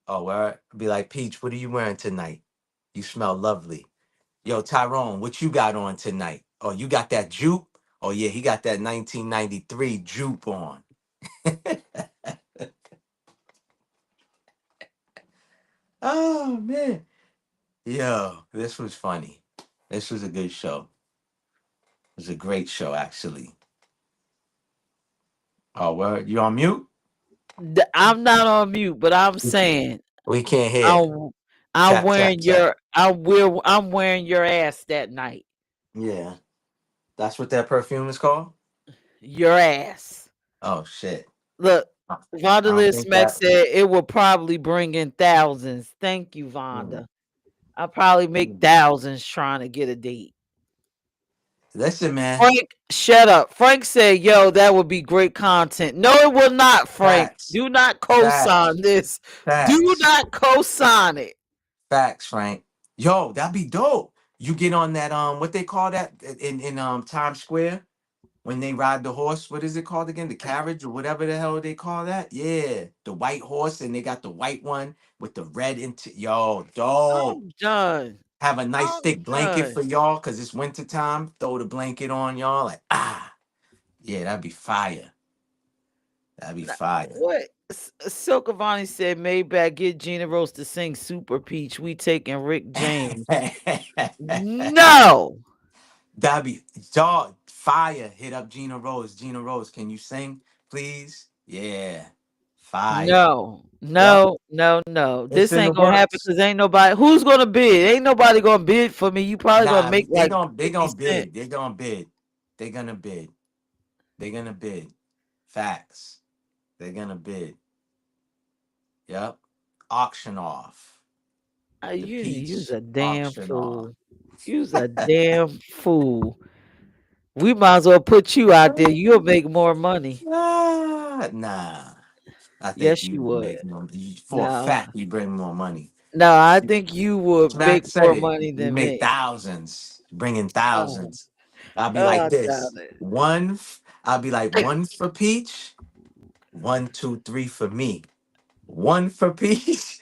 Oh, where? Be like, Peach, what are you wearing tonight? You smell lovely. Yo, Tyrone, what you got on tonight? Oh, you got that jupe? Oh yeah, he got that 1993 jupe on. Oh man. Yo, this was funny. This was a good show. It was a great show, actually. Oh, well, you on mute? I'm not on mute, but I'm saying We can't hear. I'm I'm Tap, tap, wearing tap. I'm wearing your ass that night. Yeah. That's what that perfume is called? Your ass. Oh shit. Look, I Vonda don't Liz think Smack that said it will probably bring in thousands. Thank you, mm, Vonda. I'll probably make mm. thousands trying to get a date. Listen, man. Frank, shut up. Frank said, yo, that would be great content. No, it will not, Frank. Facts. Do not Facts. co-sign this. Do Facts. not co-sign it. Facts, Frank. Yo, that'd be dope. You get on that what they call that in Times Square when they ride the horse. What is it called again? The carriage or whatever the hell they call that? Yeah, the white horse, and they got the white one with the red yo, dope. I'm done. Have a nice I'm thick blanket done. for y'all because it's winter time. Throw the blanket on y'all, like yeah, that'd be fire. That'd be fire. What? Silkavani said, Maybach, get Gina Rose to sing Super Peach. We taking Rick James. No. That'd be dog fire. Hit up Gina Rose. Gina Rose, can you sing, please? Yeah, fire. No, Yep, no, no, no. it's This in the ain't gonna happen works. because ain't nobody who's gonna bid. Ain't nobody gonna bid for me. You probably gonna Nah, make like they 50 gonna cents. bid. They're gonna bid. They're gonna bid. They're gonna bid. Facts. They're gonna bid. Yep. Auction off. The You's peach a damn auction off. fool. You's a damn fool. We might as well put you out there. You'll make more money. Nah. I think Yes, you you will would. make more. For a No. fact, you bring more money. No, I think you would Smack make said more it. money You than make me. thousands, bringing Oh, thousands. I'll be like oh, damn this. it. I'll be like one for Peach, 1, 2, 3 for me. One for Peach,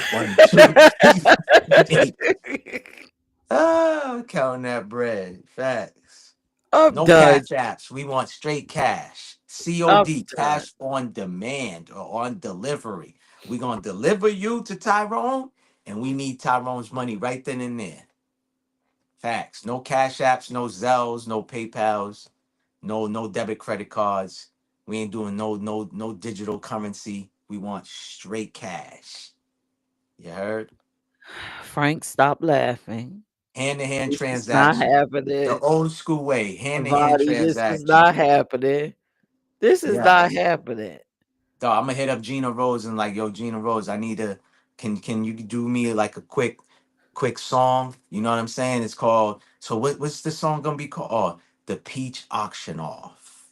1, 2, 3 for me. Oh, counting that bread. Facts. I'm No done. cash apps. We want straight cash. I'm COD, done. cash on demand or on delivery. We're going to deliver you to Tyrone, and we need Tyrone's money right then and there. Facts. No cash apps, no Zells, no PayPals, no debit credit cards. We ain't doing no digital currency. We want straight cash. You heard? Frank, stop laughing. Hand to hand This is not transaction. The happening. old school way. Hand to hand Vadi, this is transaction. not happening. This is Yeah. not happening. Dog, I'm gonna hit up Gina Rose and like, yo, Gina Rose, I need a can you do me like a quick song? You know what I'm saying? It's called what's the song gonna be called? Oh, The Peach Auction Off.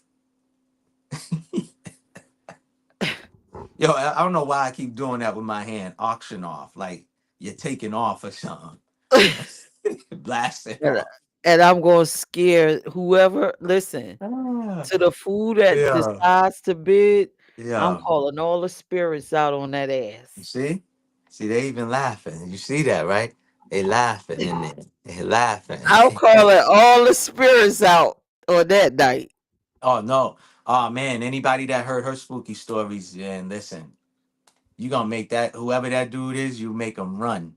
Yo, I don't know why I keep doing that with my hand. Auction off. Like you're taking off or something. Blast it and, off. and I'm gonna scare whoever listen Ah, to the fool that yeah. decides to bid. I'm Yeah. calling all the spirits out on that You ass. see? See, they even laughing. You see that, right? They laughing in there. They laughing. I'm calling all the spirits out on that night. Oh no. Oh man, anybody that heard her spooky stories, and listen, you gonna make that whoever that dude is, you make him run.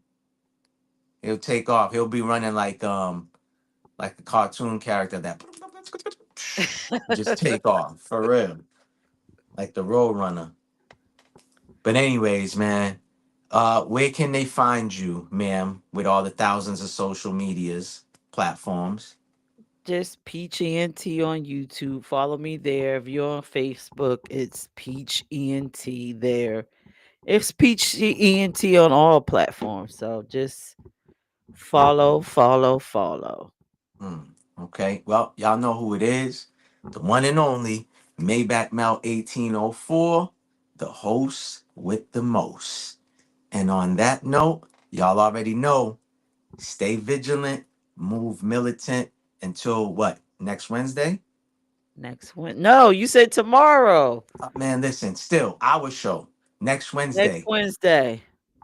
He'll take off. He'll be running like a cartoon character that just take off for real, like the Road Runner. But anyways, man, where can they find you, ma'am, with all the thousands of social medias platforms? Just Peach ENT on YouTube. Follow me there. If you're on Facebook, it's Peach ENT there. It's Peach ENT on all platforms. So just follow, follow, follow. Okay, well, y'all know who it is. The one and only Maybach Mel 1804, the host with the most. And on that note, y'all already know, stay vigilant, move militant until what? Next Wednesday? Next one. No, you said tomorrow. Man, listen, still, our show. Next Next Wednesday, Wednesday.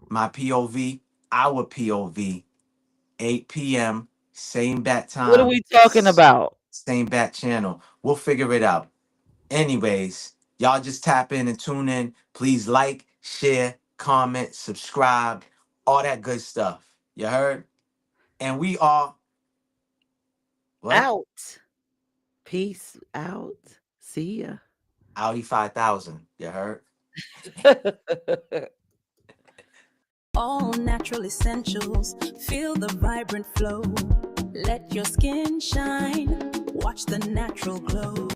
my POV, our POV, 8 p.m., same bat What are time, we talking about? same bat channel. We'll figure it out. Anyways, y'all just tap in and tune in. Please like, share, comment, subscribe, all that good stuff. You heard? And we are what? Out. Peace out. See ya. Audi 5000. You heard? All natural essentials, feel the vibrant flow. Let your skin shine, watch the natural glow.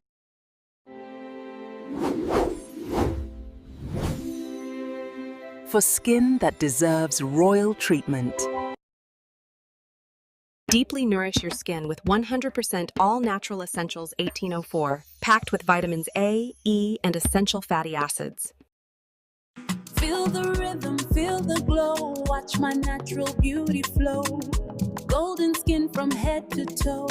For skin that deserves royal treatment. Deeply nourish your skin with 100% all natural essentials 1804, packed with vitamins A, E, and essential fatty acids. Feel the rhythm, feel the glow, watch my natural beauty flow. Golden skin from head to toe.